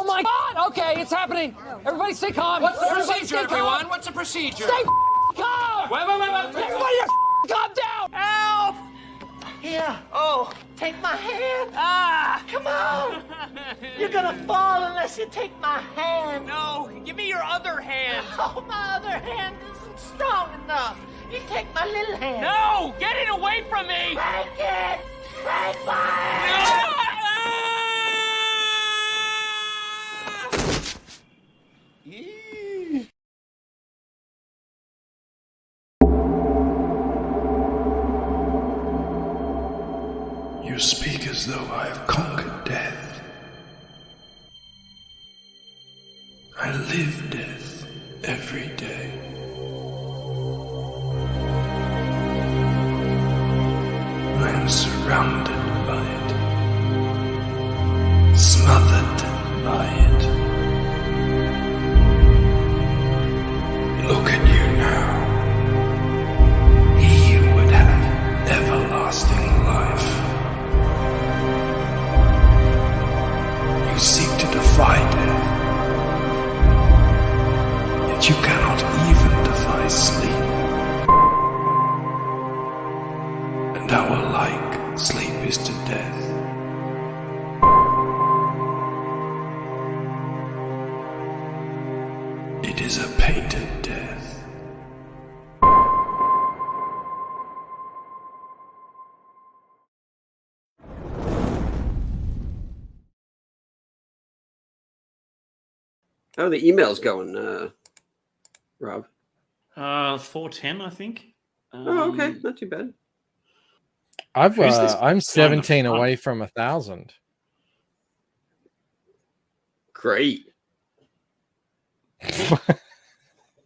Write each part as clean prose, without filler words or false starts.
my God! Okay, it's happening. Everybody stay calm. What's the Everybody procedure, everyone? What's the procedure? Stay calm! Wait. Everybody calm down! Help! Here, Oh, take my hand. ah! Come on. You're gonna fall unless you take my hand. No, give me your other hand. Oh, my other hand isn't strong enough. You take my little hand. No, get it away from me! Take it. Take my hand. You speak as though I have conquered death. I live death every day. I am surrounded by it, smothered by it. Look at you now. He would have everlasting life. You seek to defy death, yet you cannot even defy sleep. And our like sleep is to death. It is a painted death. How are the emails going, Rob? 410, I think. Oh, okay, not too bad. I'm 17 away from 1,000. Great.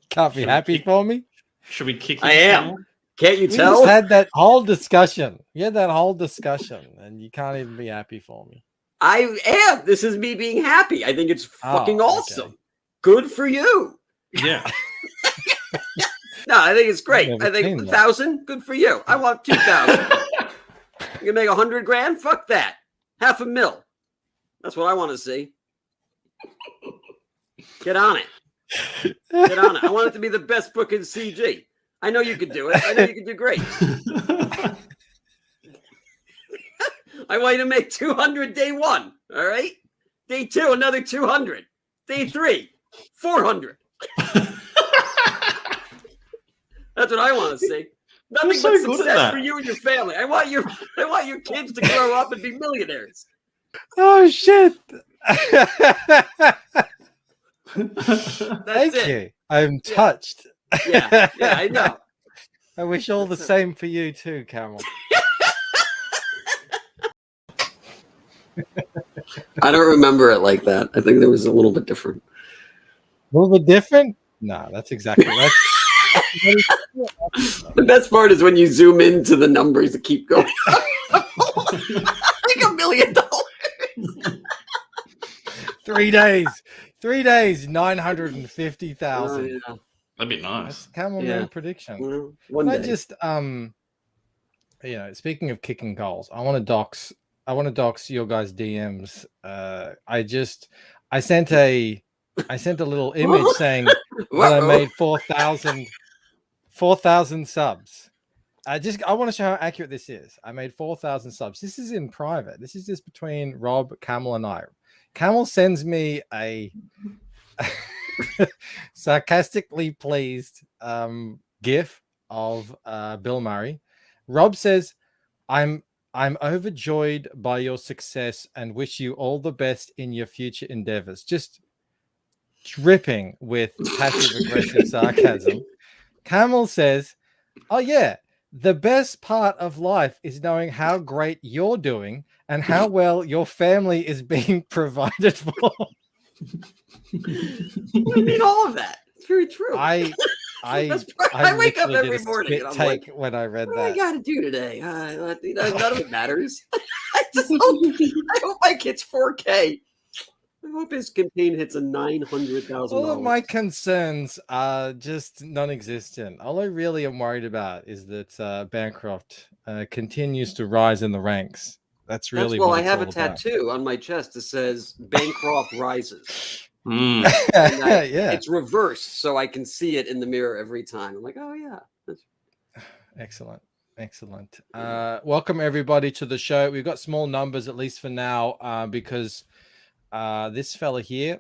Can't be happy for me. Should we kick? I am. Can't you We tell? just had that whole discussion. You had that whole discussion, and you can't even be happy for me. I am. This is me being happy. I think it's fucking okay. awesome. Good for you. Yeah. No, I think it's great. I've I never think seen that. 1,000. Good for you. I want 2,000. You can make 100 grand. Fuck that. $500,000. That's what I want to see. Get on it. Get on it. I want it to be the best book in CG. I know you could do it. I know you could do great. I want you to make 200 day one. All right. Day two, another 200. Day three, 400. That's what I want to see. Nothing so but good at success that. for you and your family. I want your kids to grow up and be millionaires. Oh shit! That's Thank it. you. I'm touched. Yeah, I know. I wish all the same for you too, Camel. I don't remember it like that. I think there was a little bit different. A little bit different? No, that's exactly right. The best part is when you zoom into the numbers that keep going. Like $1 million. 3 days. 3 days, 950,000. Yeah. That'd be nice. That's Camel Yeah. Moon prediction. Well, one Can I day. just speaking of kicking goals, I want to dox your guys' DMs. I sent a little image saying that I made 4,000 subs. I want to show how accurate this is. I made 4,000 subs. This is in private. This is just between Rob, Camel, and I. Camel sends me a sarcastically pleased gif of Bill Murray. Rob says, I'm overjoyed by your success and wish you all the best in your future endeavors. Just dripping with passive aggressive sarcasm. Camel says, oh yeah, the best part of life is knowing how great you're doing and how well your family is being provided for. What do you mean all of that? It's very true. I wake up literally every did a morning spit and I'm take like, when I read what do I that. got to do today? None of it matters. I hope my kid's 4K. I hope his campaign hits a $900,000. All of my concerns are just non-existent. All I really am worried about is that Bancroft continues to rise in the ranks. That's really well, what I it's have a all about. tattoo on my chest that says Bancroft Rises. Mm. Yeah, It's reversed, so I can see it in the mirror every time. I'm like, oh yeah. excellent. Welcome everybody to the show. We've got small numbers, at least for now, because this fella here,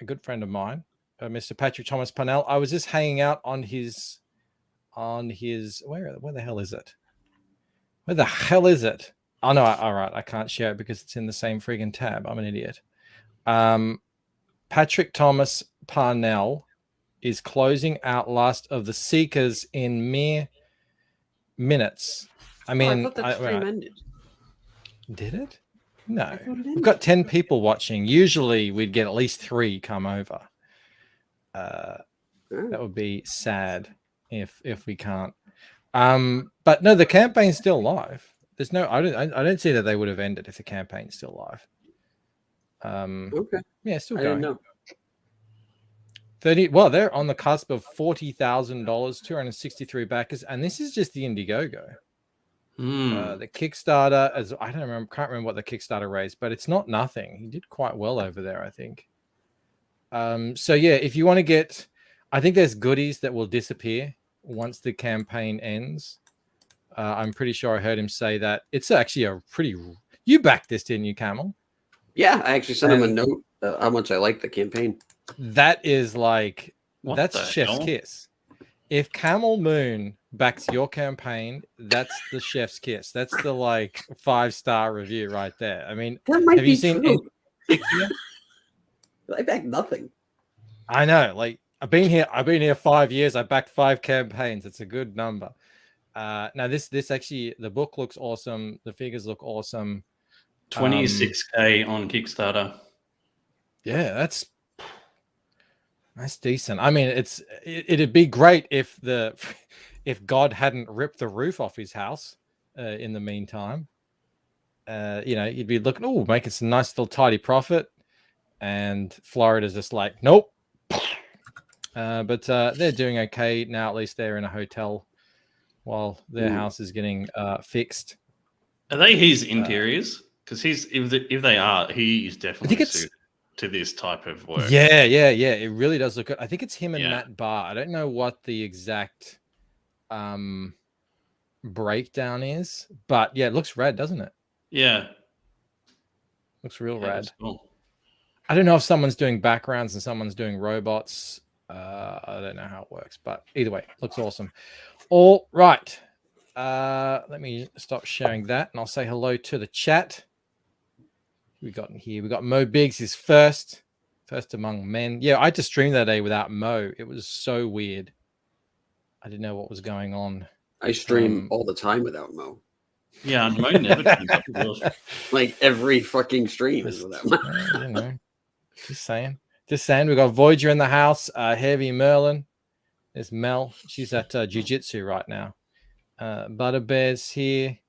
a good friend of mine, Mr. Patrick Thomas Parnell, I was just hanging out on his where the hell is it? Where the hell is it? Oh no, all right, I can't share it because it's in the same friggin' tab. I'm an idiot. Patrick Thomas Parnell is closing out Last of the Seekers in mere minutes. I mean, I thought that stream ended. Did it? No. I thought it We've ended. got 10 people watching. Usually we'd get at least 3 come over. That would be sad if we can't. But no, the campaign's still live. There's no, I don't see that they would have ended if the campaign's still live. Okay. Yeah, still I going. didn't know. 30. Well, they're on the cusp of $40,000, 263 backers, and this is just the Indiegogo. The Kickstarter, as I can't remember what the Kickstarter raised, but it's not nothing. He did quite well over there, I think. So yeah, if you want to get, I think there's goodies that will disappear once the campaign ends. I'm pretty sure I heard him say that it's actually a pretty. You backed this, didn't you, Camel? Yeah, I actually sent him a note how much I like the campaign. That is like that's the chef's hell? kiss. If Camel Moon backs your campaign, that's the chef's kiss. That's the like 5-star review right there. I mean, That might have you be seen? true. I backed nothing. I know. Like I've been here 5 years. I backed 5 campaigns. It's a good number. Now this actually, the book looks awesome. The figures look awesome. 26K on Kickstarter. Yeah, that's decent. I mean, it'd be great if God hadn't ripped the roof off his house in the meantime. You'd be looking, making some nice little tidy profit, and Florida's just like, nope. But they're doing okay now. At least they're in a hotel while their house is getting fixed. Are they his interiors? Because if they are, he is definitely suited to this type of work. Yeah. It really does look good. I think it's him and Yeah. Matt Barr. I don't know what the exact breakdown is, but yeah, it looks rad, doesn't it? Yeah. Looks real Yeah, rad. that's cool. I don't know if someone's doing backgrounds and someone's doing robots. I don't know how it works, but either way, looks awesome. All right. Let me stop sharing that and I'll say hello to the chat. We got in here. We got Mo Biggs is first among men. Yeah, I had to stream that day without Mo. It was so weird. I didn't know what was going on. I stream all the time without Mo. Yeah, and Mo never turns up to yours. Like every fucking stream is without Mo. Just saying. We got Voyager in the house. Heavy Merlin. There's Mel. She's at jiu-jitsu right now. Butterbear's here.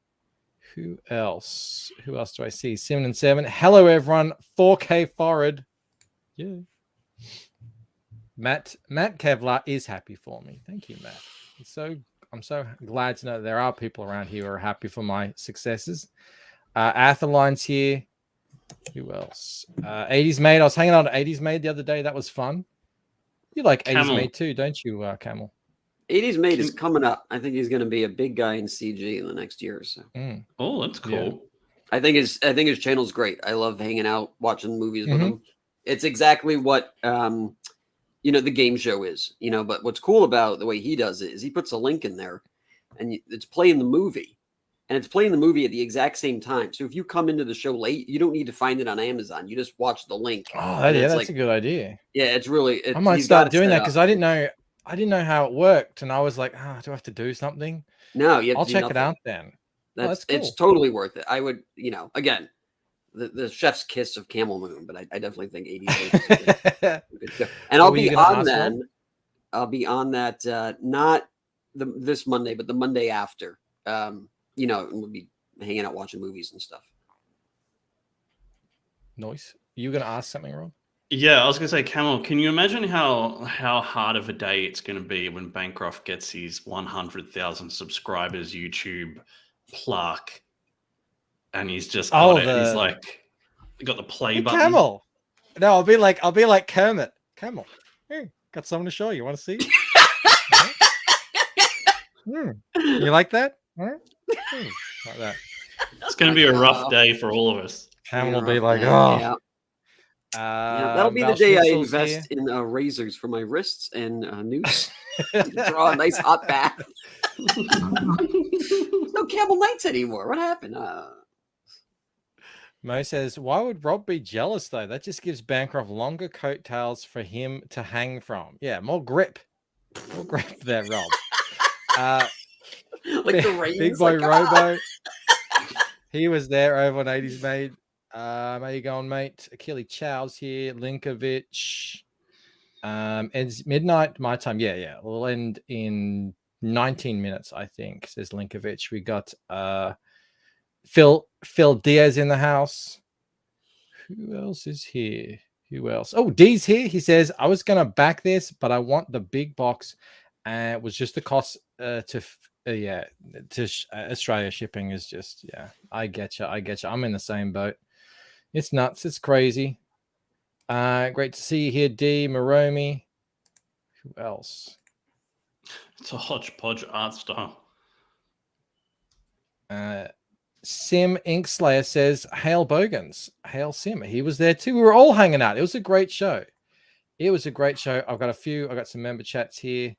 Who else do I see? 7 and 7. Hello, everyone. 4K forward. Yeah. Matt Kevlar is happy for me. Thank you, Matt. I'm so glad to know that there are people around here who are happy for my successes. Atheline's here. Who else? 80s Maid. I was hanging out at 80s Maid the other day. That was fun. You like 80s Maid too, don't you, Camel? 80s Maid is coming up. I think he's going to be a big guy in CG in the next year or so. Oh, that's cool. Yeah. I think his channel's great. I love hanging out, watching movies with him. It's exactly what the game show is. But what's cool about the way he does it is he puts a link in there, and it's playing the movie, and it's playing the movie at the exact same time. So if you come into the show late, you don't need to find it on Amazon. You just watch the link. Oh, that's a good idea. Yeah, it's really. I might start doing that because I didn't know how it worked, and I was like, do I have to do something? No, I'll check it out then. That's cool. It's totally worth it. I would, again, the chef's kiss of Camel Moon, but I definitely think 80s. And I'll be on that. I'll be on that. Not this Monday, but the Monday after. And we'll be hanging out watching movies and stuff. Nice. You gonna ask something, Rob? Yeah, I was going to say, Camel, can you imagine how hard of a day it's going to be when Bancroft gets his 100,000 subscribers YouTube plaque and he's just Oh, got it. He's like got the play button. Camel. No, I'll be like Kermit. Camel. Hey, got something to show you. Want to see? You like that? Like that. It's going to be a rough day for all of us. Camel will be like, Yeah. oh. That'll be the day I invest in razors for my wrists and a noose to draw a nice hot bath. There's no Camel Nights anymore. What happened? Mo says, why would Rob be jealous, though? That just gives Bancroft longer coattails for him to hang from. Yeah, more grip. More grip there, Rob. Like the reins. Big Boy like, Robo. He was there over on 80s, mate. How you going, mate? Achille Chow's here. Linkovic. It's midnight my time. Yeah. We'll end in 19 minutes, I think, says Linkovic. We got Phil Diaz in the house. Who else is here? Who else? Oh, D's here. He says, I was going to back this, but I want the big box. And it was just the cost to Australia shipping is just, I get you. I'm in the same boat. It's nuts. It's crazy. Great to see you here, D. Maromi. Who else? It's a hodgepodge art style. Sim Inkslayer says, Hail Bogans. Hail Sim. He was there too. We were all hanging out. It was a great show. I've got some member chats here.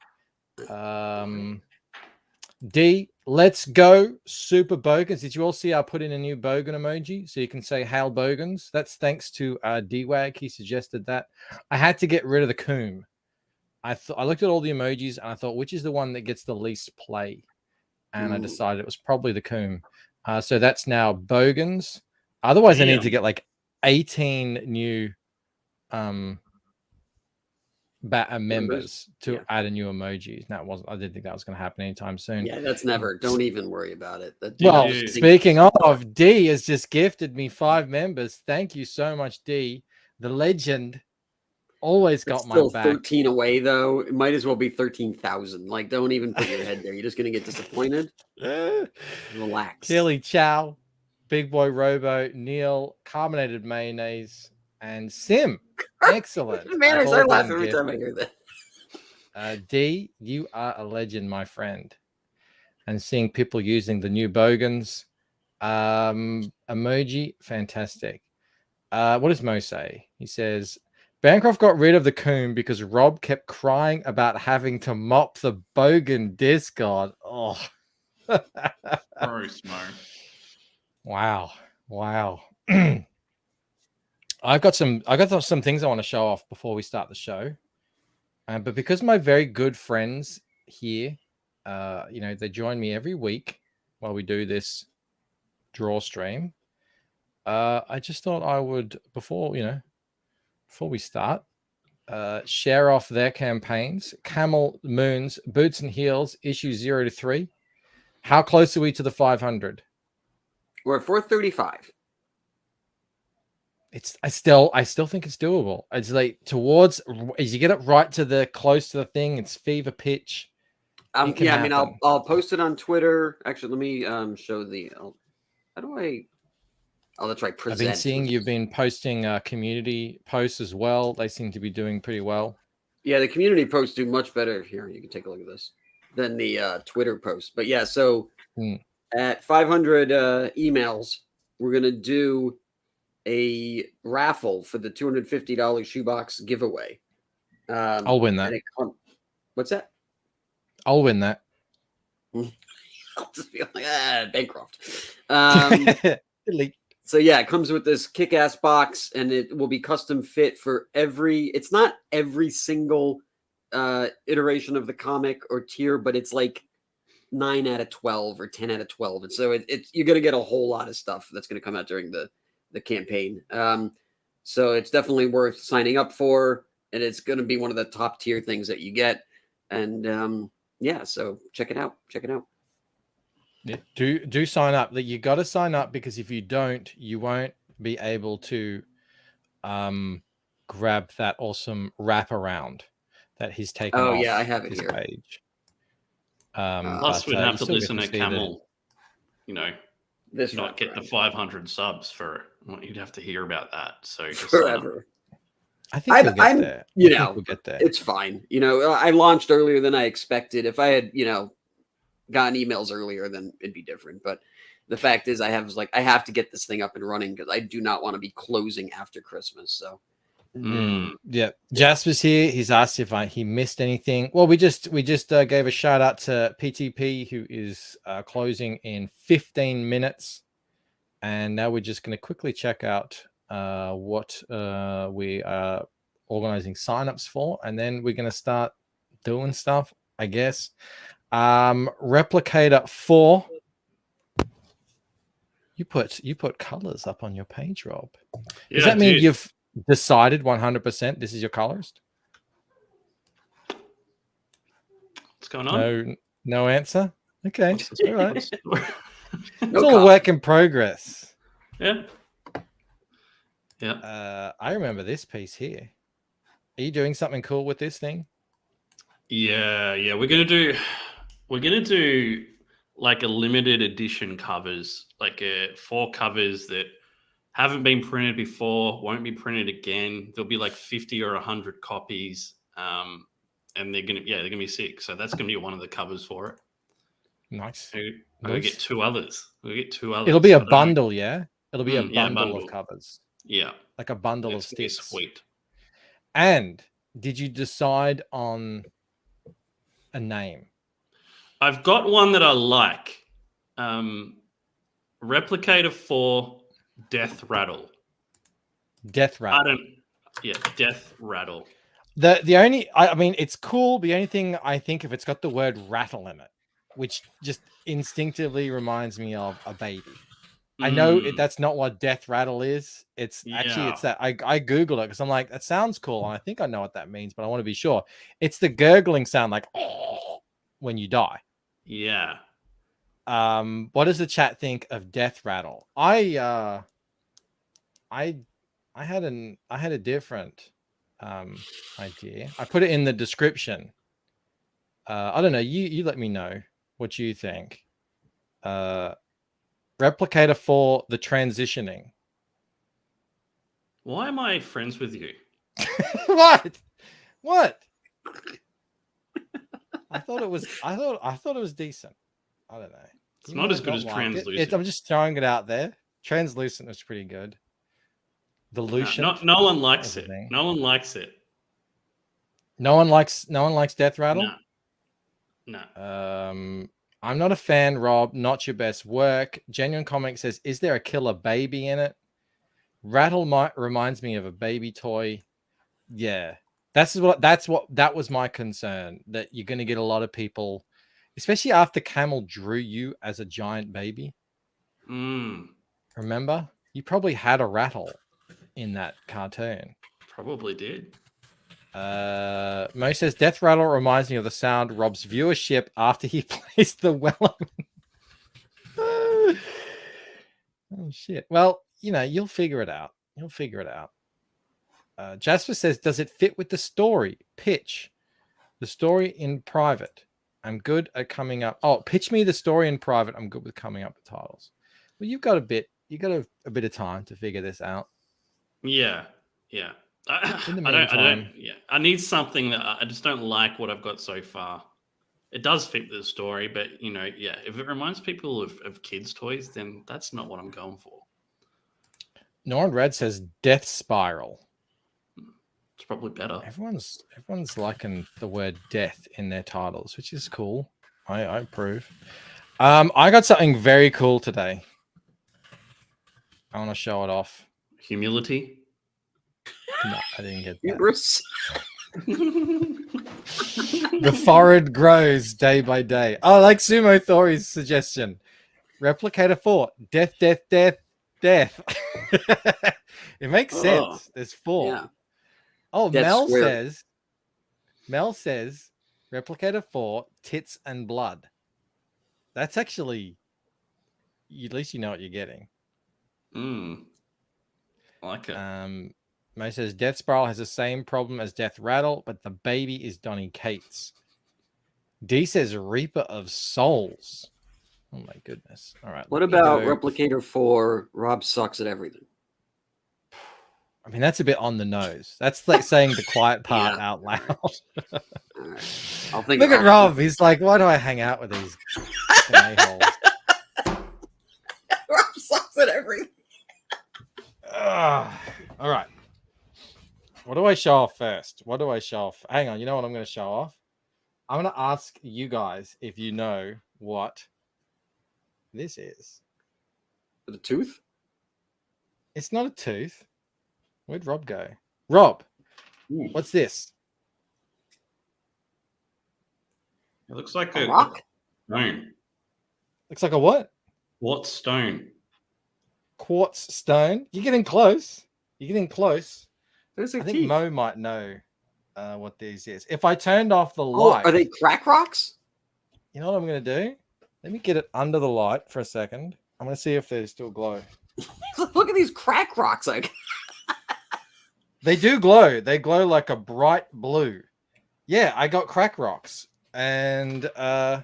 D, let's go, Super Bogans. Did you all see I put in a new Bogan emoji so you can say Hail Bogans? That's thanks to D-Wag. He suggested that. I had to get rid of the coom. I looked at all the emojis and I thought, which is the one that gets the least play? And I decided it was probably the coom. So that's now Bogans. Otherwise, I need to get like 18 new members to add a new emoji. I didn't think that was going to happen anytime soon. Yeah, that's never. Don't even worry about it. Speaking of, D has just gifted me 5 members. Thank you so much, D. The legend always got my back. 13 away though. It might as well be 13,000. Like, don't even put your head there. You're just going to get disappointed. Relax. Chili Chow, Big Boy Robo, Neil, Carbonated Mayonnaise, and Sim. Excellent. Man, I laugh every time I hear that. D, you are a legend, my friend. And seeing people using the new Bogans emoji, fantastic. What does Mo say? He says, Bancroft got rid of the coom because Rob kept crying about having to mop the Bogan Discord. Oh. Gross, Mo. Wow. I've got some things I want to show off before we start the show. But because my very good friends here, they join me every week while we do this draw stream. I just thought I would, before we start, share off their campaigns. Camel Moon's Boots and Heels, issue 0 to 3. How close are we to the 500? We're at 435. I still think it's doable. It's like as you get it right to the close to the thing, it's fever pitch. I'll post it on Twitter. Actually, let me show the. How do I? Oh, that's right. Present. I've been seeing you've been posting community posts as well. They seem to be doing pretty well. Yeah, the community posts do much better. Here, you can take a look at this than the Twitter posts. But yeah, so at 500 emails, we're gonna do a raffle for the $250 shoebox giveaway. I'll win that. What's that? I'll win that. I'll just be like, Bancroft. So yeah, it comes with this kick-ass box, and it will be custom fit for it's not every single iteration of the comic or tier, but it's like 9 out of 12 or 10 out of 12. And so you're going to get a whole lot of stuff that's going to come out during the campaign. So it's definitely worth signing up for, and it's going to be one of the top tier things that you get. And so check it out. Yeah, do sign up. You got to sign up, because if you don't, you won't be able to grab that awesome wraparound that he's taken off. I have it here. Page. Plus, we'd have to listen to Camel, This not get the forever. 500 subs for. Well, you'd have to hear about that. So just Forever. I think we'll get I'm, there. you I think know, we'll get there. it's fine. You know, I launched earlier than I expected. If I had, you know, gotten emails earlier, then it'd be different. But the fact is, I have to get this thing up and running because I do not want to be closing after Christmas. So, Yeah, Jasper's here. He's asked if he missed anything. Well, we just gave a shout out to PTP, who is closing in 15 minutes, and now we're just going to quickly check out what we are organizing signups for, and then we're going to start doing stuff, I guess. Replicator 4. You put colors up on your page, Rob. Does that mean you've decided 100% this is your colorist? What's going on? No answer. Okay, all right. It's no all a work in progress. Yeah. I remember this piece here. Are you doing something cool with this thing? Yeah. We're gonna do like a limited edition covers, like 4 covers that haven't been printed before, won't be printed again. There'll be like 50 or 100 copies, and they're gonna be sick. So that's gonna be one of the covers for it. Nice. We'll get 2 others. It'll be a bundle, yeah. It'll be a bundle of covers. Yeah, like a bundle of sticks. Sweet. And did you decide on a name? I've got one that I like. Replicator 4 Death Rattle. Death Rattle. Death Rattle. The only, I mean, it's cool. The only thing I think if it's got the word rattle in it, which just instinctively reminds me of a baby. I know that's not what Death Rattle is. It's actually, it's that I Googled it because I'm like, that sounds cool. And I think I know what that means, but I want to be sure. It's the gurgling sound like when you die. Yeah. What does the chat think of Death Rattle? I had a different idea. I put it in the description. I don't know. You let me know what you think. Replicator 4 the transitioning. Why am I friends with you? What? I thought it was decent. I don't know. It's not as good as translucent. I'm just throwing it out there. Translucent was pretty good. The Lucent. No one likes it. No one likes it. No one likes Death Rattle? No. I'm not a fan, Rob. Not your best work. Genuine Comic says, is there a killer baby in it? Rattle reminds me of a baby toy. Yeah. That was my concern, that you're going to get a lot of people, especially after Camel drew you as a giant baby. Remember? You probably had a rattle in that cartoon. Probably did. Mo says Death Rattle reminds me of the sound Rob's viewership after he plays the well. Oh shit. Well, you'll figure it out. Jasper says, does it fit with the story? Pitch the story in private. I'm good at coming up. Oh, pitch me the story in private. I'm good with coming up with titles. Well, you've got a bit of time to figure this out. Yeah. I need something that I just don't like what I've got so far. It does fit the story, but if it reminds people of kids' toys, then that's not what I'm going for. Norn Red says Death Spiral. It's probably better. Everyone's liking the word death in their titles, which is cool. I approve. I got something very cool today. I want to show it off. Humility. No, I didn't get that. Hubris. The forehead grows day by day. Oh, like Sumo Thori's suggestion. Replicator 4. Death. It makes sense. There's 4. Yeah. Oh, Death Mel says Replicator 4, tits and blood. That's actually, at least you know what you're getting. I like it. Mo says Death Spiral has the same problem as Death Rattle, but the baby is Donny Cates. D says Reaper of Souls. Oh my goodness. All right. What let me about go- Replicator 4? Rob sucks at everything. I mean, that's a bit on the nose. That's like saying the quiet part Yeah. out loud. All right. I'll think. Look at Rob. He's like, why do I hang out with these a-holes? Rob sucks at everything. All right. What do I show off first? What do I show off? Hang on. You know what I'm going to show off? I'm going to ask you guys if you know what this is. The tooth? It's not a tooth. Where'd Rob go? Rob, Ooh. what's this? It looks like A a rock? stone. Looks like a what? What stone? Quartz stone. You're getting close. You're getting close. There's a I think teeth. Mo might know what these is. If I turned off the Oh, light, are they crack rocks? you know what I'm going to do? Let me get it under the light for a second. I'm going to see if they still glow. Look at these crack rocks. Like, They do glow. They glow like a bright blue. Yeah, I got crack rocks. And I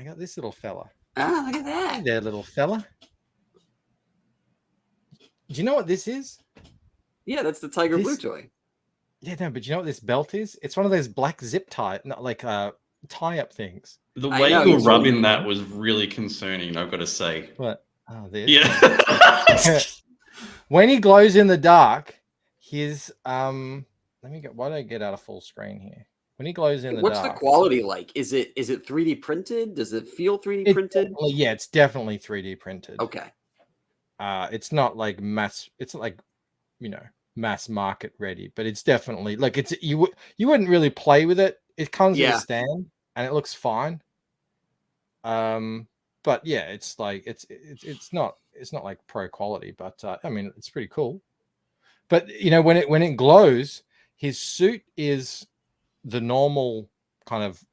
got this little fella. ah, look at Hey that. there, little fella. Do you know what this is? Yeah, that's the Tiger Blue This- toy. Yeah, no, but you know what this belt is? It's one of those black zip tie, not like tie-up things. The I way know, you were you rubbing told me. that was really concerning, I've got to say. What? Oh, this. Yeah. When he glows in the dark, his let me get. Why do I get out of full screen here? When he glows in the What's dark, the quality like? Is it 3D printed? Does it feel 3D It's printed? definitely- yeah, it's definitely 3D printed. Okay. It's not like mass. It's not like mass market ready, but it's definitely like it's you wouldn't really play with it. It comes with Yeah. a stand and it looks fine. But yeah, it's like it's not like pro quality, but I mean it's pretty cool. But when it glows, his suit is the normal kind of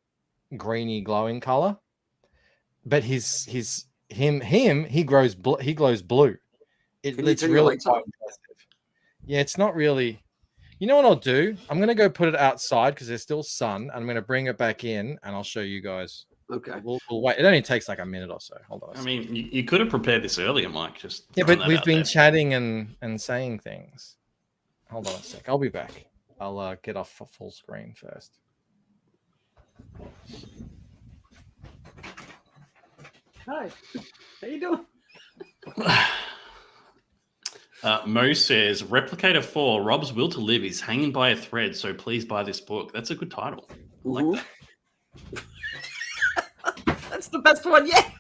greeny glowing color, but he glows blue. Can you It's turn your really lights quite off? impressive. Yeah, it's not really. You know what I'll do? I'm gonna go put it outside because there's still sun. I'm gonna bring it back in and I'll show you guys. Okay. We'll wait. It only takes like a minute or so. Hold on. I mean, you could have prepared this earlier, Mike. Just yeah, throwing but that we've out been there. chatting and saying things. Hold on a sec. I'll be back. I'll get off full screen first. Hi. How you doing? Mo says, Replicator 4, Rob's will to live is hanging by a thread, so please buy this book. That's a good title. I like Mhm. that. That's the best one yet.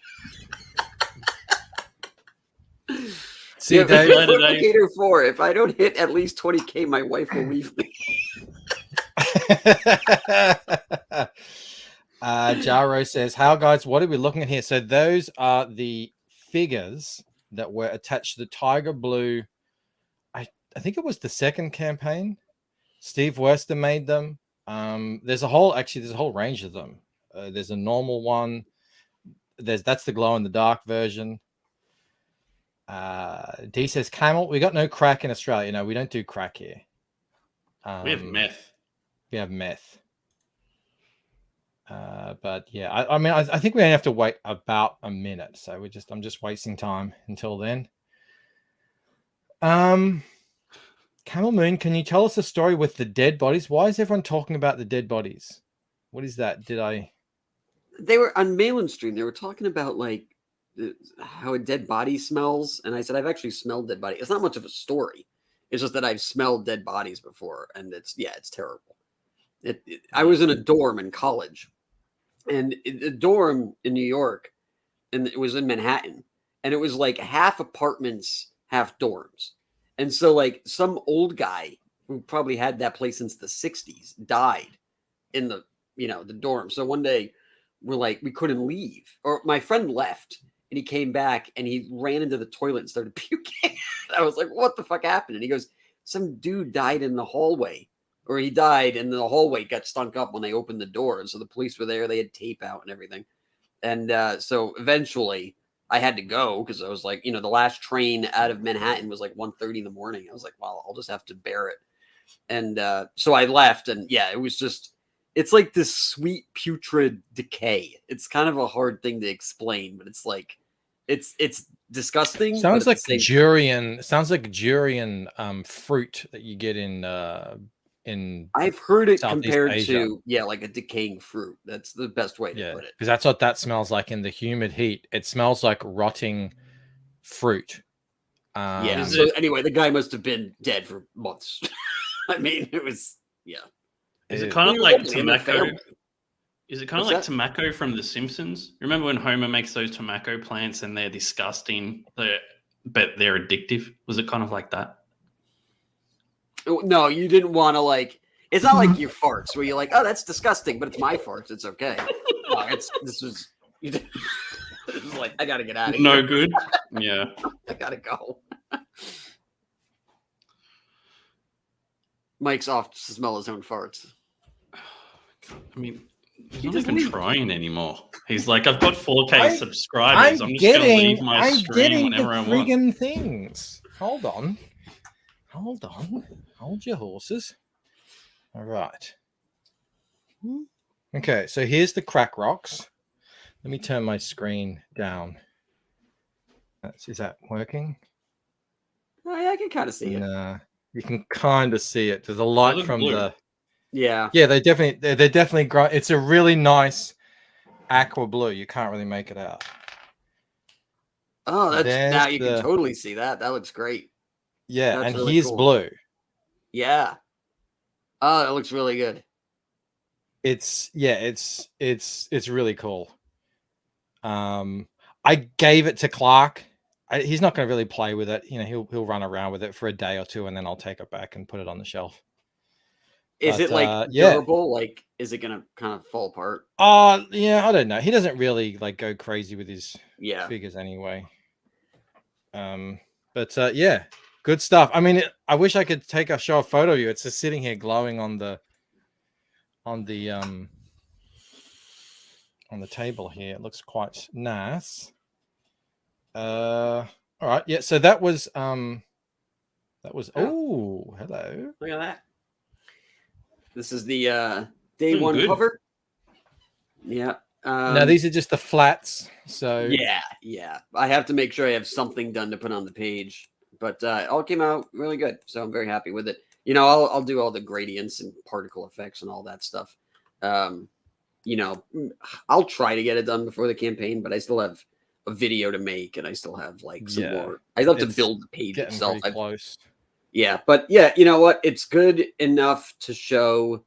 See you, Yeah, Dave. Later, Dave. Replicator 4. If I don't hit at least 20K, my wife will leave me. Jaro says, "How guys? What are we looking at here?" So those are the figures that were attached to the Tiger Blue. I think it was the second campaign. Steve Wester made them. There's a whole range of them. There's a normal one. That's the glow in the dark version. D says, Camel, we got no crack in Australia. No, we don't do crack here. We have meth. We have meth. But yeah, I mean, I think we only have to wait about a minute. So I'm just wasting time until then. Camel Moon, can you tell us a story with the dead bodies? Why is everyone talking about the dead bodies? What is that? They were on Malin Stream. They were talking about like how a dead body smells, and I said I've actually smelled dead body. It's not much of a story. It's just that I've smelled dead bodies before, and it's terrible. I was in a dorm in college, and the dorm in New York, and it was in Manhattan, and it was like half apartments, half dorms. And so like some old guy who probably had that place since the 60s died in the dorm. So one day we couldn't leave, or my friend left and he came back and he ran into the toilet and started puking. I was like, what the fuck happened? And he goes, some dude died in the hallway, or he died and the hallway got stunk up when they opened the door. And so the police were there. They had tape out and everything. And so eventually I had to go because I was like, the last train out of Manhattan was like 1:30 in the morning. I was like, well, I'll just have to bear it. And so I left, and yeah, it was just it's like this sweet putrid decay. It's kind of a hard thing to explain, but it's like it's disgusting. Sounds but like at the same durian. Sounds like durian fruit that you get in I've heard it Southeast compared Asia. to like a decaying fruit. That's the best way to put it. Because that's what that smells like in the humid heat. It smells like rotting fruit. Yeah. So anyway, the guy must have been dead for months. I mean, it was Is it kind of He was like obviously in the tobacco? family. Is it kind of What's like that? tobacco from The Simpsons? Remember when Homer makes those tobacco plants and they're disgusting, but they're addictive? Was it kind of like that? No, you didn't want to like. It's not like your farts where you're like, oh, that's disgusting, but it's my farts. It's okay. No, this was. It was like, I gotta get out of here. No good. Yeah. I gotta go. Mike's off to smell his own farts. I mean, he's You not just even leave. trying anymore. He's like, I've got 4K subscribers. I'm just going to getting leave my I'm stream getting the whenever I want. friggin' things. Hold on. Hold your horses. All right. Okay, so here's the crack rocks. Let me turn my screen down. Is that working? Oh, yeah, I can kind of see it. Nah, you can kind of see it. There's a light look from blue. the. Yeah. Yeah, they're definitely it's a really nice aqua blue. You can't really make it out. Oh, There's now you the- can totally see that. That looks great. Yeah, That's and really here's cool. blue. Yeah. Oh, that looks really good. It's really cool. I gave it to Clark. He's not going to really play with it. You know, he'll run around with it for a day or two, and then I'll take it back and put it on the shelf. Is But, it like yeah. durable? Like, is it gonna kind of fall apart? Yeah, I don't know. He doesn't really like go crazy with his Yeah. figures anyway. But yeah, good stuff. I mean, I wish I could show a photo of you. It's just sitting here glowing on the table here. It looks quite nice. All right, yeah. So that was oh, hello. Look at that. This is the day Doing one good. cover. Yeah. Now these are just the flats. So Yeah. I have to make sure I have something done to put on the page, but it all came out really good. So I'm very happy with it. You know, I'll do all the gradients and particle effects and all that stuff. You know, I'll try to get it done before the campaign, but I still have a video to make, and I still have like some more. I still have to It's build the page getting itself. pretty close. Yeah, but yeah, you know what? It's good enough to show,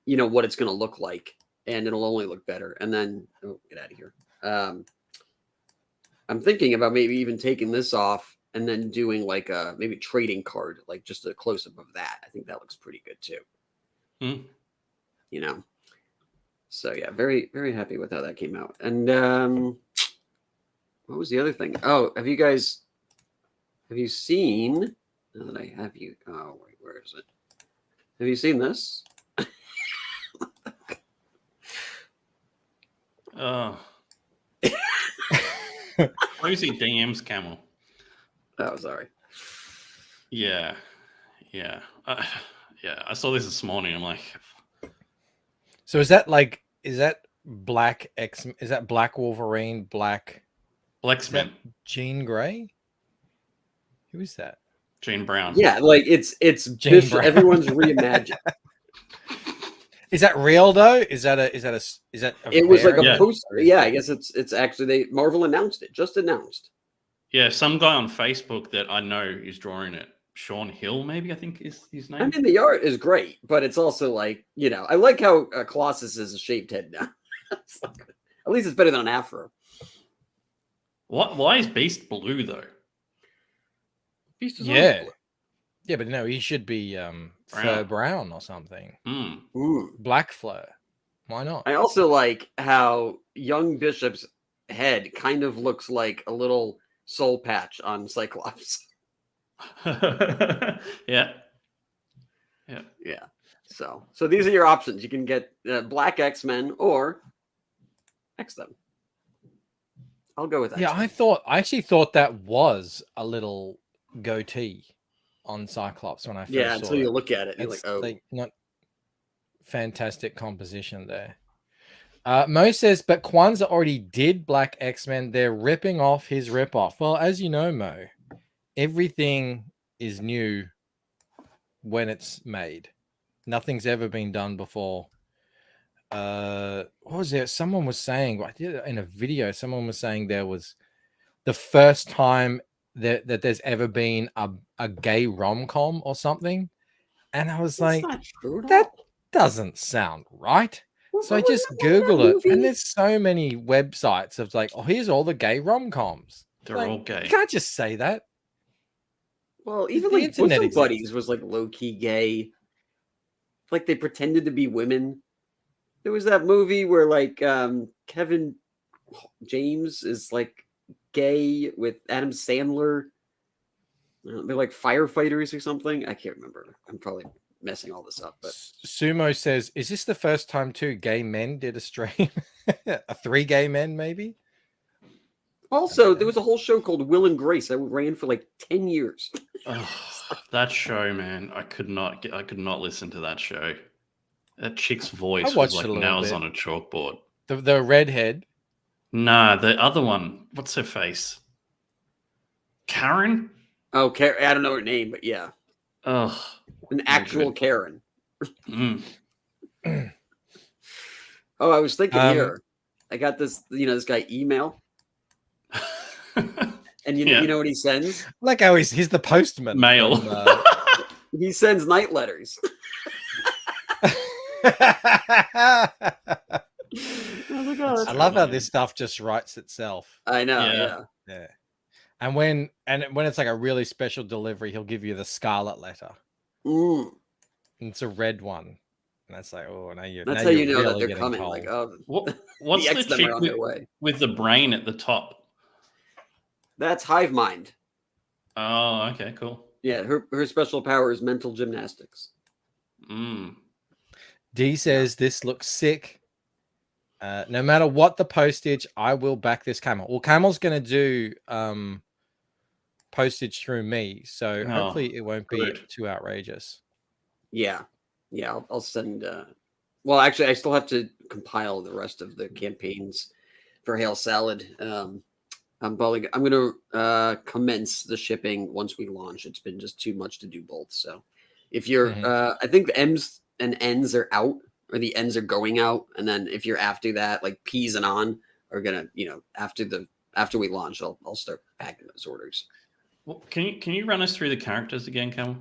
you know, what it's going to look like, and it'll only look better. And then, get out of here. I'm thinking about maybe even taking this off and then doing like a maybe trading card, like just a close up of that. I think that looks pretty good too. You know, so yeah, very, very happy with how that came out. And what was the other thing? Oh, have you seen? Now that I have you, oh wait, where is it? Have you seen this? Oh. Crazy DMs, Camel. Oh, sorry. Yeah. Yeah. Yeah. I saw this morning. I'm like, So is that Black X? Is that Black Wolverine? Black Blacksman, Jean Grey? Who is that? Jean Brown. Yeah, like it's Jane Bishop, Brown. everyone's reimagined. Is that real though? Is that a It was like a variant? Yeah. poster. Yeah, I guess it's actually Marvel announced it, just announced. Yeah. Some guy on Facebook that I know is drawing it. Sean Hill, maybe I think is his name. I mean, the art is great, but it's also like, you know, I like how Colossus is a shaved head now. It's like, at least it's better than an afro. What? Why is Beast blue though? Beast is Yeah. always Yeah, but no, he should be fur brown or something. Hmm. blue. Ooh. Black fur. Why not? I also like how young Bishop's head kind of looks like a little soul patch on Cyclops. Yeah. Yeah. Yeah. So these are your options. You can get Black X-Men or X-Them. I'll go with that. Yeah, I actually thought that was a little goatee on Cyclops when I first saw until it. you look at it, you're like, It's oh, like not fantastic composition there. Mo says, but Kwanzaa already did Black X-Men. They're ripping off his ripoff. Well, as you know, Mo, everything is new when it's made. Nothing's ever been done before. What was there? Someone was saying, I did it in a video. Someone was saying there was the first time that there's ever been a gay rom-com or something. And I was That's like, not true at that all. doesn't sound right. So I What was just that- what was that Googled it, movie? and there's so many websites of like, oh, here's all the gay rom-coms. They're Like, all gay. You can't just say that. Well, The even like internet Bosom exists. Buddies was like low key gay. Like they pretended to be women. There was that movie where like Kevin James is like gay with Adam Sandler. They're like firefighters or something. I can't remember. I'm probably messing all this up, but Sumo says, is this the first time 2 gay men did a stream? 3 gay men, maybe? also there was a whole show called Will and Grace that ran for like 10 years. Oh, that show, man, I could not listen to that show. That chick's voice was watched like it a little nails bit. on a chalkboard. The redhead. Nah, the other one. What's her face? Karen? Oh, I don't know her name, but yeah, Ugh. an actual good. Karen. Mm. Oh, I was thinking Um, here. I got this, this guy email, and Yeah. you know what he sends? Like how he's the postman. Mail. from, He sends night letters. I Oh, love how this stuff just writes itself. I know. Yeah. Yeah. Yeah. And when it's like a really special delivery, he'll give you the scarlet letter. Mm. And it's a red one. And that's like, oh, That's now how you you're know that really they're getting coming. cold. Like, oh, What's the the X-Men chick are on their way. with the brain at the top? That's Hive Mind. Oh, okay, cool. Yeah, her special power is mental gymnastics. Mm. D says this looks sick. No matter what the postage, I will back this Camel. Well, Camel's going to do postage through me, so hopefully it won't be good. too outrageous. Yeah, I'll send. Well, actually, I still have to compile the rest of the campaigns for Hail Salad. I'm going to commence the shipping once we launch. It's been just too much to do both. So, if you're, I think the M's and N's are out, or the N's are going out, and then if you're after that, like P's and on are gonna, after we launch, I'll start packing those orders. Well, can you run us through the characters again, Camel?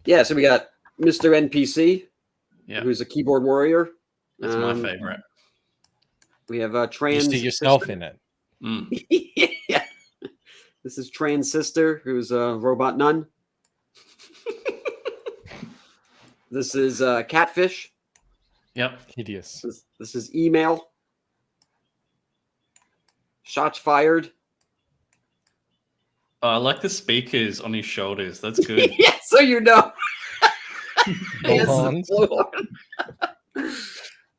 Yeah, so we got Mr. NPC, Yeah, who's a keyboard warrior. that's my favorite. We have You trans. see yourself sister. in it. Mm. Yeah. This is trans sister, who's a robot nun. This is catfish. Yep. Hideous. This is email. Shots fired. Oh, I like the speakers on his shoulders. That's good. Yeah, so you know. Yes, Blowhorns.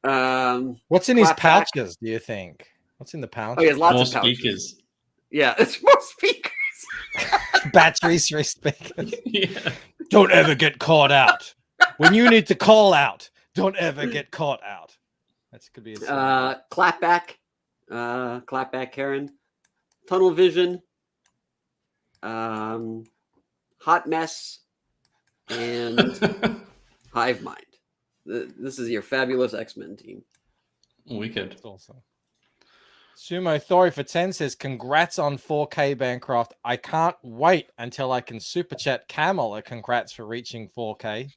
blowhorn. What's in his Clapback. pouches, do you think? What's in the pouch? Oh, he has lots More of pouches. speakers. Yeah, it's more speakers. Batteries for his speakers. Yeah. Don't ever get caught out. When you need to call out, don't ever get caught out. That could be a Clapback. Clapback Karen. Tunnel vision. Hot mess. And Hive Mind. This is your fabulous X-Men team. Wicked. That's awesome. Sumo Thori for 10 says, congrats on 4K Bancroft. I can't wait until I can super chat Camel a congrats for reaching 4K.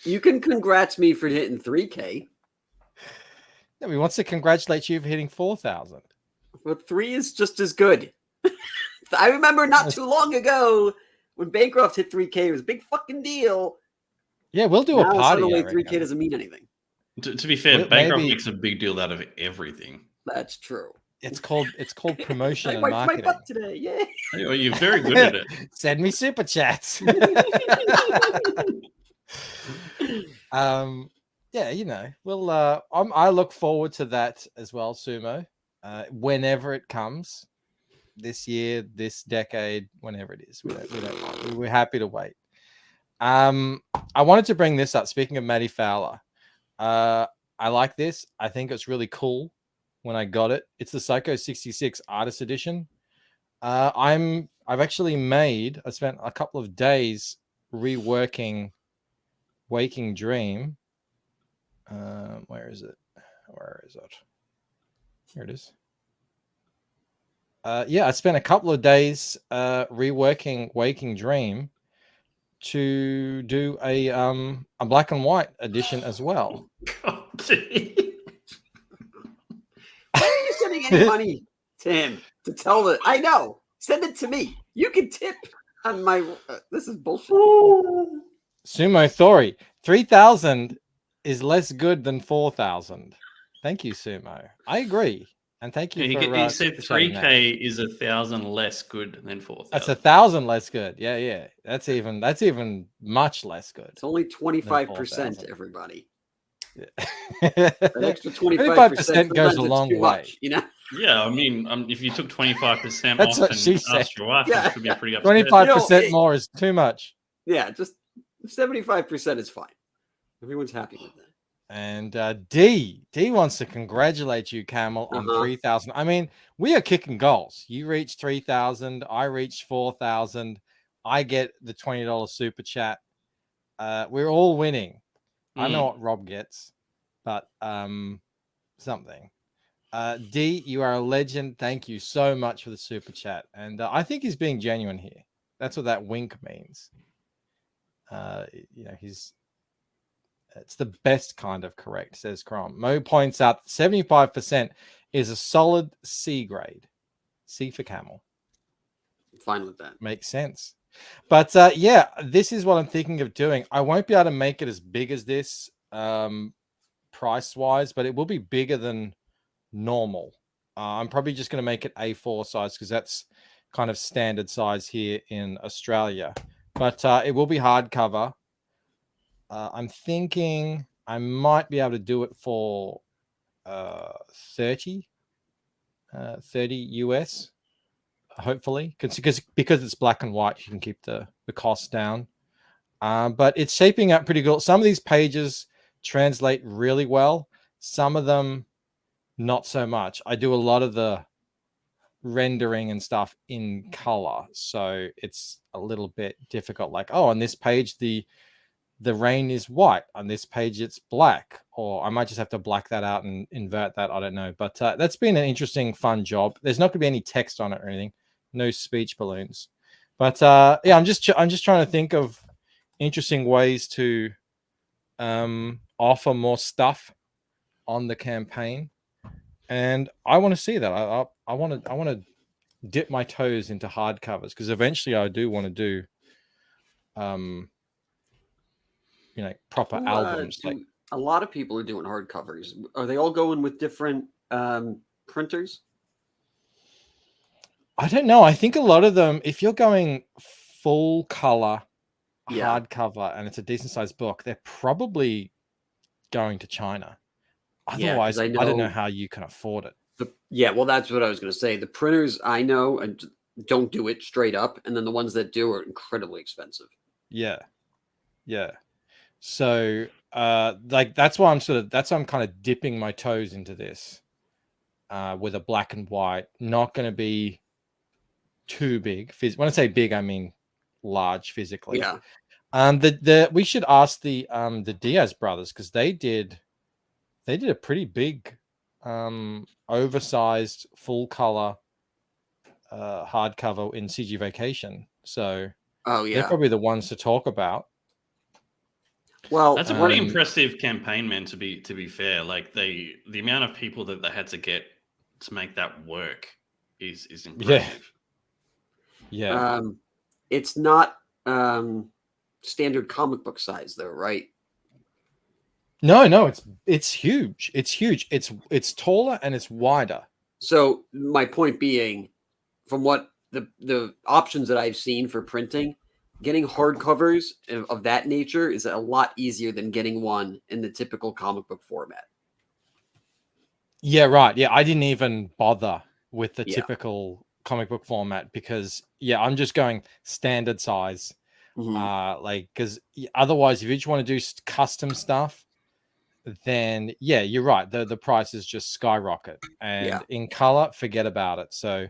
You can congrats me for hitting 3K. No, he wants to congratulate you for hitting 4,000. But 3 is just as good. I remember not too long ago when Bancroft hit 3K. It was a big fucking deal. Yeah, we'll do Now a party. suddenly I reckon. 3K doesn't mean anything. To be fair, Well, Bancroft maybe- makes a big deal out of everything. That's true. It's called promotion and My marketing. butt today, yeah. You're very good at it. Send me super chats. Yeah, we'll I look forward to that as well, Sumo. Whenever it comes, this year, this decade, whenever it is, we're happy to wait. I wanted to bring this up. Speaking of Maddie Fowler, I like this. I think it's really cool when I got it. It's the Psycho 66 Artist Edition. I spent a couple of days reworking Waking Dream. Where is it? Here it is. I spent a couple of days reworking Waking Dream to do a black and white edition as well. God, Why are you sending any money to him to tell the? I know. Send it to me. You can tip on my. This is bullshit. Sumo Thori, 3,000 is less good than 4,000. Thank you, Sumo. I agree, and thank you for. He said 3K is 1,000 less good than 4,000. That's 1,000 less good. Yeah. That's even much less good. It's only 25%. Everybody. Yeah. An extra 25% goes a long way. Much, you know. Yeah, I mean, if you took 25% That's off what and she asked said. your wife, Yeah. it could be pretty upset. 25% more is too much. Yeah, just 75% is fine. Everyone's happy with that. And D wants to congratulate you, Camel, on 3,000. I mean, we are kicking goals. You reached 3,000. I reached 4,000. I get the $20 super chat. We're all winning. I know what Rob gets, but something. D, you are a legend. Thank you so much for the super chat. And I think he's being genuine here. That's what that wink means. It's the best kind of correct, says Crom. Mo points out 75% is a solid C grade. C for Camel. I'm fine with that. Makes sense. But this is what I'm thinking of doing. I won't be able to make it as big as this price-wise, but it will be bigger than normal. I'm probably just going to make it A4 size because that's kind of standard size here in Australia. But it will be hardcover. I'm thinking I might be able to do it for 30 US, hopefully, because it's black and white, you can keep the cost down. But it's shaping up pretty good. Some of these pages translate really well. Some of them not so much. I do a lot of the rendering and stuff in color, so it's a little bit difficult. Like, on this page the rain is white, on this page it's black, or I might just have to black that out and invert that. I don't know, but that's been an interesting, fun job. There's not going to be any text on it or anything, no speech balloons, but I'm just trying to think of interesting ways to offer more stuff on the campaign, and I want to see that. I want to dip my toes into hardcovers because eventually I do want to do proper albums. A lot of people are doing hardcovers. Are they all going with different printers? I don't know. I think a lot of them, if you're going full color hardcover and it's a decent sized book, they're probably going to China. Otherwise, I don't know how you can afford it. Well, that's what I was going to say. The printers I know and don't do it straight up, and then the ones that do are incredibly expensive. Yeah. So that's why I'm kind of dipping my toes into this with a black and white. Not going to be too big. When I say big, I mean large physically. Yeah. We should ask the Diaz brothers because they did a pretty big oversized full color hardcover in CG Vacation. So they're probably the ones to talk about. Well, that's a pretty impressive campaign, man. To be fair, like the amount of people that they had to get to make that work is impressive. Yeah. It's not standard comic book size, though, right? No, it's huge. It's huge. It's taller and it's wider. So my point being, from what the options that I've seen for printing, getting hardcovers of that nature is a lot easier than getting one in the typical comic book format. Yeah, right. Yeah, I didn't even bother with the typical comic book format because I'm just going standard size. Because otherwise, if you just want to do custom stuff, then yeah, you're right. The prices just skyrocket, and in color, forget about it. So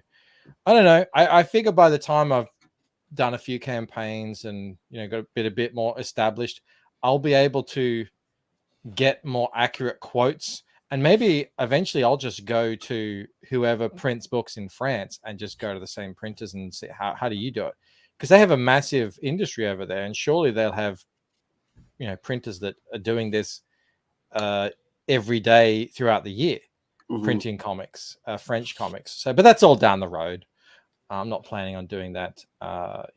I don't know. I figure by the time I've done a few campaigns and got a bit more established, I'll be able to get more accurate quotes, and maybe eventually I'll just go to whoever prints books in France and just go to the same printers and see how do you do it, because they have a massive industry over there, and surely they'll have printers that are doing this every day throughout the year, printing comics, French comics. So, but that's all down the road. I'm not planning on doing that,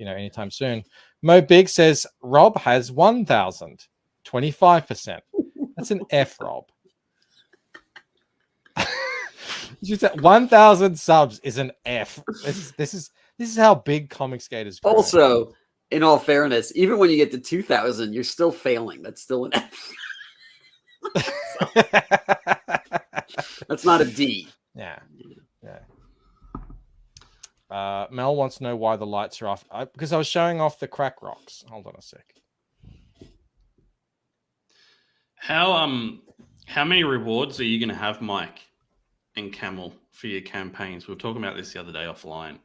anytime soon. Mo Big says Rob has 1,000, 25%. That's an F, Rob. You said 1,000 subs is an F. This is how big Comic Skaters grow. Also, in all fairness, even when you get to 2,000, you're still failing. That's still an F. That's not a D. Yeah. Mel wants to know why the lights are off. Because I was showing off the crack rocks. Hold on a sec. How many rewards are you going to have, Mike and Camel, for your campaigns? We were talking about this the other day offline.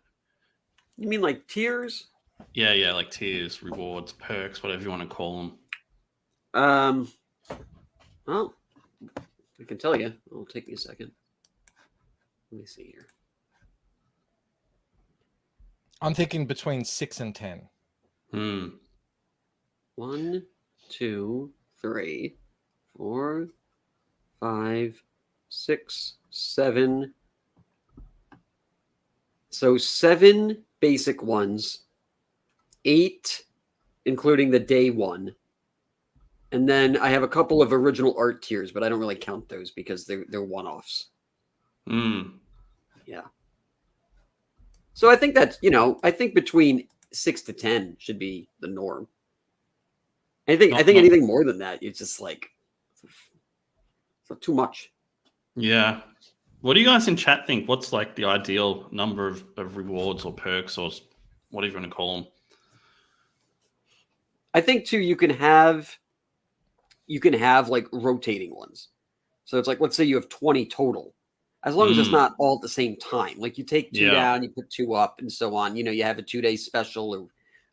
You mean like tiers? Yeah, like tiers, rewards, perks, whatever you want to call them. Well, I can tell you. It'll take me a second. Let me see here. I'm thinking between 6 and 10. 1, 2, 3, 4, 5, 6, 7. So 7 basic ones, 8, including the day one. And then I have a couple of original art tiers, but I don't really count those because they're one-offs. Yeah. So I think that's, I think between 6 to 10 should be the norm. I think anything more than that, it's just like, it's not too much. Yeah. What do you guys in chat think? What's like the ideal number of rewards or perks or whatever you want to call them? I think too, you can have like rotating ones. So it's like, let's say you have 20 total. As long as it's not all at the same time. Like you take 2 down, you put 2 up, and so on. You have a 2-day special or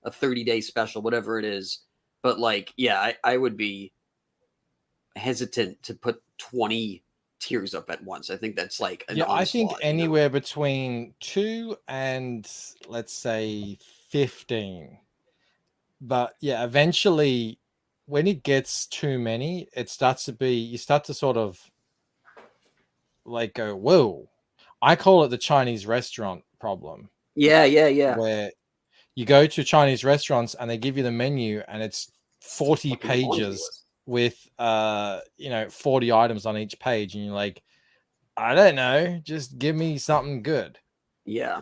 a 30-day special, whatever it is. But like, yeah, I would be hesitant to put 20 tiers up at once. I think that's like an onslaught, I think anywhere between 2 and let's say 15. But yeah, eventually when it gets too many, you start to sort of like go, whoa. I call it the Chinese restaurant problem. Yeah. Where you go to Chinese restaurants and they give you the menu and it's 40 pages with 40 items on each page, and you're like, I don't know, just give me something good. Yeah,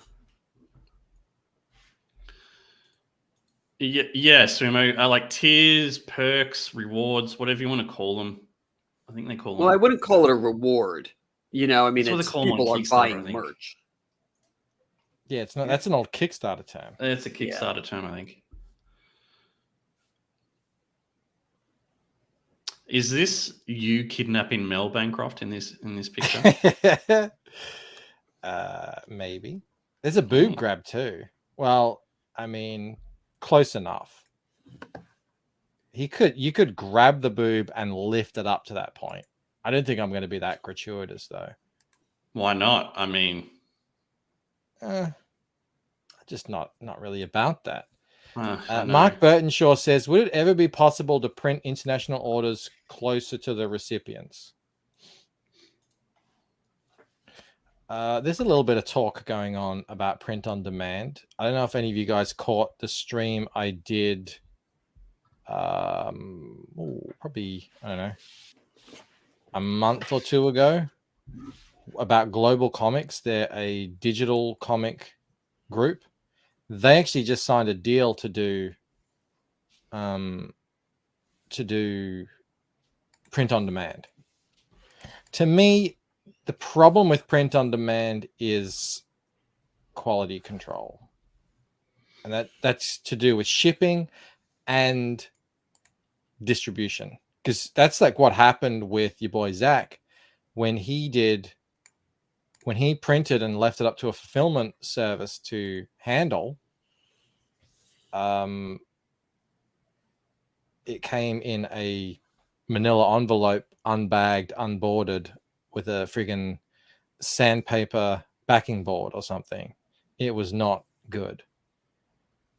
Sumo. I like tiers, perks, rewards, whatever you want to call them. I think they call them. Well, I wouldn't call it a reward. I mean, That's it's people are buying merch. Yeah, it's not. That's an old Kickstarter term. It's a Kickstarter term, I think. Is this you kidnapping Mel Bancroft in this picture? Maybe. There's a boob grab too. Well, I mean, close enough. You could grab the boob and lift it up to that point. I don't think I'm going to be that gratuitous though. Why not? I mean, just not really about that. Mark Burtonshaw says, would it ever be possible to print international orders closer to the recipients? There's a little bit of talk going on about print on demand. I don't know if any of you guys caught the stream I did probably, I don't know, a month or 2 ago about Global Comics. They're a digital comic group. They actually just signed a deal to do print on demand. To me, the problem with print on demand is quality control. And that's to do with shipping and distribution. because that's like what happened with your boy Zach when he printed and left it up to a fulfillment service to handle. It came in a manila envelope, unbagged, unboarded, with a friggin' sandpaper backing board or something. It was not good.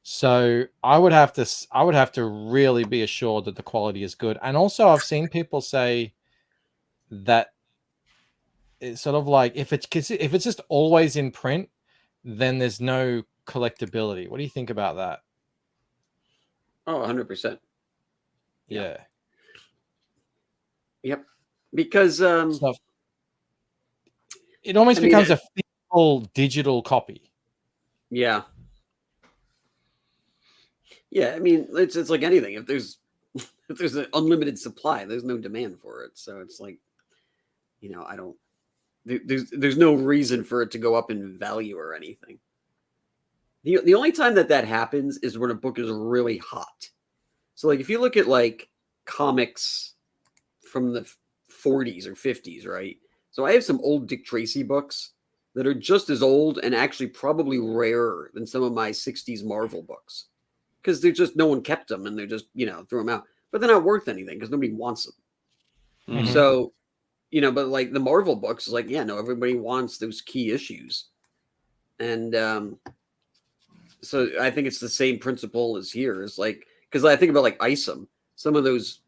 So I would have to really be assured that the quality is good. And also I've seen people say that it's sort of like if it's just always in print, then there's no collectability. What do you think about that? Oh, 100%. Yeah. Yep. Because So it almost becomes a physical digital copy. Yeah. Yeah, I mean, it's like anything. If there's an unlimited supply, there's no demand for it. So it's like, I don't. There's no reason for it to go up in value or anything. The only time that happens is when a book is really hot. So like if you look at like comics from the 40s or 50s, right? So I have some old Dick Tracy books that are just as old and actually probably rarer than some of my 60s Marvel books. Because they're just, no one kept them and they're just, threw them out. But they're not worth anything because nobody wants them. Mhm. So, but like the Marvel books is like, yeah, no, everybody wants those key issues. And so I think it's the same principle as here. Is like, because I think about like Isom, some of those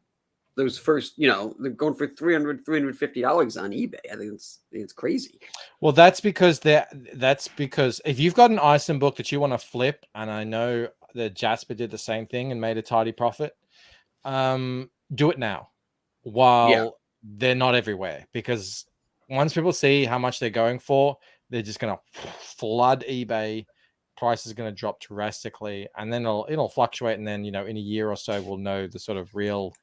first, they're going for $350 on eBay. I think it's crazy. Well, that's because if you've got an Isom book that you want to flip, and I know that Jasper did the same thing and made a tidy profit, do it now while they're not everywhere, because once people see how much they're going for, they're just going to flood eBay. Price is going to drop drastically, and then it'll fluctuate, and then in a year or so we'll know the sort of real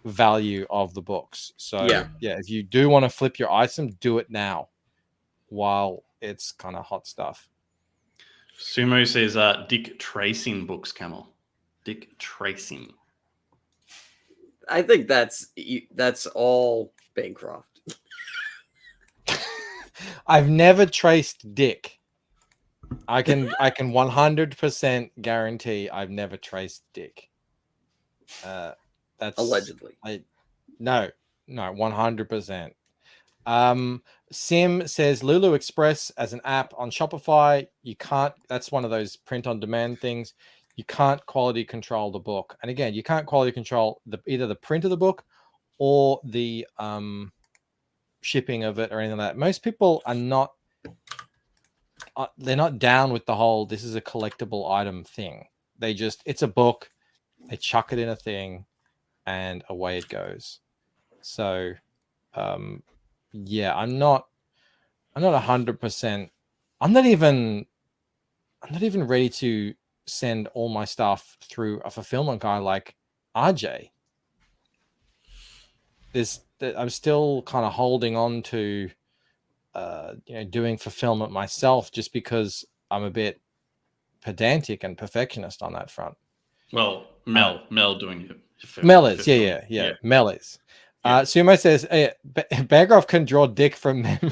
value of the books. So yeah, if you do want to flip your Isom, do it now while it's kind of hot stuff. Sumo says Dick Tracing books, Camel. Dick Tracing. I think that's all Bancroft. I've never traced Dick. I can 100% guarantee I've never traced Dick. That's allegedly. No, 100%. Sim says Lulu Express as an app on Shopify. You can't. That's one of those print on demand things. You can't quality control the book. And again, you can't quality control either the print of the book or the shipping of it or anything like that. Most people are not. They're not down with the whole this is a collectible item thing. It's a book. They chuck it in a thing, and away it goes. So, yeah, I'm not 100%. I'm not even ready to send all my stuff through a fulfillment guy like RJ. I'm still kind of holding on to, doing fulfillment myself, just because I'm a bit pedantic and perfectionist on that front. Well, Mel doing it. Mel is, yeah. Mel is. Sumo says, Bancroft can draw Dick from memory.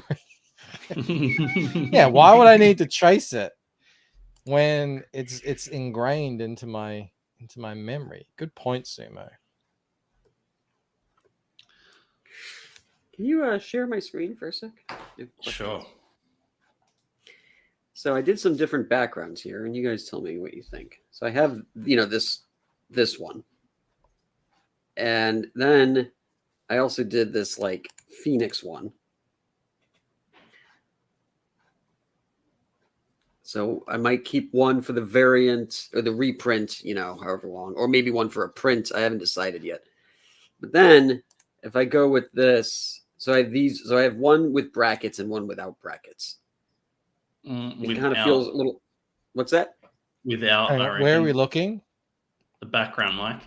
Yeah, why would I need to trace it when it's ingrained into my memory? Good point, Sumo. Can you share my screen for a sec? Sure. So I did some different backgrounds here, and you guys tell me what you think. So I have, this one. And then I also did this like Phoenix one. So I might keep one for the variant or the reprint, however long, or maybe one for a print. I haven't decided yet. But then if I go with this, so I have these, so I have one with brackets and one without brackets. It kind of feels a little, what's that? Without, where are we looking? The background, Mike.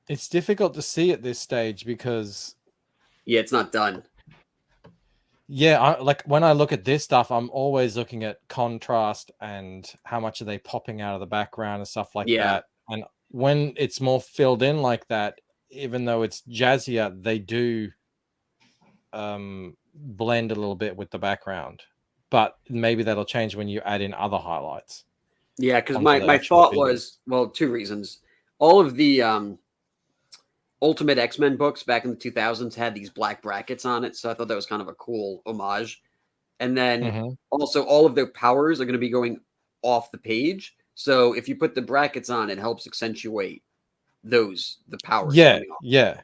It's difficult to see at this stage because... Yeah, it's not done. Yeah, like when I look at this stuff, I'm always looking at contrast and how much are they popping out of the background and stuff like Yeah. that. And when it's more filled in like that, even though it's jazzier, they do blend a little bit with the background. But maybe that'll change when you add in other highlights. Yeah, because onto the my actual thought video. was, well, two reasons. All of the Ultimate X-Men books back in the 2000s had these black brackets on it, so I thought that was kind of a cool homage. And then also all of their powers are going to be going off the page. So if you put the brackets on, it helps accentuate the powers. Yeah, coming off. yeah.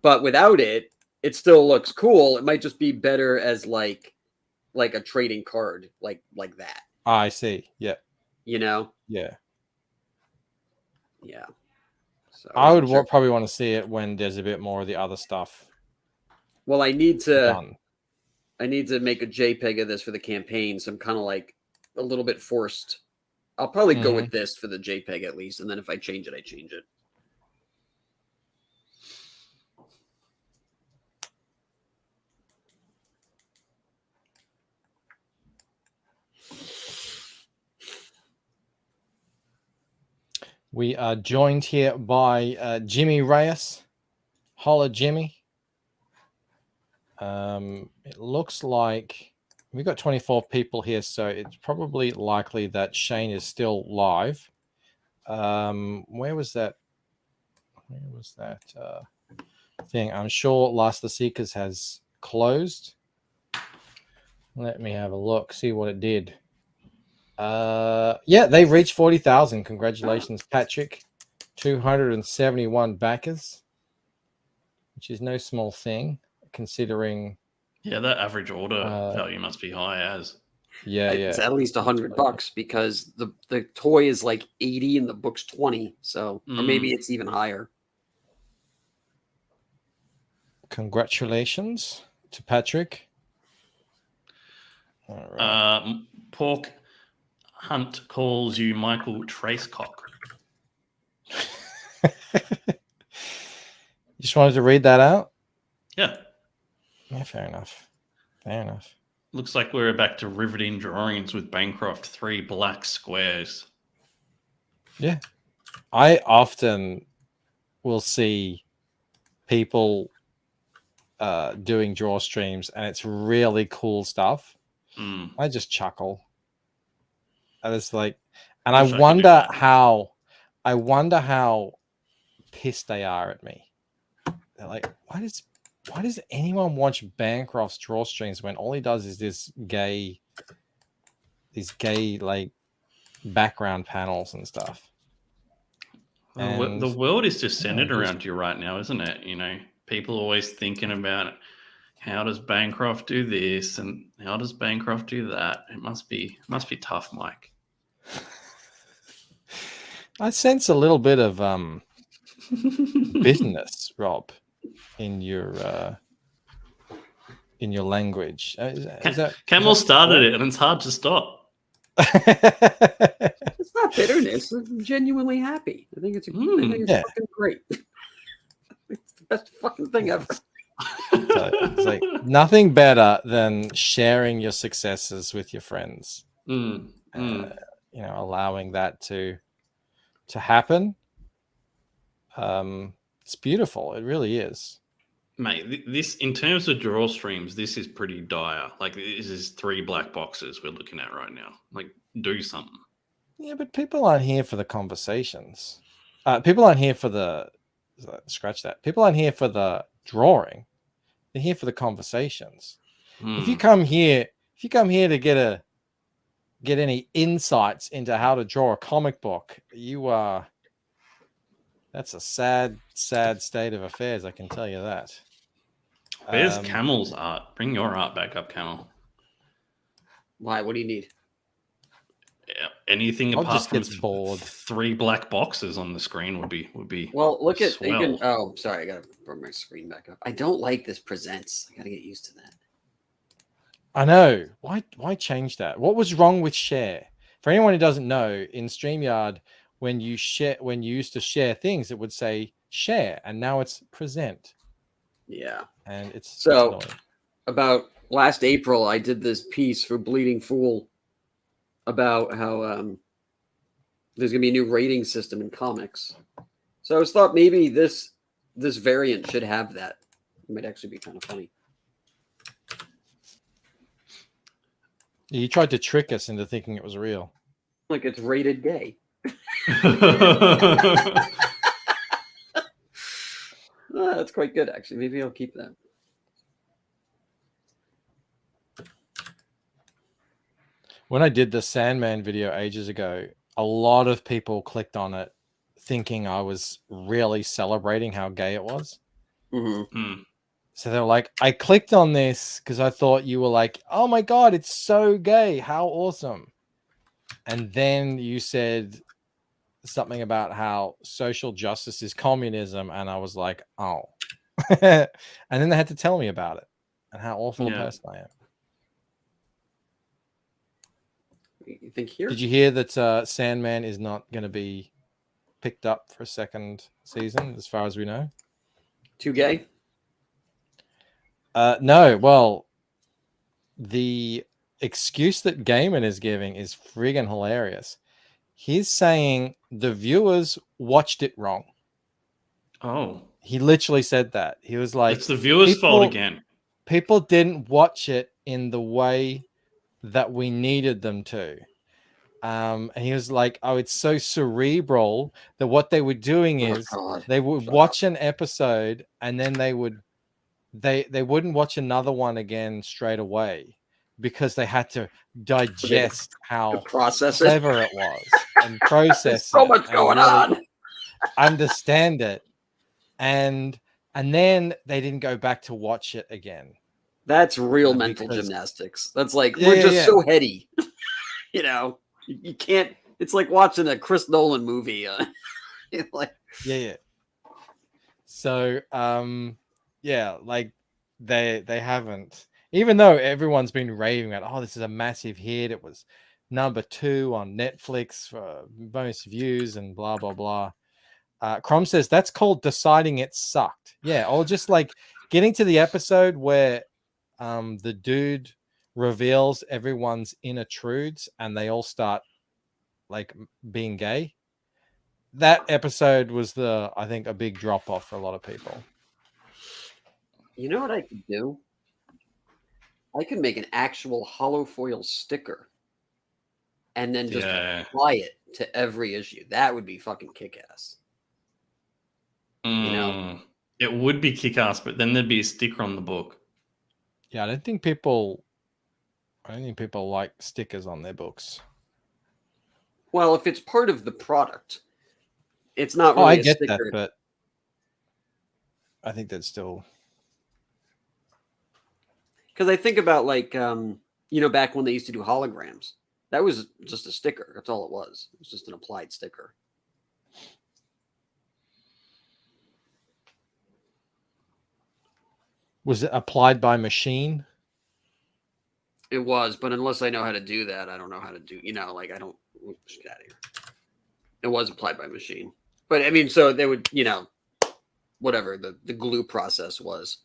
But without it, it still looks cool. It might just be better as like a trading card, like that. I see. Yeah. You know? Yeah. Yeah. So I would sure. probably want to see it when there's a bit more of the other stuff. Well, I need to done. Make a JPEG of this for the campaign, so I'm kind of like a little bit forced. I'll probably go with this for the JPEG at least, and then if I change it, I change it. We are joined here by Jimmy Reyes. Holla, Jimmy. It looks like we've got 24 people here, so it's probably likely that Shane is still live. Where was that thing? I'm sure Last of the Seekers has closed. Let me have a look, see what it did. Yeah, they reached 40,000. Congratulations, Patrick. 271 backers, which is no small thing considering. Yeah, that average order value must be high as. Yeah, It's at least $100 because the toy is like 80 and the book's 20. So or maybe it's even higher. Congratulations to Patrick. All right. Pork Hunt calls you Michael Tracecock. You just wanted to read that out? Yeah. Yeah, fair enough. Fair enough. Looks like we're back to riveting drawings with Bancroft 3 black squares. Yeah. I often will see people doing draw streams and it's really cool stuff. I just chuckle. And it's like, and I wonder how pissed they are at me. They're like, why does anyone watch Bancroft's draw streams when all he does is these gay like background panels and stuff? And the world is just centered around you right now, isn't it? You know, people are always thinking about how does Bancroft do this and how does Bancroft do that? It must be tough, Mike. I sense a little bit of business, Rob, in your language. Camel started it, and it's hard to stop. It's not bitterness. I'm genuinely happy. I think it's fucking great. It's the best fucking thing ever. So it's like nothing better than sharing your successes with your friends. You know, allowing that to happen. It's beautiful. It really is. Mate, this in terms of draw streams, this is pretty dire. Like this is 3 black boxes we're looking at right now. Like, do something. Yeah, but people aren't here for the conversations. People aren't here for the scratch that. People aren't here for the drawing. They're here for the conversations. If you come here to get any insights into how to draw a comic book, that's a sad state of affairs, I can tell you that. Where's Camel's art? Bring your art back up, Camel. Why? What do you need? Yeah, anything I'll apart just from get bored. 3 black boxes on the screen would be. Well, look at swell. oh, sorry, I gotta bring my screen back up. I don't like this presents. I gotta get used to that. I know. Why change that? What was wrong with share? For anyone who doesn't know, in StreamYard, when you used to share things, it would say share, and now it's present. Yeah. And it's so annoying. about last April, I did this piece for Bleeding Fool about how there's gonna be a new rating system in comics. So I was thought maybe this variant should have that. It might actually be kind of funny. You tried to trick us into thinking it was real. Like it's rated gay. That's quite good, actually. Maybe I'll keep that. When I did the Sandman video ages ago, a lot of people clicked on it thinking I was really celebrating how gay it was. Mm-hmm. So they're like, I clicked on this because I thought you were like, oh my God, it's so gay. How awesome. And then you said something about how social justice is communism. And I was like, oh. And then they had to tell me about it and how awful a person I am. You think here? Did you hear that Sandman is not going to be picked up for a second season, as far as we know? Too gay? No. Well, the excuse that Gaiman is giving is friggin' hilarious. He's saying the viewers watched it wrong. Oh. He literally said that. He was like, it's the viewers' fault again. People didn't watch it in the way that we needed them to. And he was like, oh, it's so cerebral that what they were doing is they would watch an episode and then they wouldn't watch another one again straight away because they had to digest how clever it was and process so much going on. Understand it. And then they didn't go back to watch it again. That's real mental gymnastics. That's like, we're just so heady. You know, you can't, it's like watching a Chris Nolan movie. Like, So, like they haven't, even though everyone's been raving about, oh, this is a massive hit. It was #2 on Netflix for most views and blah, blah, blah. Crom says that's called deciding it sucked. Yeah. Or just like getting to the episode where the dude reveals everyone's inner truths and they all start like being gay. That episode was I think a big drop off for a lot of people. You know what I could do? I could make an actual hollow foil sticker and then just apply it to every issue. That would be fucking kick-ass. You know? It would be kick-ass, but then there'd be a sticker on the book. Yeah, I don't think people like stickers on their books. Well, if it's part of the product, it's not really I a get sticker. that, but I think that's still, because I think about like back when they used to do holograms, that was just a sticker. That's all it was. It was just an applied sticker. Was it applied by machine? It was, but unless I know how to do that, I don't know how to do. Like I don't. Oops, get out of here. It was applied by machine, but I mean, so they would, whatever the glue process was.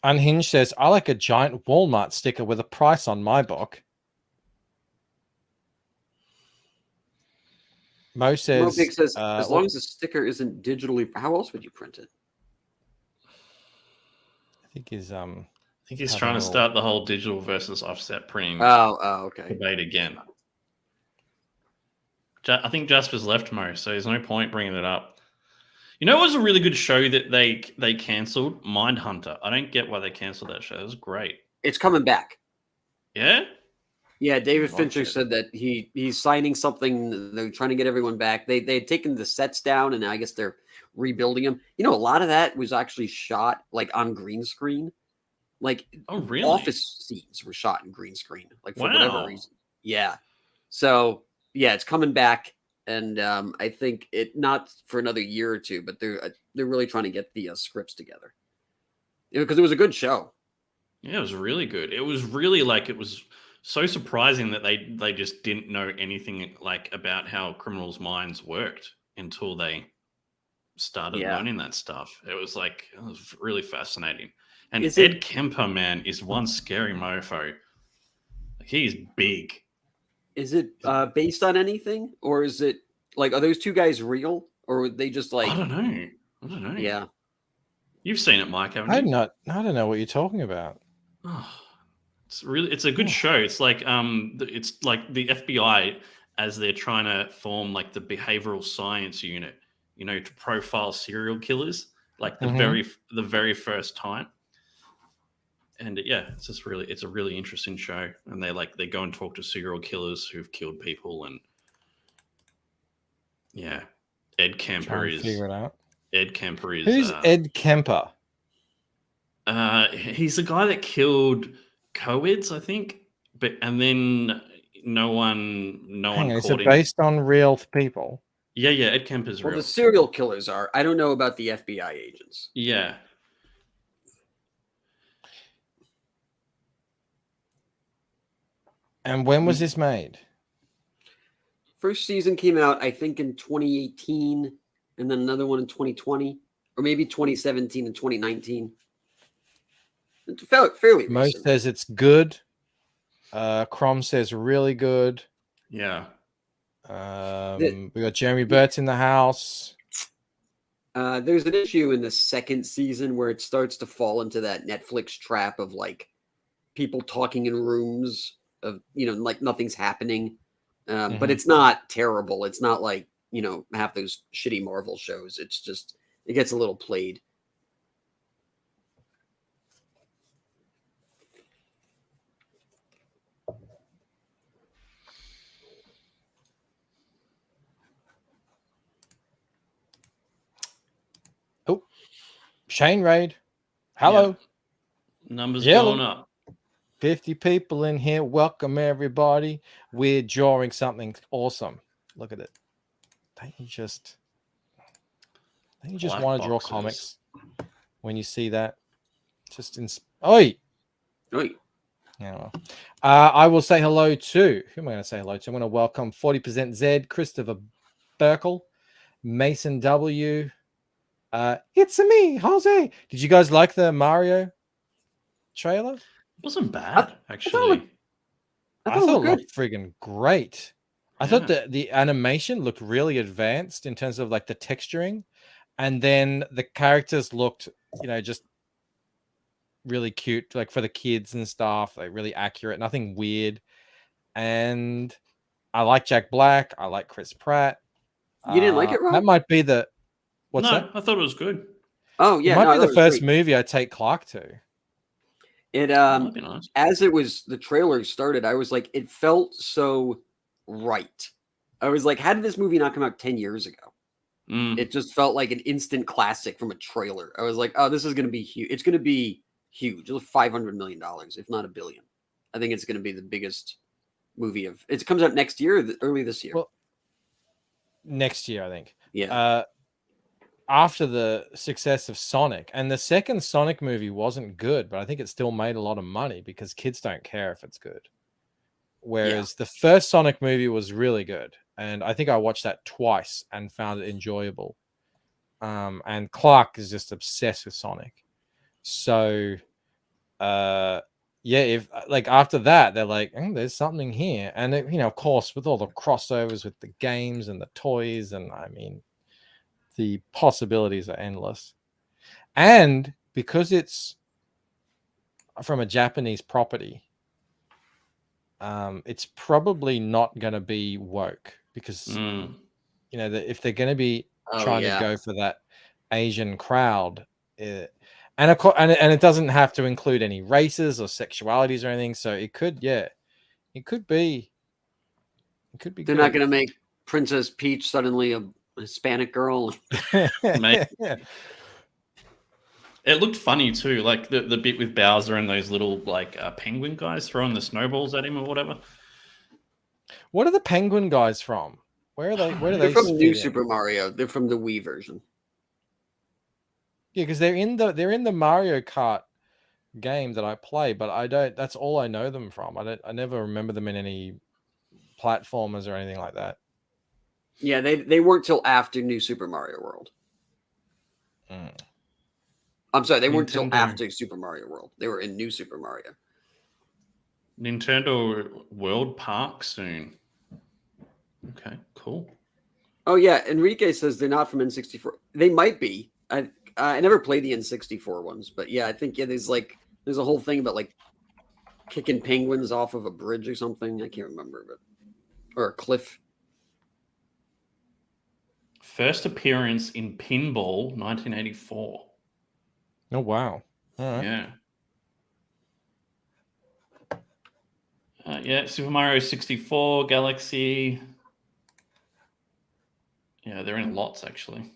Unhinged says, I like a giant Walmart sticker with a price on my book. Mo says, Big says as long as the sticker isn't digitally, how else would you print it? I think he's trying to start the whole digital versus offset printing okay. debate again. I think Jasper's left, Mo, so there's no point bringing it up. You know, it was a really good show that they cancelled, Mindhunter. I don't get why they cancelled that show. It was great. It's coming back. Yeah? Yeah, David Fincher said that he's signing something. They're trying to get everyone back. They had taken the sets down, and I guess they're rebuilding them. A lot of that was actually shot like on green screen. Like, oh, really? Office scenes were shot in green screen, like for whatever reason. Yeah. So yeah, it's coming back, and I think it not for another year or two, but they're really trying to get the scripts together, because it was a good show. Yeah, it was really good. It was really it was so surprising that they just didn't know anything like about how criminals' minds worked until they started Yeah. learning that stuff. It was really fascinating. And Is Ed it- Kemper, man, is one scary mofo. He's big. Is it based on anything, or is it like, are those two guys real, or were they just like? I don't know. Yeah. You've seen it, Mike, haven't you? I don't know what you're talking about. Oh, it's a good show. It's like the FBI as they're trying to form like the behavioral science unit, to profile serial killers, like the very first time. And yeah, it's a really interesting show. And they go and talk to serial killers who've killed people, and yeah, Ed Kemper is Figure it out. Ed Kemper is Who's Ed Kemper? He's the guy that killed co-eds, I think. And then no one Is caught it him. based on real people? Yeah, Ed Kemper's Well, real. the serial killers are. I don't know about the FBI agents. Yeah. And when was this made? First season came out, I think, in 2018, and then another one in 2020, or maybe 2017 and 2019. It's fairly Mo recent. says it's good. Crom says really good. Yeah. We got Jeremy Burt's in the house. There's an issue in the second season where it starts to fall into that Netflix trap of like people talking in rooms of, like nothing's happening. But it's not terrible. It's not like, half those shitty Marvel shows. It's just, it gets a little played. Oh, Shane Raid. Hello. Yeah. Numbers Yellow. going up. 50 people in here. Welcome, everybody. We're drawing something awesome. Look at it. Don't you just Black want to draw boxes. comics when you see that? Just Oi! Right. Yeah, well. I will say hello to, who am I going to say hello to? I'm going to welcome 40% Z, Christopher Burkle, Mason W. It's me, Jose. Did you guys like the Mario trailer? It wasn't bad, actually. I thought it looked friggin' great. I thought that the animation looked really advanced in terms of like the texturing, and then the characters looked, just really cute, like for the kids and stuff, like really accurate, nothing weird. And I like Jack Black. I like Chris Pratt. You didn't like it, Rob? That might be the what's that? I thought it was good. Oh yeah, it might be that the was first great. movie I take Clark to. It That'd be nice. as it was the trailer started, I was like, it felt so right. I was like, how did this movie not come out 10 years ago? It just felt like an instant classic from a trailer. I was like, oh, this is going to be huge. It's going to be huge. It's $500 million, if not $1 billion. I think it's going to be the biggest movie of. It comes out next year, early this year. Well, next year, I think. Yeah. After the success of Sonic, and the second Sonic movie wasn't good, but I think it still made a lot of money because kids don't care if it's good. Whereas the first Sonic movie was really good, and I think I watched that twice and found it enjoyable. And Clark is just obsessed with Sonic, so if like after that they're like, there's something here, and of course with all the crossovers with the games and the toys, and I mean, the possibilities are endless. And because it's from a Japanese property, it's probably not going to be woke because if they're going to be trying to go for that Asian crowd, and of course, and it doesn't have to include any races or sexualities or anything. So it could be. They're good. Not going to make Princess Peach suddenly a Hispanic girl. Mate. It looked funny too, like the bit with Bowser and those little like penguin guys throwing the snowballs at him or whatever. What are the penguin guys from? Where are they? Where do They're they? from New Super Mario. They're from the Wii version. Yeah, because they're in the Mario Kart game that I play, but I don't. That's all I know them from. I never remember them in any platformers or anything like that. Yeah, they weren't till after New Super Mario World. I'm sorry, they weren't until Nintendo. after Super Mario World. They were in New Super Mario. Nintendo World Park soon. Okay, cool. Oh yeah, Enrique says they're not from N64. They might be. I never played the N64 ones, but yeah, I think there's a whole thing about like kicking penguins off of a bridge or something. I can't remember, but or a cliff. First appearance in Pinball, 1984. Oh wow! All right. Yeah. Yeah, Super Mario 64, Galaxy. Yeah, they're in lots actually.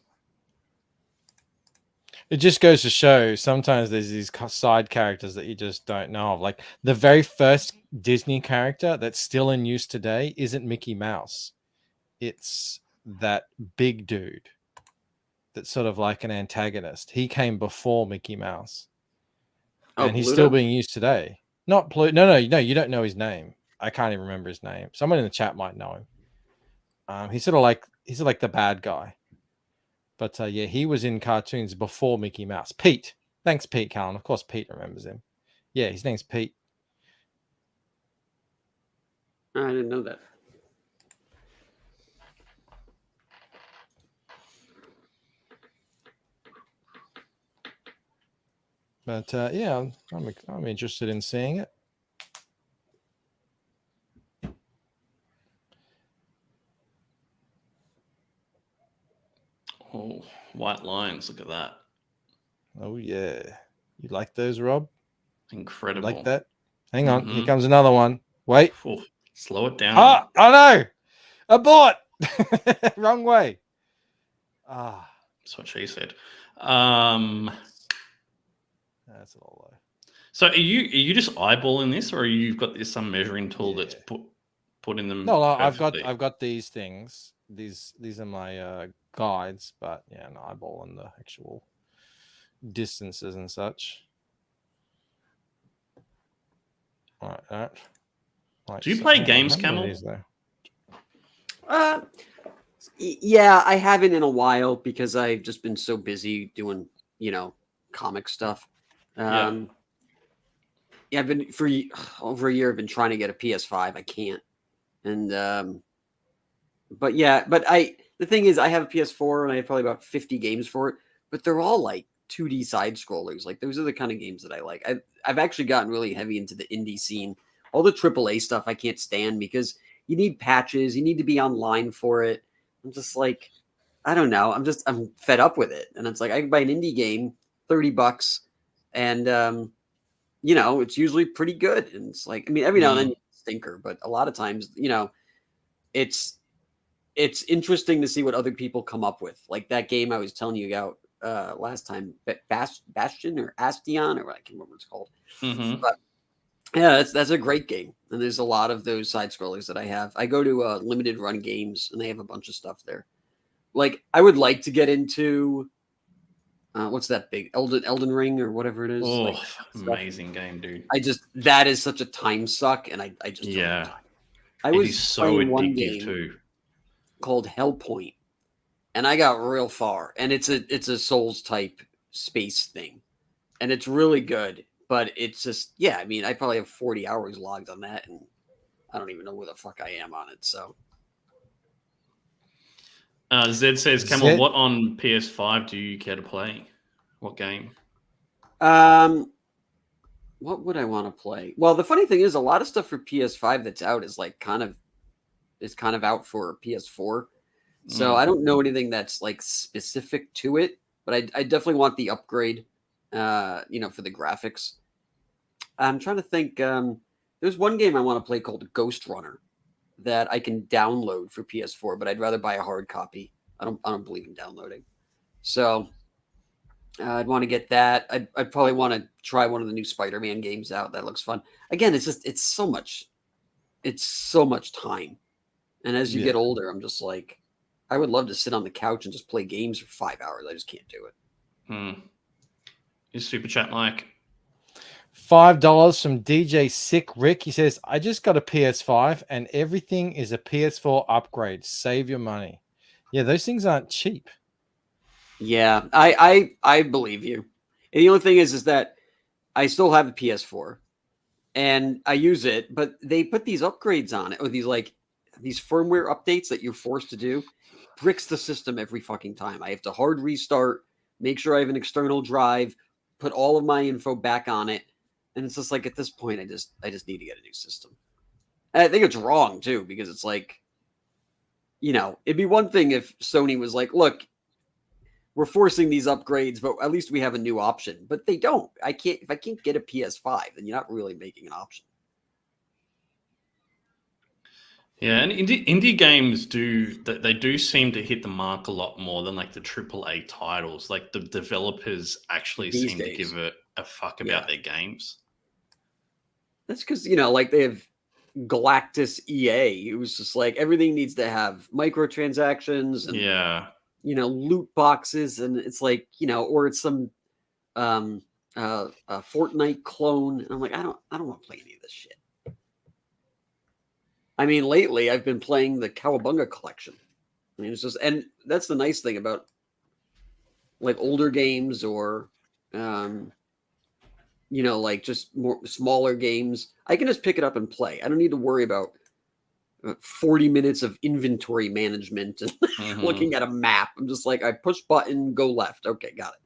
It just goes to show sometimes there's these side characters that you just don't know of. Like the very first Disney character that's still in use today isn't Mickey Mouse. It's that big dude that's sort of like an antagonist. He came before Mickey Mouse. And he's still being used today. Not Pluto. No, you don't know his name. I can't even remember his name. Someone in the chat might know him. He's sort of like the bad guy. But yeah, he was in cartoons before Mickey Mouse. Pete. Thanks, Pete Callan. Of course, Pete remembers him. Yeah, his name's Pete. I didn't know that. But yeah, I'm interested in seeing it. Oh, white lines. Look at that. Oh yeah, you like those, Rob? Incredible. You like that? Hang on, here comes another one. Wait. Ooh, slow it down. Oh no! Abort! Wrong way. Ah, that's what she said. that's all low. So are you just eyeballing this, or you've got this some measuring tool that's put in them? No, perfectly? I've got these things. These are my guides, but yeah, no, eyeballing the actual distances and such. All right. Do you play games, Camel? Yeah, I haven't in a while because I've just been so busy doing, comic stuff. Yeah, I've been for over a year. I've been trying to get a PS5. I can't, and but the thing is, I have a PS4 and I have probably about 50 games for it, but they're all like 2D side scrollers. Like those are the kind of games that I like. I've actually gotten really heavy into the indie scene. All the AAA stuff I can't stand because you need patches. You need to be online for it. I'm just like, I don't know. I'm fed up with it. And it's like, I can buy an indie game, $30 and, it's usually pretty good. And it's like, I mean, every now and then you stinker, but a lot of times, it's interesting to see what other people come up with. Like that game I was telling you about last time, Bastion or Astion, or I can't remember what it's called. But yeah, that's a great game. And there's a lot of those side scrollers that I have. I go to Limited Run Games and they have a bunch of stuff there. Like I would like to get into what's that big Elden Ring or whatever it is. Oh, like, amazing game, dude. That is such a time suck, and I just don't have time. I was so playing one game too. called Hellpoint, and I got real far. And it's a Souls type space thing, and it's really good. But it's just I mean, I probably have 40 hours logged on that, and I don't even know where the fuck I am on it. So. Zed says, Camel, what on PS5 do you care to play? What game? What would I want to play? Well, the funny thing is, a lot of stuff for PS5 that's out is like kind of out for PS4. So I don't know anything that's like specific to it, but I definitely want the upgrade, for the graphics. I'm trying to think. There's one game I want to play called Ghost Runner that I can download for PS4, but I'd rather buy a hard copy. I don't believe in downloading. So I'd want to get that. I'd probably want to try one of the new Spider-Man games out. That looks fun. Again, it's so much time. And as you get older, I'm just like, I would love to sit on the couch and just play games for 5 hours. I just can't do it. Is Super Chat like $5 from DJ Sick Rick. He says, I just got a PS5 and everything is a PS4 upgrade. Save your money. Yeah, those things aren't cheap. Yeah, I believe you. And the only thing is that I still have a PS4 and I use it, but they put these upgrades on it, or these firmware updates that you're forced to do, bricks the system every fucking time. I have to hard restart, make sure I have an external drive, put all of my info back on it, and it's just like at this point, I just need to get a new system. And I think it's wrong too, because it's like, it'd be one thing if Sony was like, look, we're forcing these upgrades, but at least we have a new option. But they don't. If I can't get a PS5, then you're not really making an option. Yeah, and indie games do seem to hit the mark a lot more than like the AAA titles. Like the developers actually These seem days. to give a fuck about their games. That's because, like they have Galactus EA. It was just like everything needs to have microtransactions and loot boxes, and it's like, or it's some Fortnite clone. And I'm like, I don't want to play any of this shit. I mean, lately I've been playing the Cowabunga collection. I mean, it's just, and that's the nice thing about like older games or, like just more smaller games. I can just pick it up and play. I don't need to worry about 40 minutes of inventory management and looking at a map. I'm just like, I push button, go left. Okay, got it.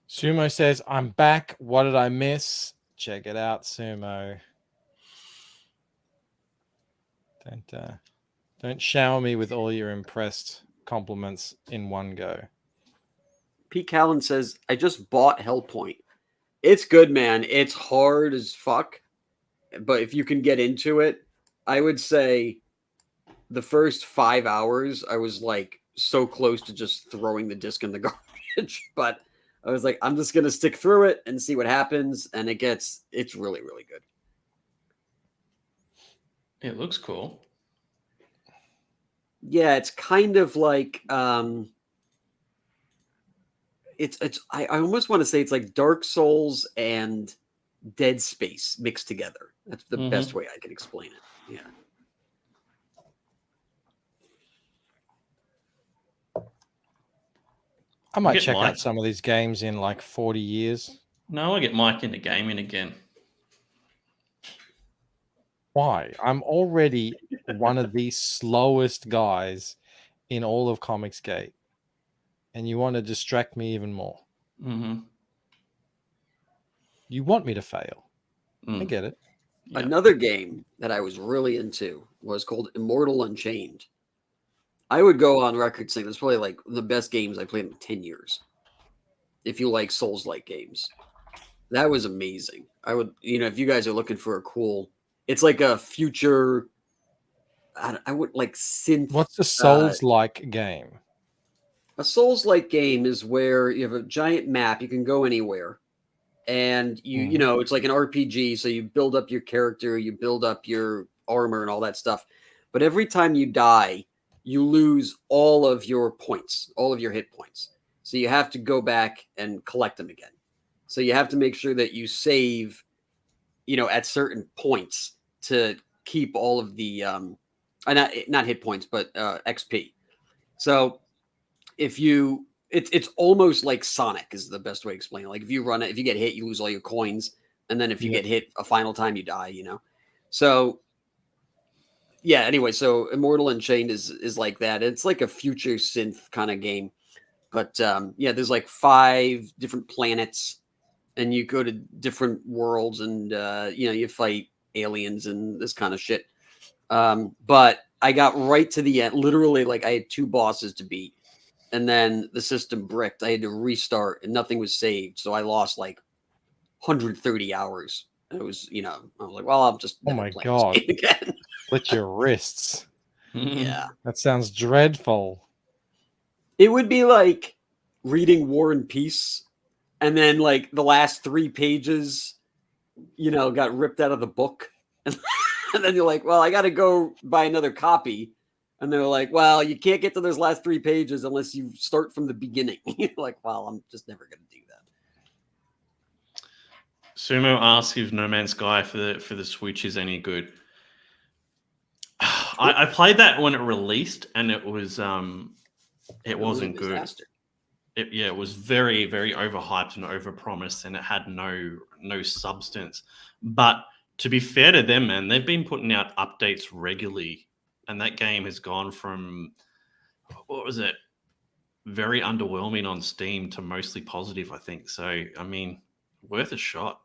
Sumo says, I'm back. What did I miss? Check it out, Sumo. Don't shower me with all your impressed compliments in one go. Pete Callan says, I just bought Hellpoint. It's good, man. It's hard as fuck. But if you can get into it, I would say the first 5 hours, I was like so close to just throwing the disc in the garbage. But I was like, I'm just going to stick through it and see what happens. And it's really, really good. It looks cool. Yeah, it's kind of like, I almost want to say it's like Dark Souls and Dead Space mixed together. That's the best way I can explain it. Yeah. I might check out some of these games in like 40 years. No, I get Mike into gaming again. Why? I'm already one of the slowest guys in all of Comicsgate. And you want to distract me even more. You want me to fail. I get it. Yeah. Another game that I was really into was called Immortal Unchained. I would go on record saying it's probably like the best games I played in 10 years. If you like Souls-like games. That was amazing. I would, if you guys are looking for a cool, it's like a future, I would like synth. What's a Souls-like game? A Souls-like game is where you have a giant map. You can go anywhere. And it's like an RPG. So you build up your character, you build up your armor and all that stuff. But every time you die, you lose all of your points, all of your hit points. So you have to go back and collect them again. So you have to make sure that you save, at certain points to keep all of the, not hit points, but XP. So if you, it's almost like Sonic is the best way to explain it. Like if you run it, if you get hit, you lose all your coins. And then if you get hit a final time, you die, So yeah, anyway, so Immortal Unchained is like that. It's like a future synth kind of game. But there's like 5 different planets and you go to different worlds and, you fight aliens and this kind of shit. But I got right to the end, literally like I had 2 bosses to beat. And then the system bricked. I had to restart and nothing was saved. So I lost like 130 hours. And it was, I was like, well, I'm just never playing this game again. Split your wrists. Yeah. That sounds dreadful. It would be like reading War and Peace. And then like the last 3 pages, got ripped out of the book. And then you're like, well, I got to go buy another copy. And they're like, well, you can't get to those last 3 pages unless you start from the beginning. You're like, well, I'm just never going to do that. Sumo asks if No Man's Sky for the Switch is any good. I played that when it released, and it was it was a wasn't good. disaster. It was very, very overhyped and overpromised, and it had no substance. But to be fair to them, man, they've been putting out updates regularly, and that game has gone from, what was it, very underwhelming on Steam to mostly positive, I think. So, I mean, worth a shot.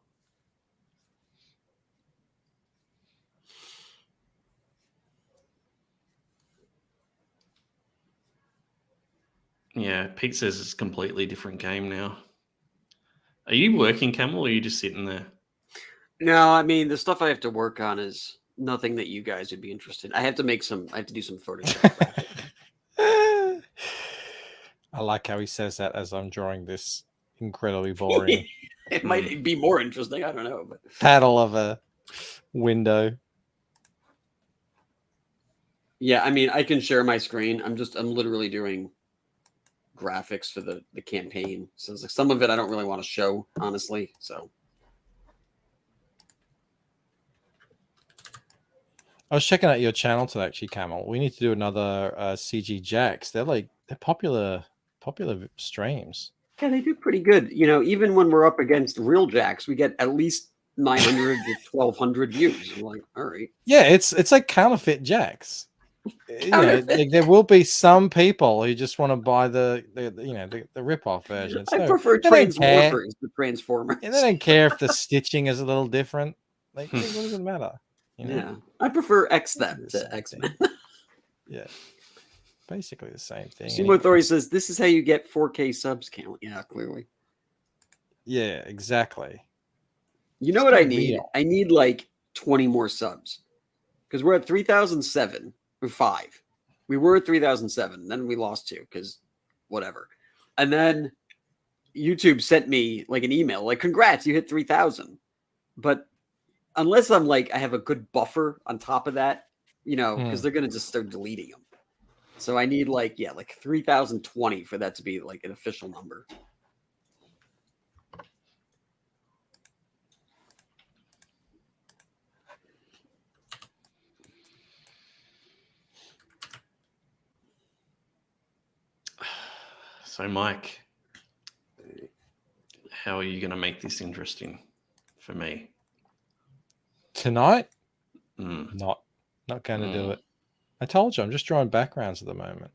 Yeah, Pete says it's a completely different game now. Are you working, Camel, or are you just sitting there? No, I mean the stuff I have to work on is nothing that you guys would be interested in. I have to do some Photoshop. I like how he says that as I'm drawing this incredibly boring It might be more interesting. I don't know, but paddle of a window. yeah, I mean I can share my screen. I'm literally doing graphics for the campaign. So it's like some of it I don't really want to show, honestly. So I was checking out your channel today, actually, Camel. We need to do another CG Jacks. They're popular streams. yeah, they do pretty good. You know, even when we're up against real jacks, we get at least 900 to 1,200 views. I'm like, all right. Yeah, it's like counterfeit Jacks. You know, like, there will be some people who just want to buy the rip-off version. I prefer Transmorphers to Transformers. And they don't care if the stitching is a little different. Like, what does it matter? You know? Yeah, I prefer X-Men to X-Men. Yeah, basically the same thing. Seymour Thorey says, this is how you get 4K subs count. Yeah, clearly. Yeah, exactly. You know what I need? I need like 20 more subs. Because we're at 3,007 or 5. We were at 3,007. Then we lost 2 because whatever. And then YouTube sent me like an email like, congrats, you hit 3,000. But unless I'm like, I have a good buffer on top of that, you know, because they're going to just start deleting them. So I need like 3,020 for that to be like an official number. So, Mike, how are you going to make this interesting for me? Tonight? Not going to do it. I told you, I'm just drawing backgrounds at the moment.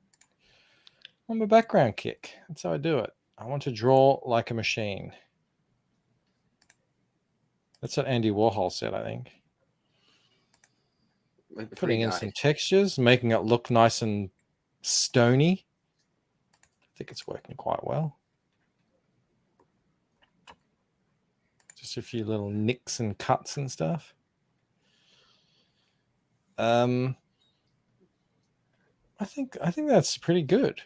I'm a background kick. That's how I do it. I want to draw like a machine. That's what Andy Warhol said, I think. Putting in some textures, making it look nice and stony. I think it's working quite well. Just a few little nicks and cuts and stuff. I think that's pretty good.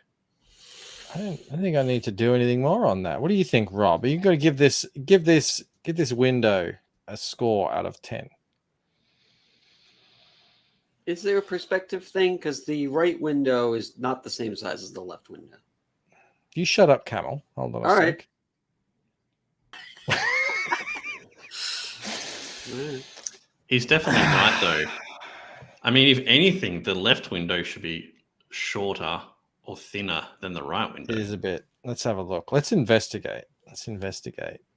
I don't think I need to do anything more on that. What do you think, Rob? Are you going to give this window a score out of 10? Is there a perspective thing? Because the right window is not the same size as the left window. You shut up, Camel. Hold on a sec. Right. He's definitely right, though. I mean, if anything, the left window should be shorter or thinner than the right window. It is a bit. Let's have a look. Let's investigate.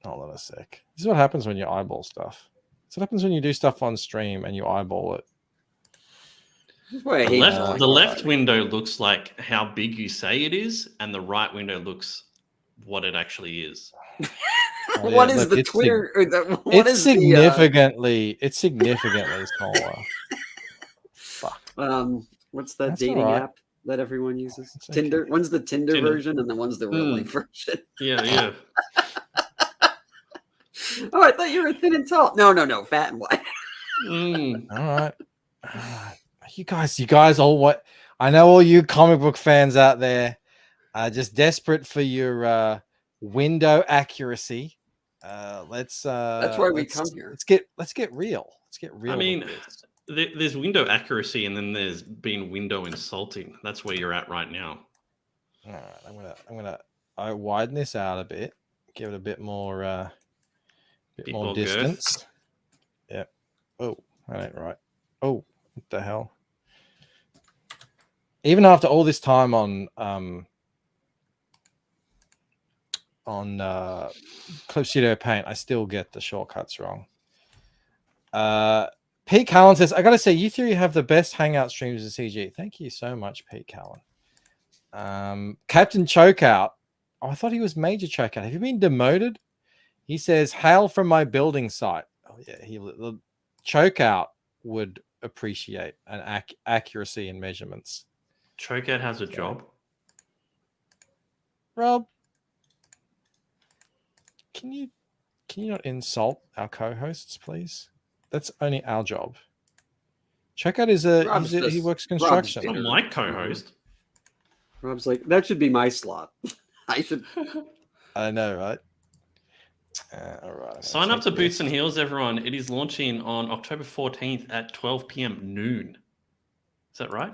Hold on a sec. This is what happens when you eyeball stuff. This is what happens when you do stuff on stream and you eyeball it. The left window looks like how big you say it is, and the right window looks what it actually is. What is the Twitter? It's significantly smaller. Fuck. What's that dating app that everyone uses? It's Tinder. Okay. One's the Tinder version, and then one's the real life version. Yeah. Oh, I thought you were thin and tall. No, fat and white. All right. You guys all what? I know all you comic book fans out there are just desperate for your window accuracy. That's why we come here. Let's get real. I mean, there's window accuracy, and then there's being window insulting. That's where you're at right now. All right, I'm gonna widen this out a bit, give it a bit more distance. Girth. Yeah. Oh, that ain't right. Oh, what the hell? even after all this time on Clip Studio Paint, I still get the shortcuts wrong. Pete Callan says, I gotta say, you three have the best hangout streams in CG. Thank you so much, Pete Callan. Captain Chokeout. Oh, I thought he was Major Chokeout. Have you been demoted? He says, hail from my building site. Oh yeah, the Chokeout would appreciate an accuracy in measurements. Chokeout has a job. Rob, can you not insult our co-hosts, please? That's only our job. Chokeout is he works construction. Not my co-host. Rob's like, that should be my slot. I should. I know, right? All right. Sign up to Boots and Heels, everyone. It is launching on October 14th at 12 p.m. noon. Is that right?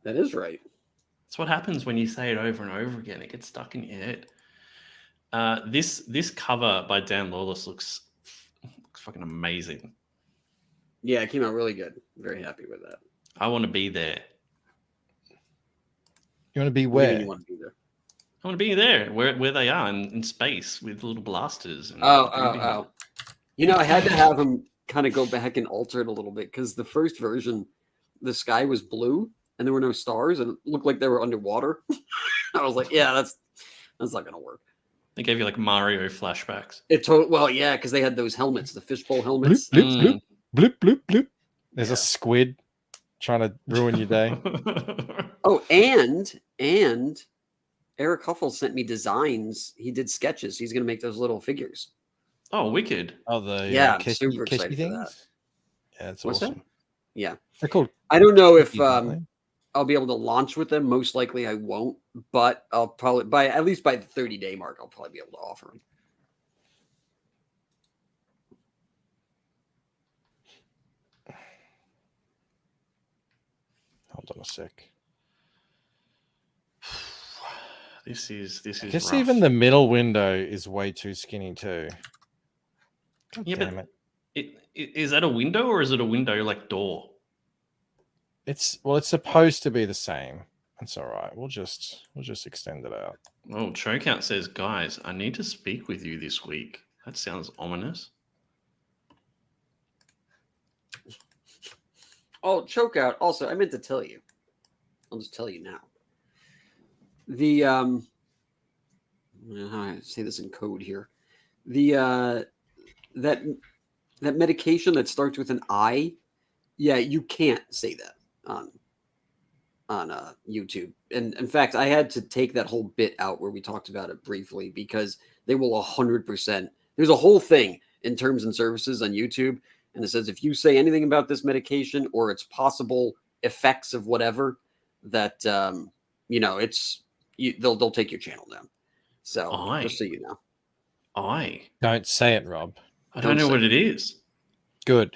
That is right. That's what happens when you say it over and over again. It gets stuck in your head. This cover by Dan Lawless looks fucking amazing. Yeah, it came out really good. Very happy with that. I want to be there. You want to be What do you where? mean you want to be there? I want to be there, where they are in space with little blasters. And Oh. You know, I had to have him kind of go back and alter it a little bit because the first version, the sky was blue and there were no stars and it looked like they were underwater. I was like, yeah, that's not gonna work. They gave you like Mario flashbacks. Well, yeah, because they had those helmets, the fishbowl helmets. Bloop, bloop, bloop, bloop, bloop. There's a squid trying to ruin your day. Oh, and Eric Huffle sent me designs. He did sketches. He's gonna make those little figures. Oh, wicked! Oh, the I'm super excited for that. Yeah, it's What's awesome. that? Yeah, They're called. I don't know if aren't I'll be able to launch with them. Most likely, I won't. But I'll probably at least by the 30-day mark, I'll probably be able to offer them. Hold on a sec. This is. I guess rough. even the middle window is way too skinny too. God damn but is that a window or is it a window like door? it's supposed to be the same. That's all right. We'll just extend it out. Oh, Chokeout says, guys, I need to speak with you this week. That sounds ominous. Oh, Chokeout. Also, I meant to tell you. I'll just tell you now. The how do I say this in code here? The that medication that starts with an I, yeah, you can't say that on YouTube. And in fact, I had to take that whole bit out where we talked about it briefly because they will 100%. There's a whole thing in terms and services on YouTube, and it says if you say anything about this medication or its possible effects of whatever, that they'll take your channel down. So just so you know, Don't say it, Rob. I don't know what it is. Good.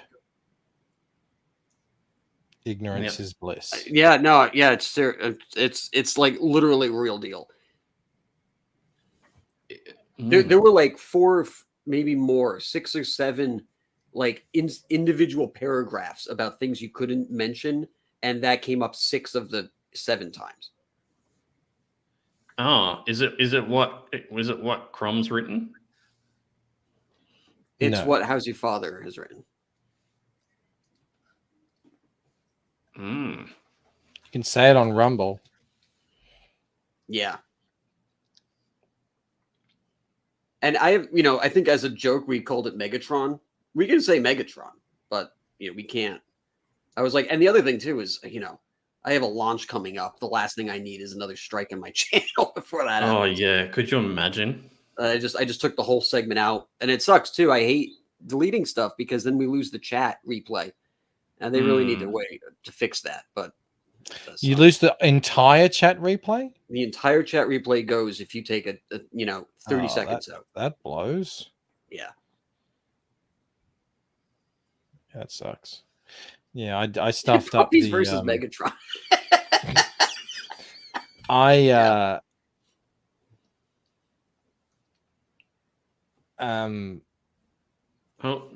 Ignorance is bliss. Yeah, no, yeah, it's like literally real deal. There were like 4, maybe more, 6 or 7, like individual paragraphs about things you couldn't mention, and that came up 6 of the 7 times. Oh, is it what Crom's written? It's what How's Your Father has written. You can say it on Rumble. Yeah. And I think as a joke, we called it Megatron. We can say Megatron, but we can't. I was like, and the other thing too is, I have a launch coming up. The last thing I need is another strike in my channel before that happens. Oh yeah, could you imagine? I just took the whole segment out, and it sucks too. I hate deleting stuff because then we lose the chat replay, and they really need to wait to fix that. But you lose the entire chat replay. The entire chat replay goes if you take a 30 seconds out. That blows. Yeah. That sucks. Yeah, I stuffed up Puppies the versus Megatron. Oh,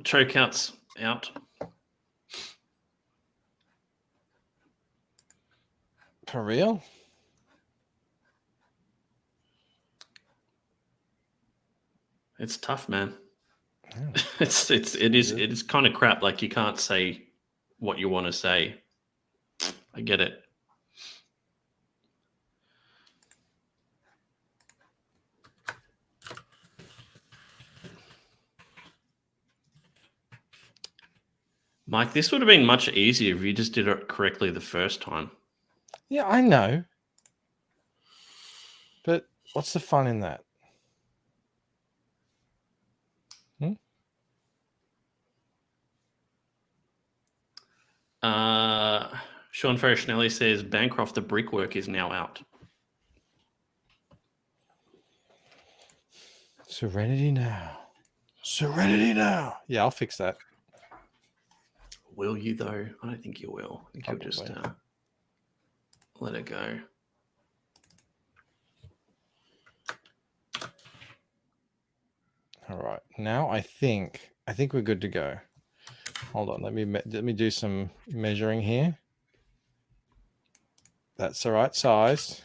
Chokeout's out. For real? It's tough, man. Yeah. It is kind of crap. Like you can't say what you want to say. I get it. Mike, this would have been much easier if you just did it correctly the first time. Yeah, I know. But what's the fun in that? Sean Ferrishnelli says Bancroft the Brickwork is now out. Serenity now. Serenity now. Yeah, I'll fix that. Will you though? I don't think you will. I think you'll just let it go. All right. Now I think we're good to go. Hold on. Let me do some measuring here. That's the right size.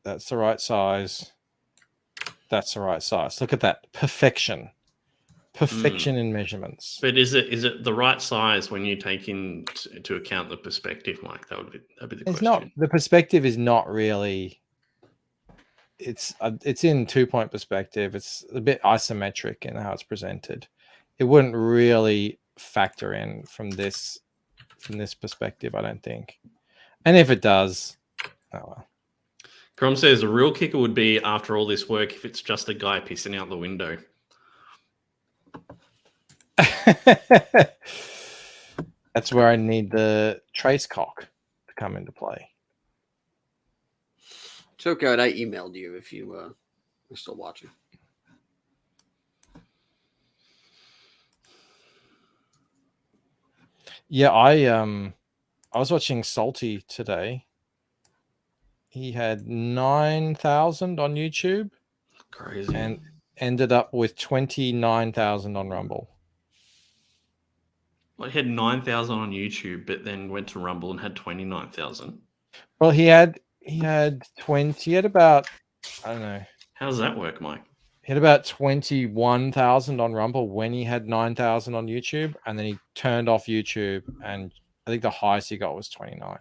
That's the right size. That's the right size. Look at that. Perfection. Perfection in measurements. But is it the right size when you take into account the perspective, Mike? That'd be the question. Not the perspective is not really. It's in 2-point perspective. It's a bit isometric in how it's presented. It wouldn't really factor in from this perspective, I don't think. And if it does, oh well. Crom says the real kicker would be after all this work if it's just a guy pissing out the window. That's where I need the trace cock to come into play. Choke out, I emailed you if you are still watching. Yeah, I was watching Salty today. He had 9,000 on YouTube. Crazy. And ended up with 29,000 on Rumble. Well, he had 9,000 on YouTube, but then went to Rumble and had 29,000. Well, he had about, I don't know. How does that work, Mike? He had about 21,000 on Rumble when he had 9,000 on YouTube, and then he turned off YouTube, and I think the highest he got was 29.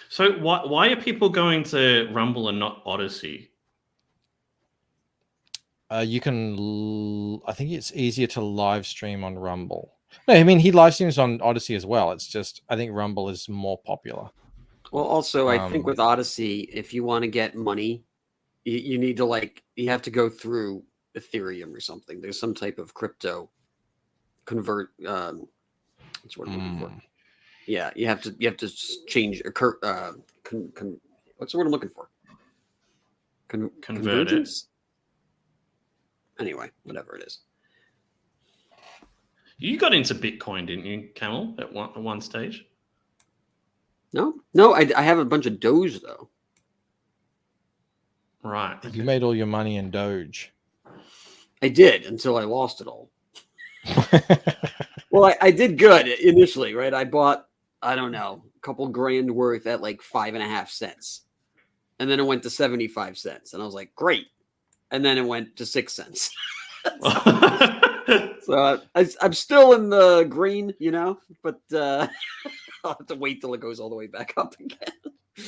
So why are people going to Rumble and not Odyssey? You can, I think it's easier to live stream on Rumble. No, I mean, he live streams on Odyssey as well. It's just, I think Rumble is more popular. Well, also, I think with Odyssey, if you want to get money, you need to you have to go through Ethereum or something. There's some type of crypto convert. That's what I'm looking for. Yeah, you have to change a what's the word I'm looking for? Convergence. Anyway, whatever it is. You got into Bitcoin, didn't you, Camel, at one stage? No, I have a bunch of Doge though. Right. You made all your money in Doge. I did until I lost it all. Well, I did good initially, right? I bought, I don't know, a couple grand worth at like 5.5 cents. And then it went to 75 cents. And I was like, great. And then it went to 6 cents. So I'm still in the green, but I'll have to wait till it goes all the way back up again.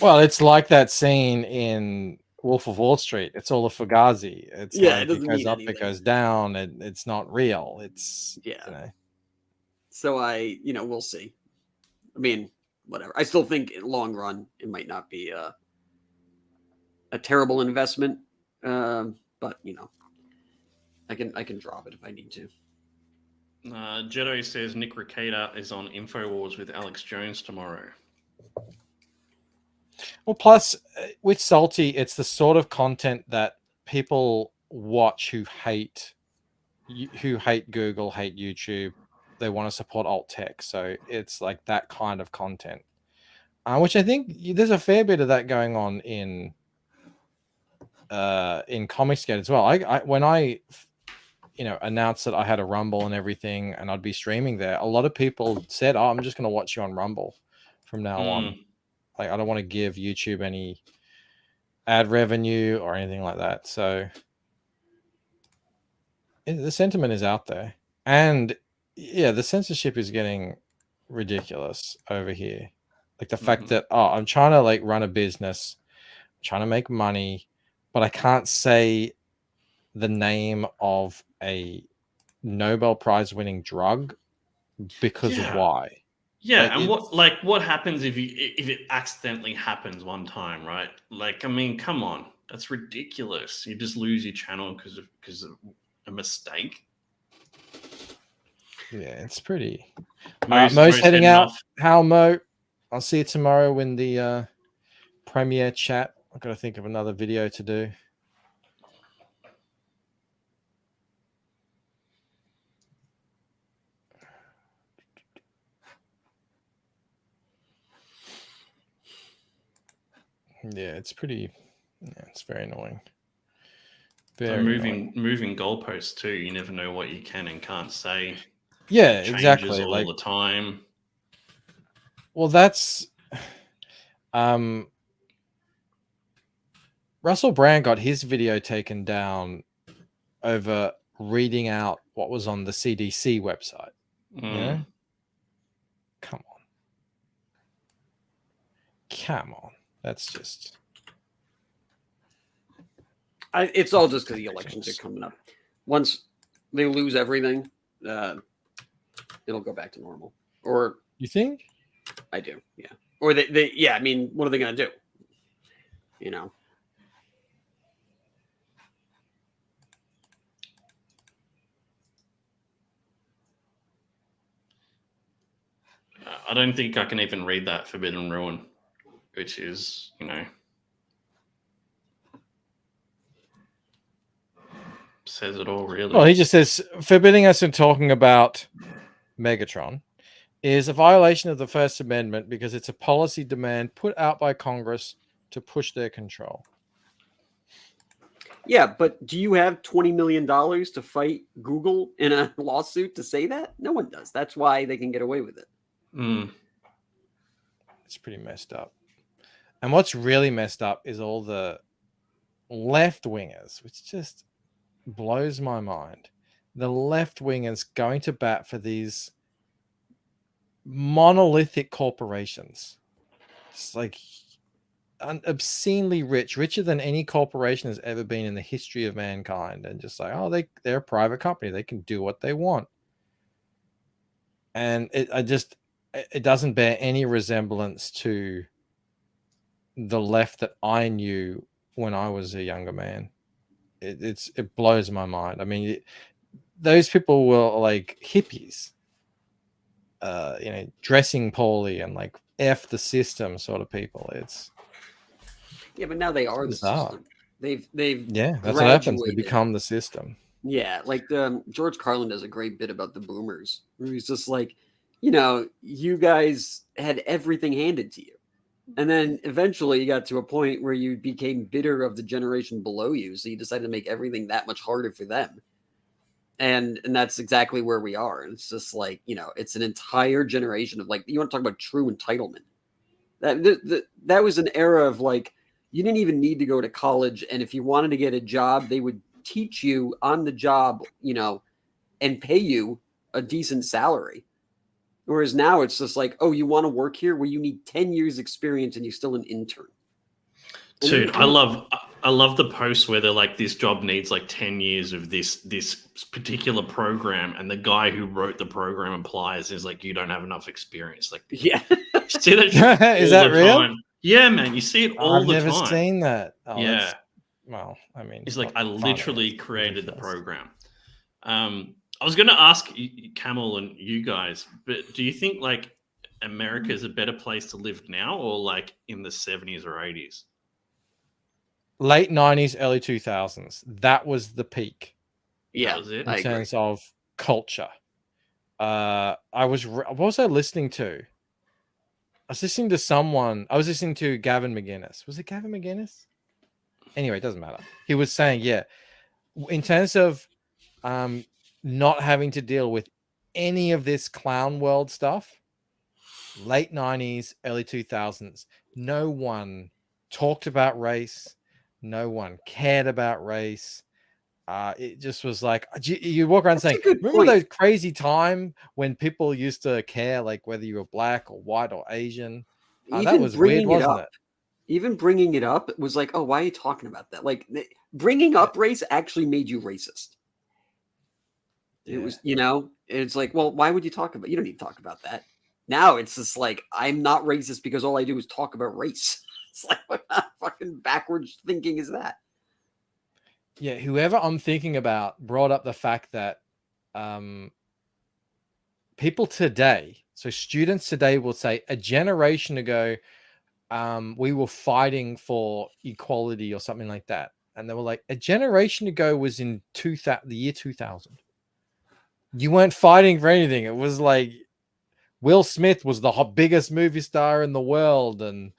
Well, it's like that scene in Wolf of Wall Street. It's all a fugazi. It's it goes up, it goes down. It's not real. It's So we'll see. I mean, whatever. I still think in long run it might not be a terrible investment, but I can drop it if I need to. Jedi says Nick Replicator is on InfoWars with Alex Jones tomorrow. Well, plus with Salty, it's the sort of content that people watch who hate Google, hate YouTube. They want to support alt tech, so it's like that kind of content, which I think there's a fair bit of that going on in Comicsgate as well. When I announced that I had a Rumble and everything, and I'd be streaming there, a lot of people said, "Oh, I'm just going to watch you on Rumble from now on." like I don't want to give YouTube any ad revenue or anything like that. So the sentiment is out there, and yeah, the censorship is getting ridiculous over here. Like the fact that I'm trying to like run a business, I'm trying to make money, but I can't say the name of a Nobel Prize winning drug because of why. Yeah, and what happens if it accidentally happens one time, right? Like, I mean, come on, that's ridiculous. You just lose your channel because of a mistake. Yeah, it's pretty. Mo's heading out. off. How Mo? I'll see you tomorrow in the premiere chat. I've got to think of another video to do. Yeah, it's pretty. Yeah, it's very annoying. Very moving goalposts too. You never know what you can and can't say. Yeah, Changes exactly. all Like the time. Well, that's Russell Brand got his video taken down over reading out what was on the CDC website. You know? Come on. That's just. It's all just because the elections are coming up. Once they lose everything, it'll go back to normal. Or you think? I do, yeah. Or they yeah. I mean, what are they going to do? You know. I don't think I can even read that Forbidden Ruin, which is, says it all, really. Well, he just says forbidding us from talking about Megatron is a violation of the First Amendment because it's a policy demand put out by Congress to push their control. Yeah, but do you have $20 million to fight Google in a lawsuit to say that? No one does. That's why they can get away with it. It's pretty messed up. And what's really messed up is all the left wingers, which just blows my mind. The left wingers going to bat for these monolithic corporations. It's like obscenely rich, richer than any corporation has ever been in the history of mankind, and just like, oh, they're a private company, they can do what they want. And it doesn't bear any resemblance to the left that I knew when I was a younger man. It blows my mind. I mean, those people were like hippies, dressing poorly and like F the system sort of people. Yeah, but now they are the system. They've that's what happens. They become the system. Yeah, like George Carlin does a great bit about the boomers, where he's just like, you guys had everything handed to you. And then eventually you got to a point where you became bitter of the generation below you. So you decided to make everything that much harder for them. And that's exactly where we are. It's just like, it's an entire generation of like, you want to talk about true entitlement. That was an era of like, you didn't even need to go to college. And if you wanted to get a job, they would teach you on the job, and pay you a decent salary. Whereas now it's just like, oh, you want to work here? Well, you need 10 years experience and you're still an intern. Dude, I love the posts where they're like, this job needs like 10 years of this particular program, and the guy who wrote the program applies is like, you don't have enough experience. Like, yeah, you see that? Is that real? Time. Yeah, man, you see it all the time. I've never seen that. Oh, yeah. Well, I mean, he's like, I literally created the program. I was going to ask Camel and you guys, but do you think like America is a better place to live now, or like in the 70s or 80s? Late 90s, early 2000s. That was the peak. Yeah, that was it. In terms of culture. What was I listening to? I was listening to someone. I was listening to Gavin McGinnis. Was it Gavin McGinnis? Anyway, it doesn't matter. He was saying, yeah, in terms of not having to deal with any of this clown world stuff, late 90s, early 2000s, no one talked about race. No one cared about race. It just was like you walk around saying, "Remember those crazy time when people used to care, like whether you were black or white or Asian?" That was weird, wasn't it? Even bringing it up was like, "Oh, why are you talking about that?" Like bringing up race actually made you racist. It was, it's like, well, why would you talk about? You don't need to talk about that. Now it's just like I'm not racist because all I do is talk about race. It's like what kind of fucking backwards thinking is that? Yeah, whoever I'm thinking about brought up the fact that people today, so students today will say a generation ago, we were fighting for equality or something like that. And they were like, a generation ago was in the year 2000. You weren't fighting for anything. It was like Will Smith was the biggest movie star in the world, and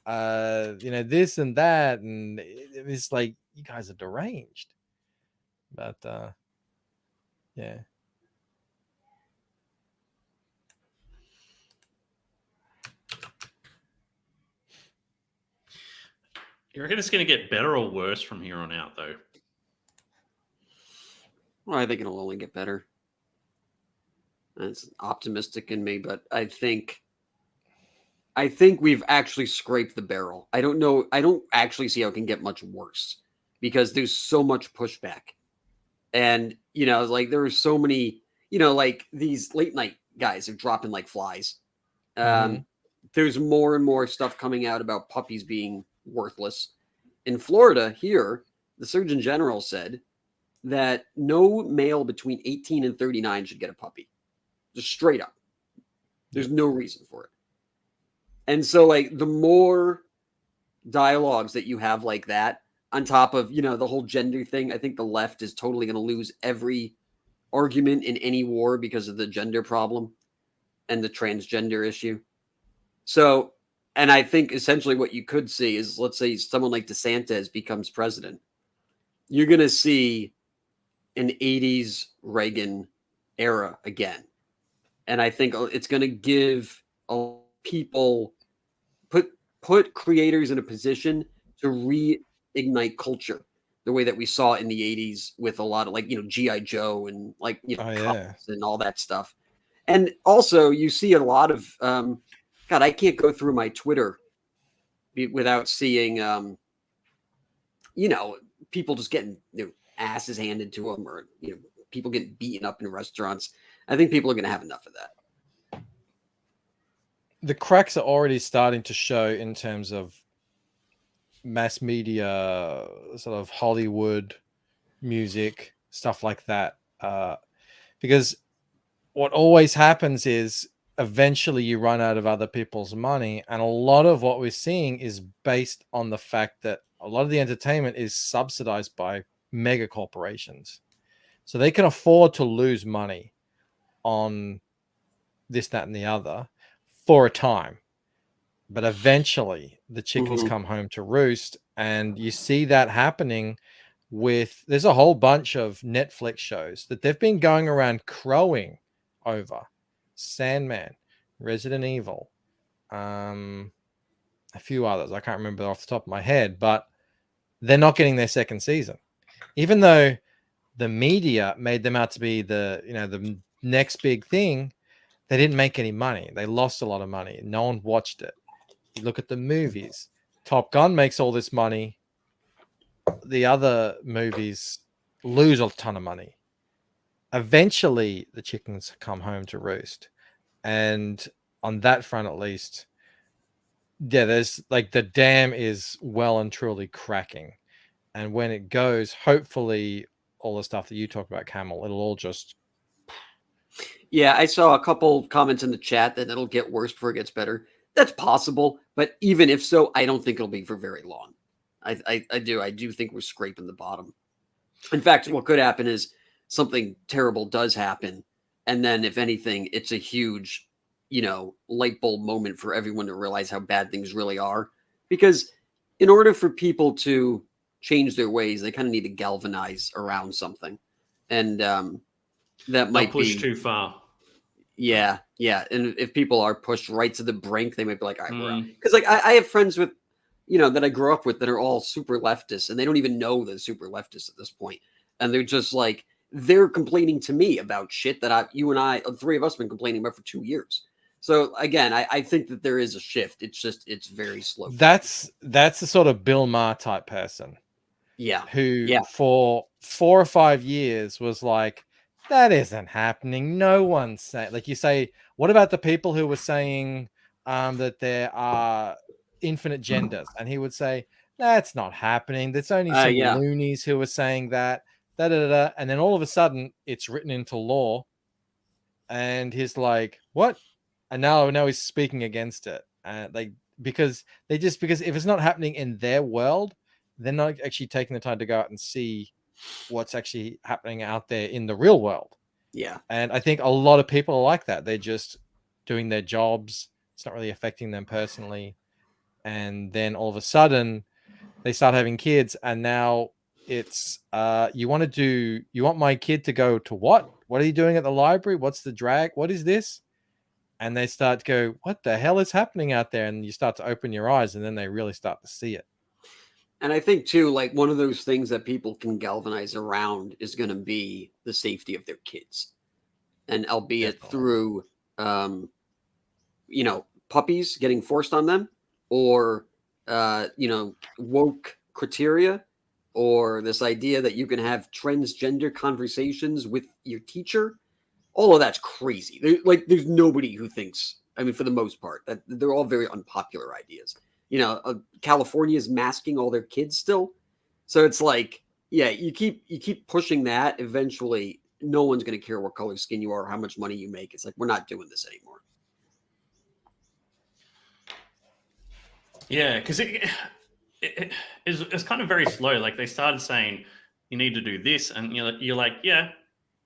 this and that, and it's like you guys are deranged. But yeah. You reckon it's going to get better or worse from here on out, though? Well, I think it'll only get better. It's optimistic in me, but I think we've actually scraped the barrel. I don't know. I don't actually see how it can get much worse because there's so much pushback. And, like there were so many, like these late night guys are dropping like flies. There's more and more stuff coming out about puppies being worthless. In Florida here, the Surgeon General said that no male between 18 and 39 should get a puppy. Just straight up. There's no reason for it. And so like the more dialogues that you have like that on top of, the whole gender thing, I think the left is totally going to lose every argument in any war because of the gender problem and the transgender issue. So, and I think essentially what you could see is, let's say someone like DeSantis becomes president. You're going to see an 80s Reagan era again. And I think it's going to give people, put creators in a position to reignite culture the way that we saw in the 80s with a lot of like, G.I. Joe and like, cops and all that stuff. And also you see a lot of, God, I can't go through my Twitter without seeing, people just getting asses handed to them or, people getting beaten up in restaurants. I think people are going to have enough of that. The cracks are already starting to show in terms of mass media, sort of Hollywood music, stuff like that. Because what always happens is eventually you run out of other people's money. And a lot of what we're seeing is based on the fact that a lot of the entertainment is subsidized by mega corporations. So they can afford to lose money on this, that, and the other for a time. But eventually the chickens come home to roost. And you see that happening there's a whole bunch of Netflix shows that they've been going around crowing over. Sandman, Resident Evil, a few others. I can't remember off the top of my head, but they're not getting their second season. Even though the media made them out to be the next big thing, they didn't make any money. They lost a lot of money. No one watched it. You look at the movies. Top Gun makes all this money. The other movies lose a ton of money. Eventually, the chickens come home to roost. And on that front, at least, there's like the dam is well and truly cracking. And when it goes, hopefully, all the stuff that you talk about, Camel, it'll all just... Yeah, I saw a couple comments in the chat that it'll get worse before it gets better. That's possible, but even if so, I don't think it'll be for very long. I do think we're scraping the bottom. In fact, what could happen is something terrible does happen, and then if anything, it's a huge, light bulb moment for everyone to realize how bad things really are. Because in order for people to change their ways, they kind of need to galvanize around something, and that might push be too far. Yeah, yeah. And if people are pushed right to the brink, they might be like, all right, we're out. Mm. Because like I have friends with, that I grew up with that are all super leftists and they don't even know they're super leftists at this point. And they're just like, they're complaining to me about shit that you and I, the three of us, have been complaining about for 2 years. So again, I think that there is a shift. It's very slow. That's the sort of Bill Maher type person. Yeah. Who for 4 or 5 years was like, that isn't happening. No one's saying, like you say, what about the people who were saying that there are infinite genders? And he would say, that's not happening. There's only some loonies who are saying that. And then all of a sudden it's written into law. And he's like, what? And now he's speaking against it. Because if it's not happening in their world, they're not actually taking the time to go out and see what's actually happening out there in the real world. Yeah. And I think a lot of people are like that. They're just doing their jobs. It's not really affecting them personally. And then all of a sudden they start having kids. And now it's, you want my kid to go to what? What are you doing at the library? What's the drag? What is this? And they start to go, what the hell is happening out there? And you start to open your eyes and then they really start to see it. And I think too, like one of those things that people can galvanize around is going to be the safety of their kids, and albeit through, puppies getting forced on them, or woke criteria, or this idea that you can have transgender conversations with your teacher. All of that's crazy. There's nobody who thinks. I mean, for the most part, that they're all very unpopular ideas. California is masking all their kids still. So it's like, yeah, you keep pushing that. Eventually, no one's going to care what color skin you are or how much money you make. It's like, we're not doing this anymore. Yeah, because it's kind of very slow. Like they started saying, you need to do this. And you're like, yeah,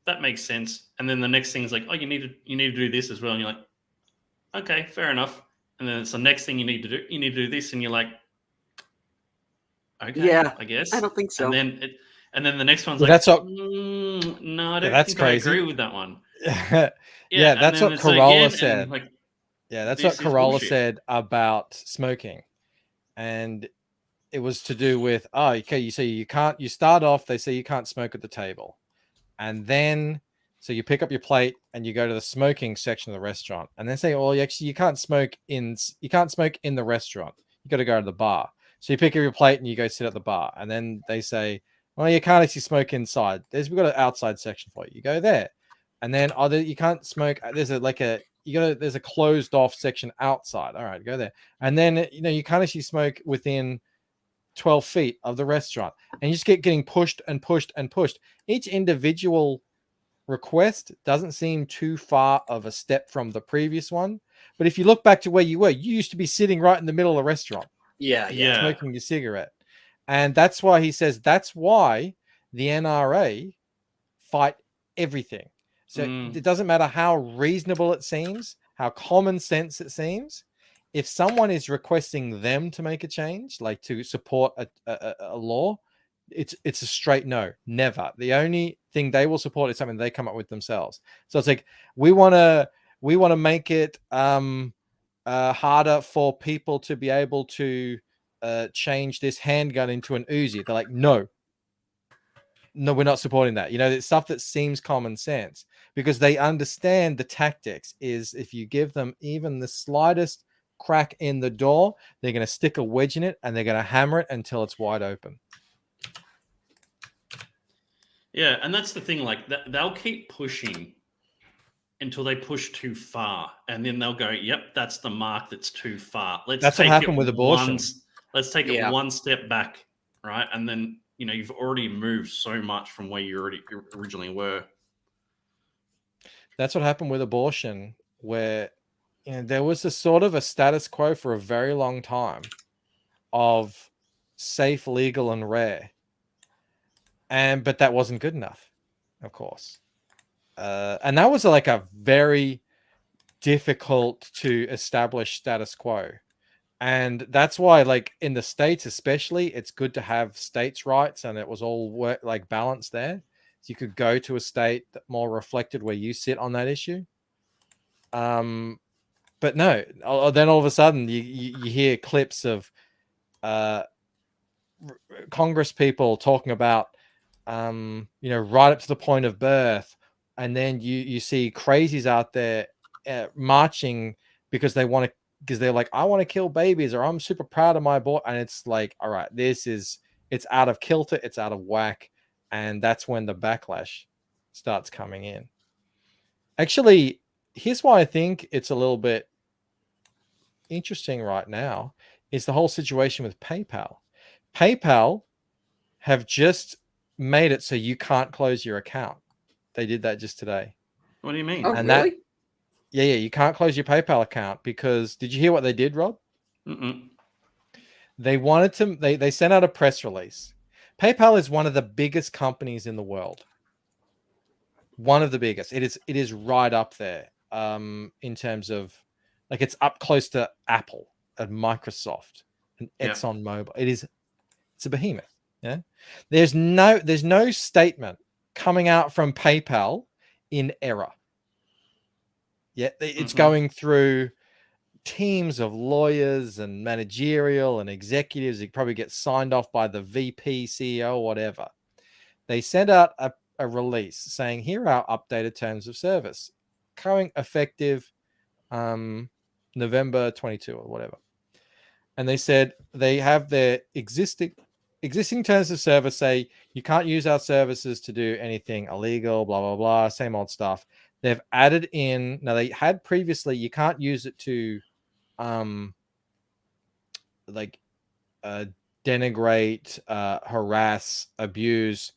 that makes sense. And then the next thing's like, oh, you need to do this as well. And you're like, okay, fair enough. And then it's the next thing you need to do. You need to do this, and you're like, okay, yeah, I guess. I don't think so. And then the next one's well, like, that's what, no, I don't that's think crazy. I agree with that one. Yeah, that's what Corolla said. Like, yeah, that's what Corolla said about smoking, and it was to do with, okay, you say you can't. You start off, they say you can't smoke at the table, and then. So you pick up your plate and you go to the smoking section of the restaurant, and then say, "Well, actually, you can't smoke in the restaurant. You got to go to the bar." So you pick up your plate and you go sit at the bar, and then they say, "Well, you can't actually smoke inside. We've got an outside section for you. You go there, and then you can't smoke. There's a closed off section outside. All right, go there, and then you can't actually smoke within 12 feet of the restaurant, and you just getting pushed and pushed and pushed. Each individual request doesn't seem too far of a step from the previous one, but if you look back to where you used to be sitting right in the middle of the restaurant, smoking your cigarette. And that's why he says that's why the NRA fight everything. So it doesn't matter how reasonable it seems, how common sense it seems. If someone is requesting them to make a change, like to support a law, it's a straight no. Never. The only thing they will support is something they come up with themselves. So it's like, we want to make it harder for people to be able to change this handgun into an Uzi. They're like, no, we're not supporting that. It's stuff that seems common sense, because they understand the tactics is, if you give them even the slightest crack in the door, they're going to stick a wedge in it and they're going to hammer it until it's wide open. Yeah, and that's the thing. Like they'll keep pushing until they push too far, and then they'll go, "Yep, that's the mark. That's too far. That's what happened with abortion. Let's take it one step back, right?" And then you've already moved so much from where you originally were. That's what happened with abortion, where there was a sort of a status quo for a very long time of safe, legal, and rare. But that wasn't good enough, of course. And that was like a very difficult to establish status quo. And that's why, like in the States especially, it's good to have states' rights, and it was all balanced there. So you could go to a state that more reflected where you sit on that issue. But no, then all of a sudden you hear clips of Congress people talking about right up to the point of birth, and then you see crazies out there marching because they're like, I want to kill babies, or I'm super proud of my boy, and it's like, all right, it's out of kilter, it's out of whack, and that's when the backlash starts coming in. Actually, here's why I think it's a little bit interesting right now is the whole situation with PayPal. PayPal have just made it so you can't close your account. They did that just today. What do you mean? Oh, And really? you can't close your PayPal account because did you hear what they did, Rob? Mm-mm. They wanted to. They sent out a press release. PayPal is one of the biggest companies in the world. One of the biggest. It is right up there. In terms of, like, it's up close to Apple and Microsoft and ExxonMobil. It's a behemoth. Yeah. There's no statement coming out from PayPal in error. Yeah, it's going through teams of lawyers and managerial and executives. It probably gets signed off by the VP, CEO, whatever. They sent out a release saying, here are our updated terms of service, coming effective November 22 or whatever. And they said they have their existing terms of service say you can't use our services to do anything illegal, blah, blah, blah, same old stuff. They've added in, now they had previously, you can't use it to denigrate, harass, abuse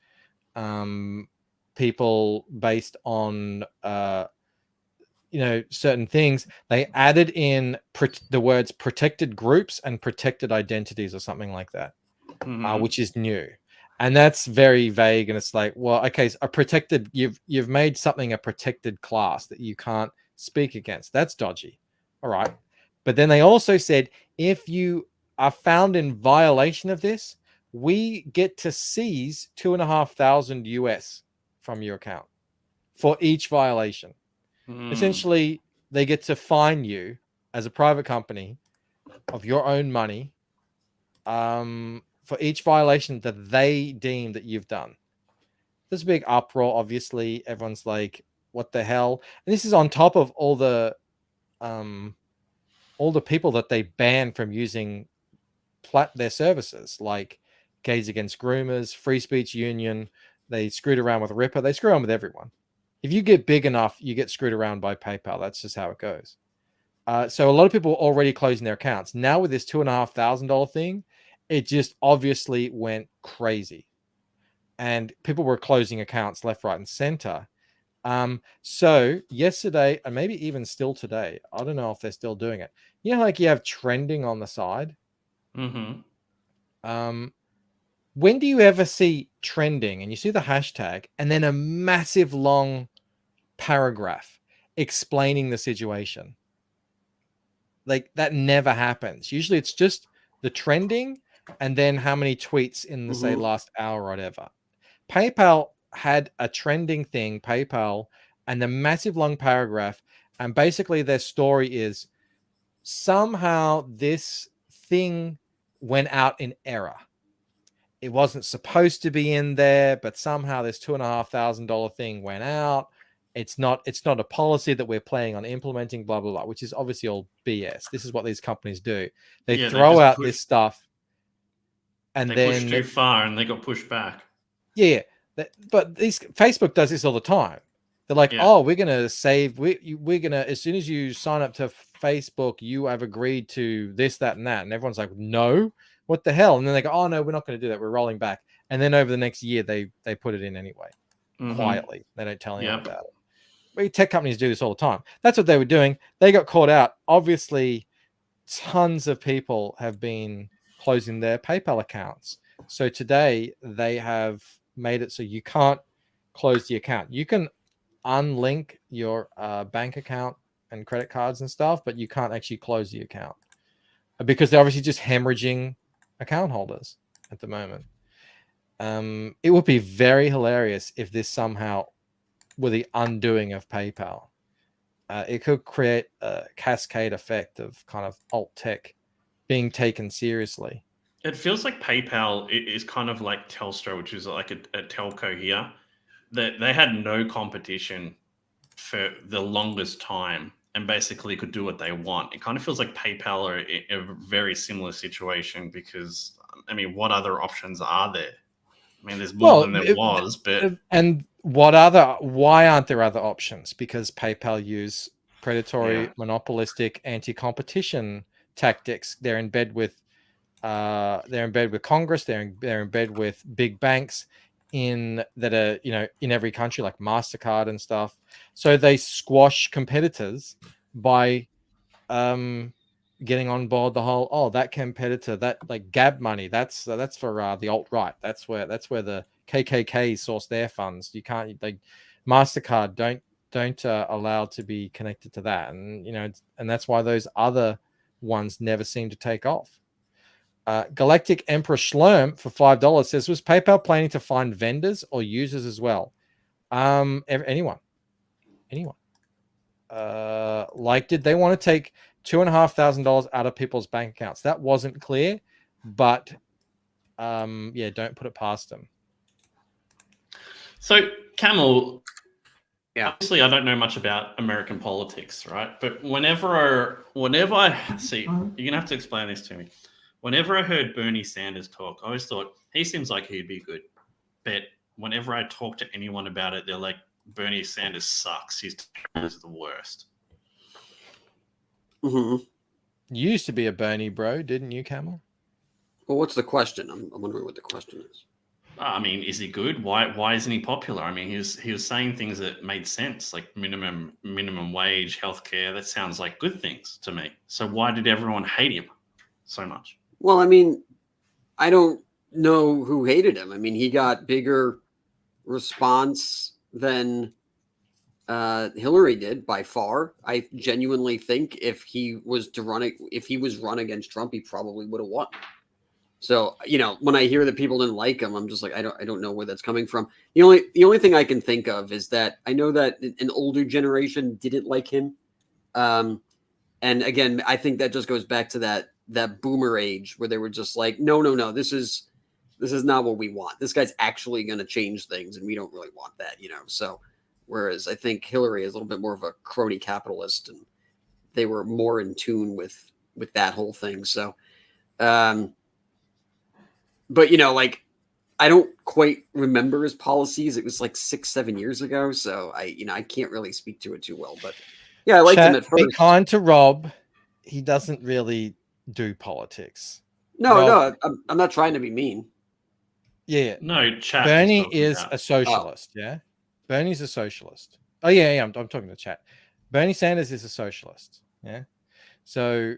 people based on certain things. They added in the words protected groups and protected identities or something like that, which is new. And that's very vague. And it's like, well, okay, so you've made something a protected class that you can't speak against. That's dodgy. All right. But then they also said, if you are found in violation of this, we get to seize $2,500 US from your account for each violation. Essentially, they get to fine you as a private company of your own money for each violation that they deem that you've done. There's a big uproar, obviously. Everyone's like, what the hell? And this is on top of all the people that they ban from using their services, like Gays Against Groomers, Free Speech Union. They screwed around with Ripper. They screw around with everyone. If you get big enough, you get screwed around by PayPal. That's just how it goes. So a lot of people are already closing their accounts. Now with this $2,500 thing, it just obviously went crazy. And people were closing accounts left, right, and center. So yesterday, and maybe even still today, I don't know if they're still doing it. You know, like you have trending on the side? When do you ever see trending and you see the hashtag and then a massive long paragraph explaining the situation? Like, that never happens. Usually it's just the trending and then how many tweets in the say last hour or whatever. PayPal had a trending thing, PayPal, and the massive long paragraph, and basically their story is somehow this thing went out in error. It wasn't supposed to be in there, but somehow this $2,500 thing went out. It's not a policy that we're planning on implementing, blah, blah, blah, which is obviously all BS. This is what these companies do. They throw out this stuff and then pushed too far and they got pushed back. Yeah. But Facebook does this all the time. They're like, oh, we're going to save, we're going to, as soon as you sign up to Facebook, you have agreed to this, that, and that. And everyone's like, no, what the hell? And then they go, oh, no, we're not going to do that. We're rolling back. And then over the next year, they put it in anyway, quietly. They don't tell anyone about it. But tech companies do this all the time. That's what they were doing. They got caught out. Obviously, tons of people have been closing their PayPal accounts. So today, they have made it so you can't close the account. You can unlink your bank account and credit cards and stuff, but you can't actually close the account because they're obviously just hemorrhaging account holders at the moment. It would be very hilarious if this somehow were the undoing of PayPal. it could create a cascade effect of kind of alt tech being taken seriously. It feels like PayPal is kind of like Telstra, which is like a telco here. That they had no competition for the longest time and basically could do what they want. It kind of feels like PayPal are in a very similar situation because, I mean, what other options are there? I mean, there's more than there was, but... And why aren't there other options? Because PayPal use predatory, monopolistic, anti-competition tactics. They're in bed with Congress. They're in bed with big banks that are, you know, in every country, like MasterCard and stuff. So they squash competitors by getting on board the whole, that competitor, that like Gab money, that's for the alt-right. That's where the KKK source their funds. You can't, like, MasterCard don't allow to be connected to that, and you know, and that's why those other ones never seem to take off. Galactic Emperor Schlerm for $5 says, was PayPal planning to find vendors or users as well? Anyone. Like, did they want to take $2,500 out of people's bank accounts? That wasn't clear, but yeah, don't put it past them. So, Camel, obviously I don't know much about American politics, right? But whenever I see, you're going to have to explain this to me. Whenever I heard Bernie Sanders talk, I always thought, he seems like he'd be good. But whenever I talk to anyone about it, they're like, Bernie Sanders sucks. He's the worst. Mm-hmm. You used to be a Bernie bro, didn't you, Camel? Well, what's the question? I'm wondering what the question is. I mean, is he good? Why isn't he popular? I mean, he was saying things that made sense, like minimum wage, healthcare. That sounds like good things to me. So why did everyone hate him so much? Well, I mean, I don't know who hated him. I mean, he got bigger response than Hillary did by far. I genuinely think if he was run against Trump, he probably would have won. So, you know, when I hear that people didn't like him, I'm just like, I don't know where that's coming from. The only thing I can think of is that I know that an older generation didn't like him. And again, I think that just goes back to that boomer age where they were just like, no, this is not what we want. This guy's actually going to change things, and we don't really want that, you know. So, whereas I think Hillary is a little bit more of a crony capitalist, and they were more in tune with that whole thing. So, but you know, like, I don't quite remember his policies. It was like 6-7 years ago, so I can't really speak to it too well. But yeah, I liked him at first. Be kind to Rob. He doesn't really do politics. No, I'm not trying to be mean. Yeah. No, chat. Bernie is a socialist. Oh. Yeah. Bernie's a socialist. Oh yeah. I'm talking to chat. Bernie Sanders is a socialist. Yeah. So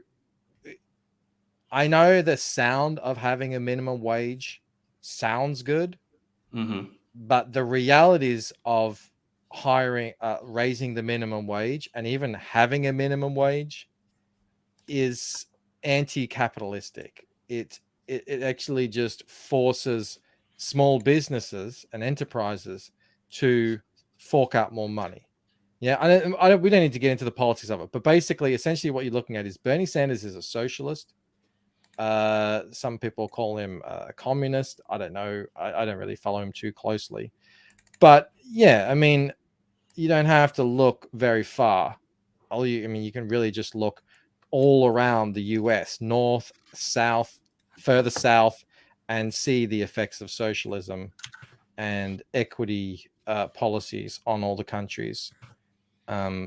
I know the sound of having a minimum wage sounds good, but the realities of raising the minimum wage and even having a minimum wage is anti-capitalistic. It actually just forces small businesses and enterprises to fork out more money. Yeah, we don't need to get into the politics of it, but basically, essentially, what you're looking at is Bernie Sanders is a socialist. Some people call him a communist. I don't know. I don't really follow him too closely, but yeah, I mean, you don't have to look very far. You can really just look all around the US, north, south, further south, and see the effects of socialism and equity policies on all the countries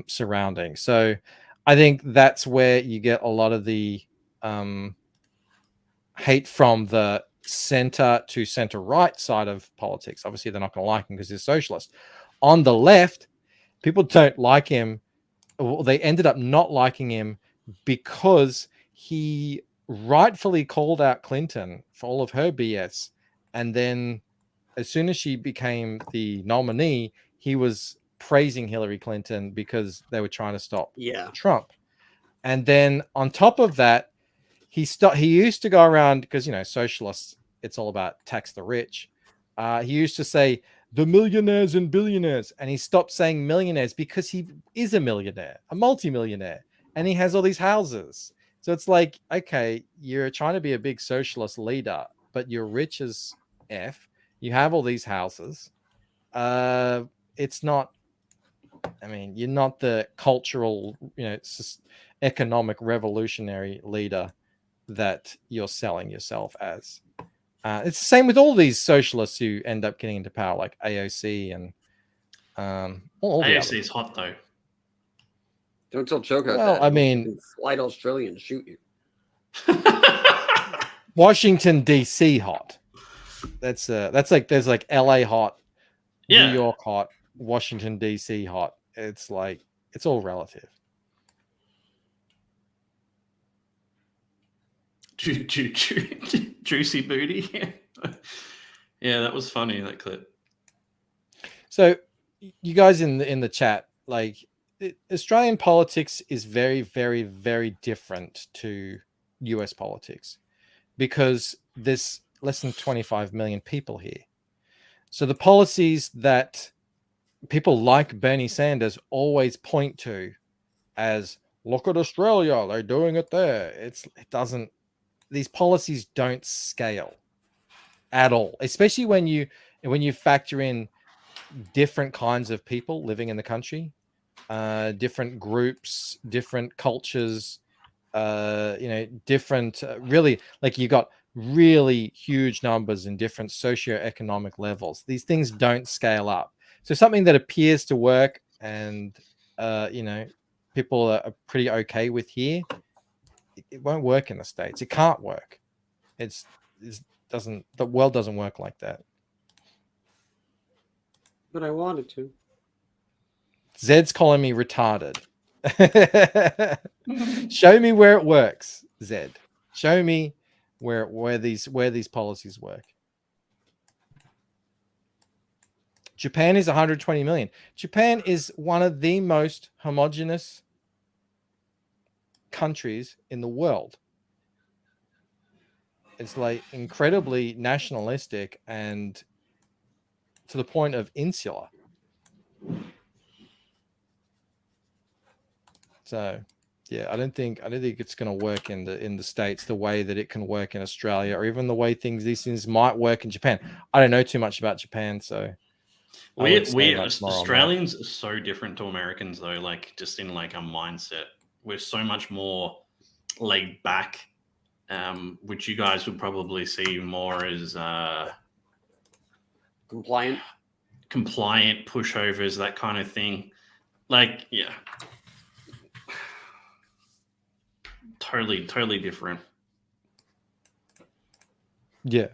surrounding. So I think that's where you get a lot of the hate from the center to center right side of politics. Obviously, they're not going to like him because he's socialist. On the left, people don't like him. Well, they ended up not liking him because he rightfully called out Clinton for all of her BS. And then as soon as she became the nominee, he was praising Hillary Clinton because they were trying to stop Trump. And then on top of that, he used to go around, because, you know, socialists, it's all about tax the rich. He used to say the millionaires and billionaires, and he stopped saying millionaires because he is a millionaire, a multimillionaire, and he has all these houses. So it's like, okay, you're trying to be a big socialist leader, but you're rich as F. You have all these houses. It's not, I mean, you're not the cultural, economic revolutionary leader that you're selling yourself as. It's the same with all these socialists who end up getting into power, like AOC and all the AOC others. is hot though. Don't tell Choco Well, that. I mean, He'll fly to Australia and shoot you. Washington DC hot. That's like there's like LA hot, Yeah. New York hot, Washington DC hot. It's like it's all relative. Juicy booty. Yeah, that was funny, that clip. So you guys in the chat, like Australian politics is very, very, very different to US politics because there's less than 25 million people here. So the policies that people like Bernie Sanders always point to as, look at Australia, they're doing it there. These policies don't scale at all, especially when you factor in different kinds of people living in the country, different groups, different cultures, different, really, like you got really huge numbers in different socioeconomic levels. These things don't scale up. So something that appears to work and, people are pretty okay with here, it won't work in the States. It can't work. The world doesn't work like that. But I wanted to. Zed's calling me retarded. Show me where it works, Zed. Show me where these policies work. Japan is 120 million. Japan is one of the most homogenous countries in the world. It's like incredibly nationalistic and to the point of insular. So, yeah, I don't think it's going to work in the States the way that it can work in Australia, or even the way these things might work in Japan. I don't know too much about Japan, so we Australians are so different to Americans though, like just in like our mindset. We're so much more laid back, which you guys would probably see more as Compliant pushovers, that kind of thing. Like, yeah, totally different. Yeah,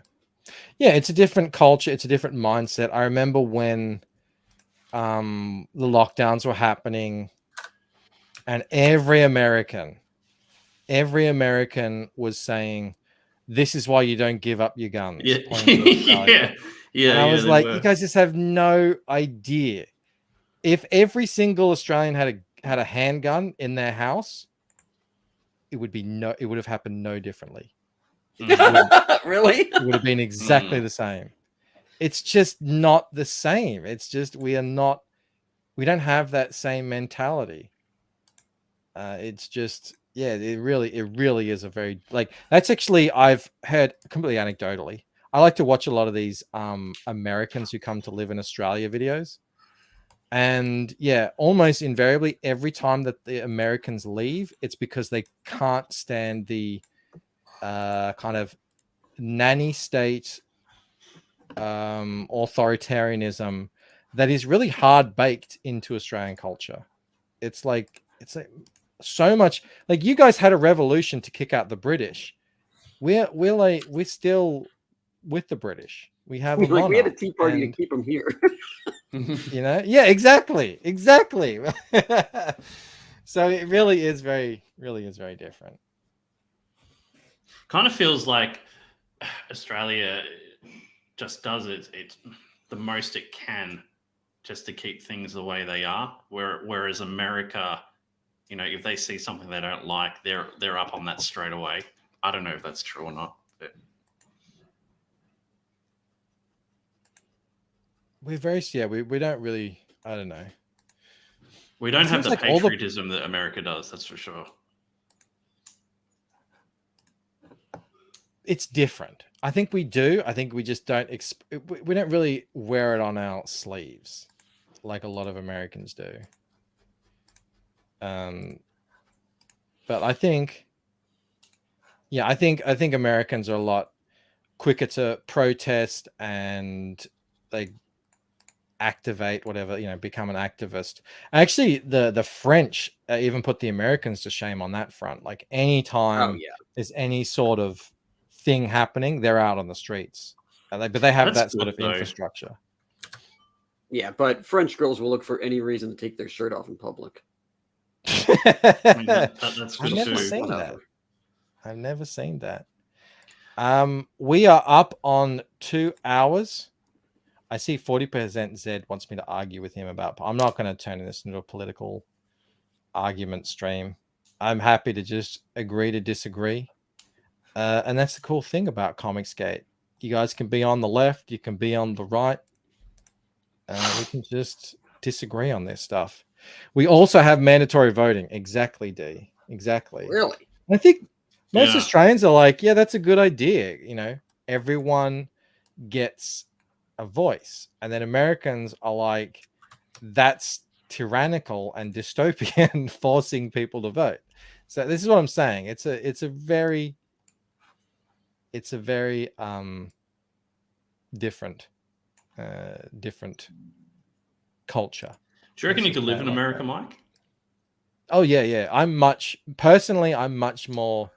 it's a different culture. It's a different mindset. I remember when the lockdowns were happening, and every American was saying, "This is why you don't give up your guns." Yeah. Yeah. And I was like, you guys just have no idea. If every single Australian had a handgun in their house, it would have happened no differently. Really? It would have been exactly the same. It's just not the same. It's just we don't have that same mentality. It's just, yeah, it really is a very, like, that's actually, I've heard completely anecdotally. I like to watch a lot of these Americans who come to live in Australia videos. And yeah, almost invariably, every time that the Americans leave, it's because they can't stand the kind of nanny state authoritarianism that is really hard baked into Australian culture. It's like so much, like, you guys had a revolution to kick out the British. We're still with the British. We have we had a tea party to keep them here. Yeah, exactly. So it really is very different. Kind of feels like Australia just does it's the most it can just to keep things the way they are. Whereas America, if they see something they don't like, they're up on that straight away. I don't know if that's true or not. But... we're very we don't really. I don't know. We don't It have seems the like all the- patriotism that America does. That's for sure. It's different. I think we do. I think we just don't. We don't really wear it on our sleeves like a lot of Americans do. But I think, yeah, I think Americans are a lot quicker to protest and they activate whatever, become an activist. Actually, the French even put the Americans to shame on that front. Like anytime there's any sort of thing happening, they're out on the streets. But they have That's that sort good, of though. infrastructure. Yeah, but French girls will look for any reason to take their shirt off in public. I mean, that's I've good never too. seen that. Whatever. I've never seen that. We are up on 2 hours. I see 40% Zed wants me to argue with him about. I'm not going to turn this into a political argument stream. I'm happy to just agree to disagree. And that's the cool thing about Comicsgate. You guys can be on the left, you can be on the right. We can just disagree on this stuff. We also have mandatory voting. Exactly, D. Exactly. Really? I think most Yeah. Australians are like, yeah, that's a good idea. Everyone gets a voice. And then Americans are like, that's tyrannical and dystopian, forcing people to vote. So this is what I'm saying. It's a very different culture. Do you reckon you Let's could live say in it like America, that. Mike? Oh yeah. I'm much more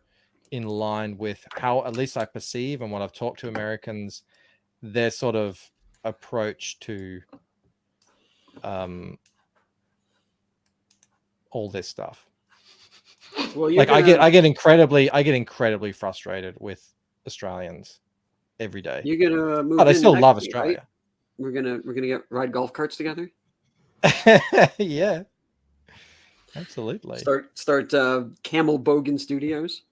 in line with how at least I perceive and what I've talked to Americans, their sort of approach to all this stuff. Well, I get incredibly frustrated with Australians every day. You're gonna move. But I in still next love year, Australia. Right? We're gonna ride golf carts together. Yeah, absolutely. Start Camel Bogan Studios.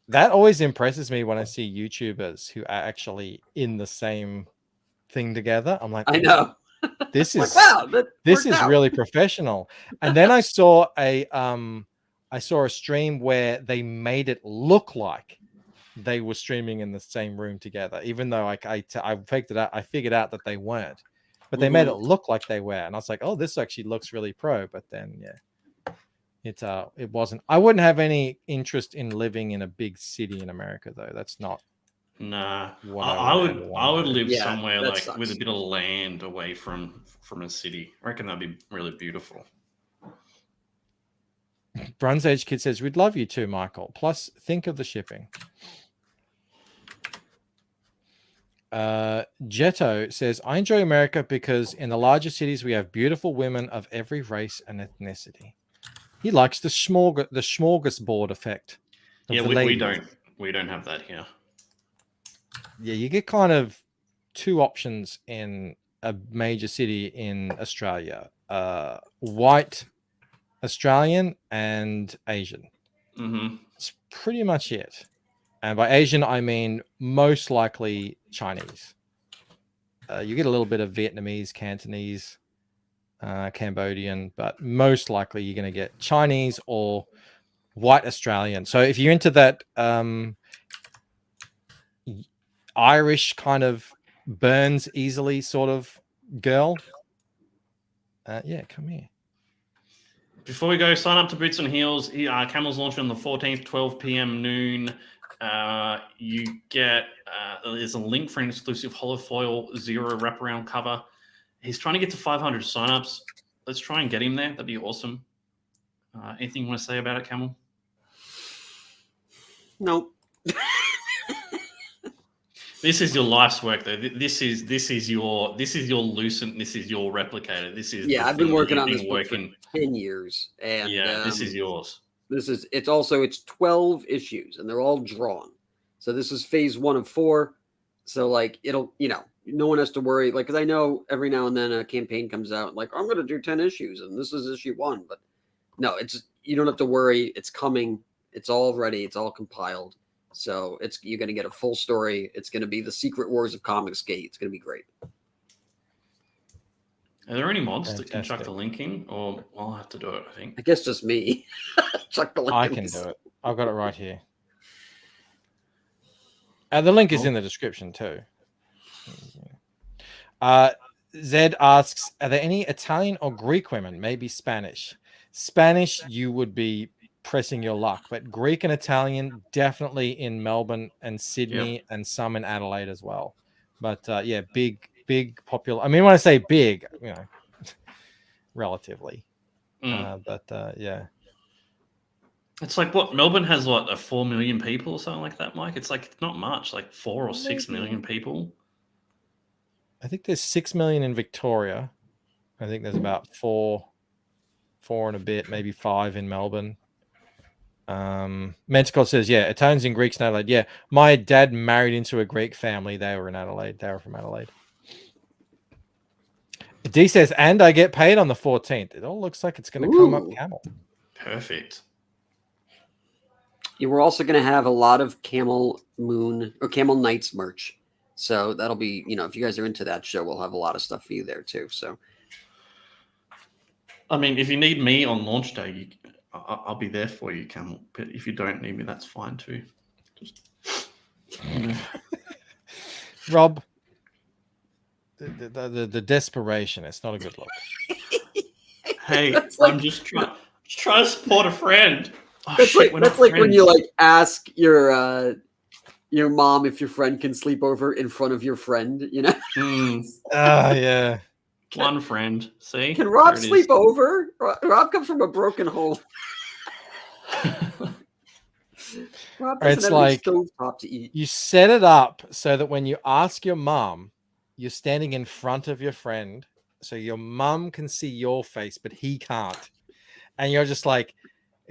That always impresses me when I see YouTubers who are actually in the same thing together. I'm like, I know. this is This is really professional. And then I saw a stream where they made it look like they were streaming in the same room together, even though I figured out that they weren't, but they made it look like they were, and I was like, oh, this actually looks really pro. But then it wasn't. I wouldn't have any interest in living in a big city in America, though. That's not. Nah, what I would live Yeah, somewhere that like sucks. with a bit of land away from a city. I reckon that'd be really beautiful. Bronze Age Kid says, we'd love you too, Michael. Plus, think of the shipping. Jetto says, I enjoy America because in the larger cities, we have beautiful women of every race and ethnicity. He likes the smorgasbord effect. Yeah, we don't have that here. Yeah, you get kind of two options in a major city in Australia. White Australian and Asian. Mm-hmm. It's pretty much it. And by Asian, I mean most likely Chinese. You get a little bit of Vietnamese, Cantonese, Cambodian, but most likely you're going to get Chinese or white Australian. So if you're into that Irish kind of burns easily sort of girl, yeah, come here. Before we go, sign up to Boots and Heels. Camel's launching on the 14th, 12 p.m. noon. You get there's a link for an exclusive holofoil zero wraparound cover. He's trying to get to 500 signups. Let's try and get him there. That'd be awesome. Anything you want to say about it, Camel? Nope. This is your life's work, though. This is your Lucent. This is your Replicator. This is I've been working on this book for 10 years, and this is yours. It's 12 issues, and they're all drawn. So this is phase 1 of 4. So like it'll no one has to worry, like, because I know every now and then a campaign comes out like I'm going to do 10 issues, and this is issue 1, but no, you don't have to worry. It's coming. It's all ready. It's all compiled. So you're going to get a full story. It's going to be the Secret Wars of Comicsgate. It's going to be great. Are there any mods that can chuck Fantastic. the link in, or I'll have to do it? I think. I guess just me. Chuck the link I in can this. do it. I've got it right here. The link is Cool. in the description too. Zed asks, are there any Italian or Greek women? Maybe Spanish. Spanish, you would be pressing your luck, but Greek and Italian definitely in Melbourne and Sydney and some in Adelaide as well. But yeah, big popular. I mean, when I say big, you know, relatively. But yeah. It's like what Melbourne has, what, 4 million people or something like that, Mike? It's like not much, like 4 or 6 million people. I think there's 6 million in Victoria. I think there's about four and a bit, maybe 5 in Melbourne. Mentical says, yeah, Italians and Greeks in Adelaide. Yeah, my dad married into a Greek family. They were in Adelaide. They were from Adelaide. D says, and I get paid on the 14th. It all looks like it's going to come up Camel. Perfect. Yeah, we're also going to have a lot of Camel Moon or Camel Nights merch. So that'll be, you know, if you guys are into that show, we'll have a lot of stuff for you there too. So, I mean, if you need me on launch day, I'll be there for you, Camel. But if you don't need me, that's fine too. Rob, the desperation, it's not a good look. Hey, like, I'm just trying to support a friend. Oh, that's shit, like when you like ask your mom if your friend can sleep over in front of your friend, you know? Yeah. One friend. See? Can Rob sleep over? Rob comes from a broken home. Rob doesn't It's have like any stovetop to eat. you set it up so that when you ask your mom, you're standing in front of your friend, so your mum can see your face, but he can't. And you're just like,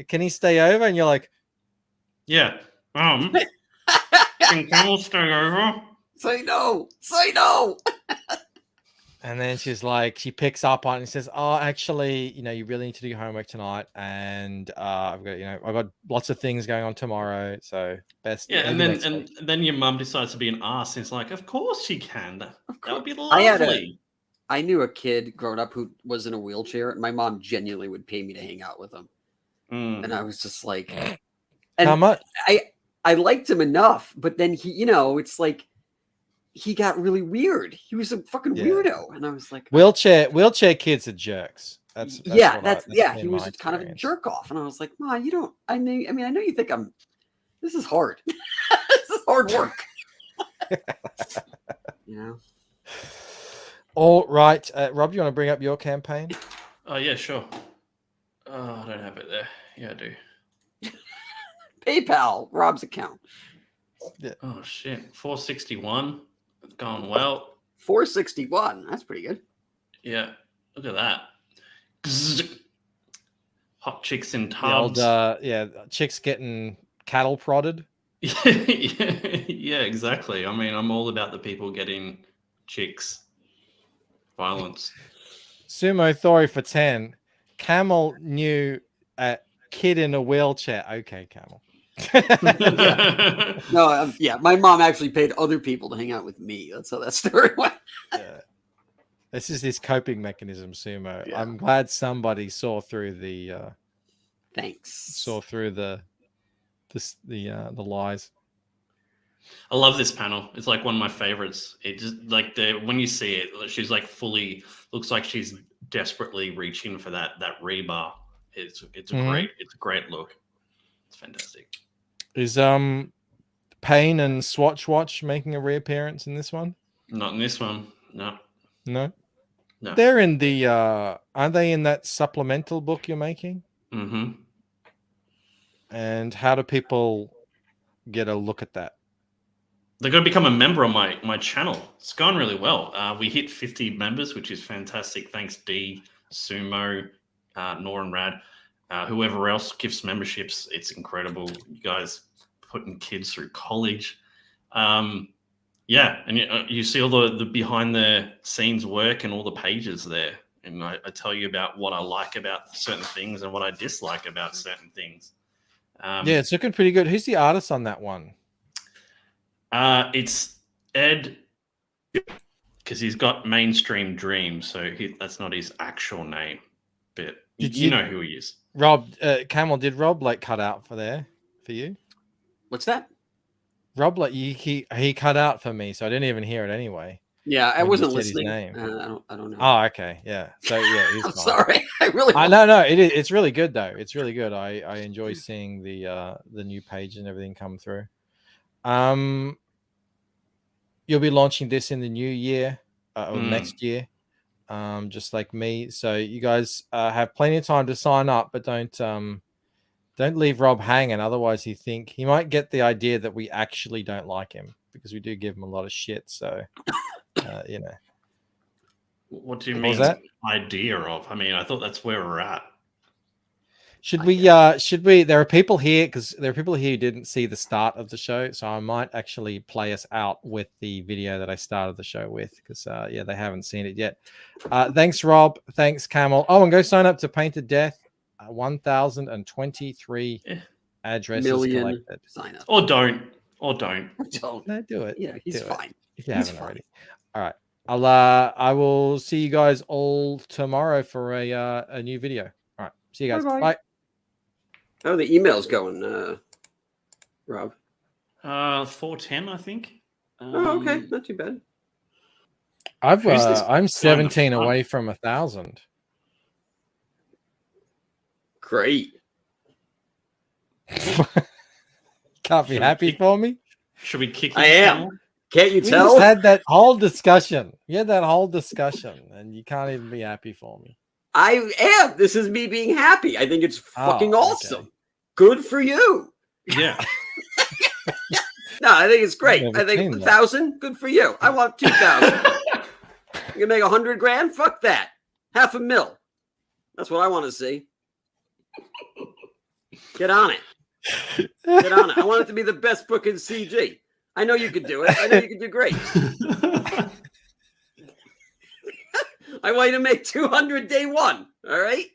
can he stay over? And you're like, yeah. Can Camel stay over? Say no. Say no. and then she's like, she picks up on it and says, oh, actually, you know, you really need to do your homework tonight. And I've got lots of things going on tomorrow. So best. Yeah, and then your mum decides to be an ass. And it's like, of course she can. That would be lovely. I knew a kid growing up who was in a wheelchair, and my mom genuinely would pay me to hang out with him. And I was just like, and how much? I liked him enough, but then he, you know, it's like he got really weird. He was a fucking weirdo, and I was like, wheelchair kids are jerks. That's he was kind of a jerk off, and I was like, Ma, you don't. I know you think I'm. This is hard. This is hard work. You know. All right, Rob, you want to bring up your campaign? Oh yeah, sure. Oh, I don't have it there. Yeah, I do. PayPal, Rob's account. Yeah. Oh shit, 461. It's going well. 461. That's pretty good. Yeah, look at that. Hot chicks in tubs. The old, chicks getting cattle prodded. Yeah, exactly. I mean, I'm all about the people getting chicks. Violence. Sumo Thori for 10. Camel knew a kid in a wheelchair. Okay, Camel. No, my mom actually paid other people to hang out with me. That's how that story went. This is his coping mechanism, Sumo. Yeah. I'm glad somebody saw through the thanks. Saw through the lies. I love this panel. It's like one of my favorites. It just like when you see it, she's like fully looks like she's desperately reaching for that rebar. It's a great look. It's fantastic. Is Payne and Swatch Watch making a reappearance in this one? Not in this one. No. They're in the aren't they in that supplemental book you're making? Mm-hmm. And how do people get a look at that? They're going to become a member on my channel. It's gone really well. We hit 50 members, which is fantastic. Thanks, D, Sumo, Nor and Rad. Whoever else gives memberships, it's incredible. You guys putting kids through college. And you see all the behind the scenes work and all the pages there. And I tell you about what I like about certain things and what I dislike about certain things. It's looking pretty good. Who's the artist on that one? It's Ed because he's got mainstream dreams, so that's not his actual name. But Did you know who he is. Rob, Camel, did Rob like cut out for you? What's that? Rob, like he cut out for me, so I didn't even hear it anyway. Yeah, I when you wasn't said his listening. name. I don't know. Oh, okay, yeah. So yeah, he's I'm fine. sorry. I really. No, it's really good though. It's really good. I enjoy seeing the new page and everything come through. You'll be launching this in the new year or next year, just like me. So you guys have plenty of time to sign up, but don't leave Rob hanging. Otherwise, he might get the idea that we actually don't like him because we do give him a lot of shit. So, you know. What do you What mean? was that? Idea of? I mean, I thought that's where we're at. Should we? There are people here who didn't see the start of the show, so I might actually play us out with the video that I started the show with because they haven't seen it yet. Thanks, Rob. Thanks, Camel. Oh, and go sign up to Painted Death. 1,023 addresses Million collected. sign-ups. Or don't. Don't. No, do it. Yeah, he's Do it fine. if you He's haven't fine. already. All right. I will see you guys all tomorrow for a new video. All right. See you guys. Bye-bye. Bye. Oh, the email's going, Rob. 410, I think. Oh, okay. Not too bad. Who's this I'm 17 front? away from 1,000. Great. Can't be happy for me. Should we kick I him am. down? Can't you We tell? just had that whole discussion. You had that whole discussion, and you can't even be happy for me. I am. This is me being happy. I think it's fucking okay. awesome. Good for you. Yeah. No, I think it's great. I've I never think seen that. 1,000. Good for you. I want 2,000. You can make 100 grand. Fuck that. $500,000. That's what I want to see. Get on it. Get on it. I want it to be the best book in CG. I know you could do it. I know you could do great. I want you to make 200 day one. All right.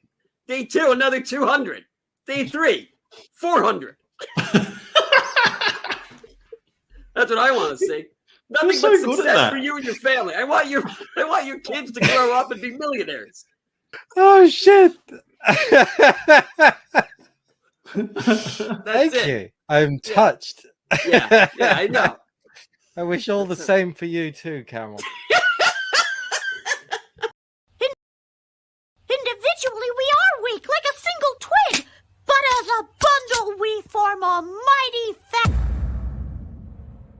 Day two, another 200. Day three, 400. That's what I want to see. Nothing You're so but good at success that. for you and your family. I want your kids to grow up and be millionaires. Oh shit! That's Thank it. you. I'm touched. Yeah, I know. I wish all the same for you too, Camel.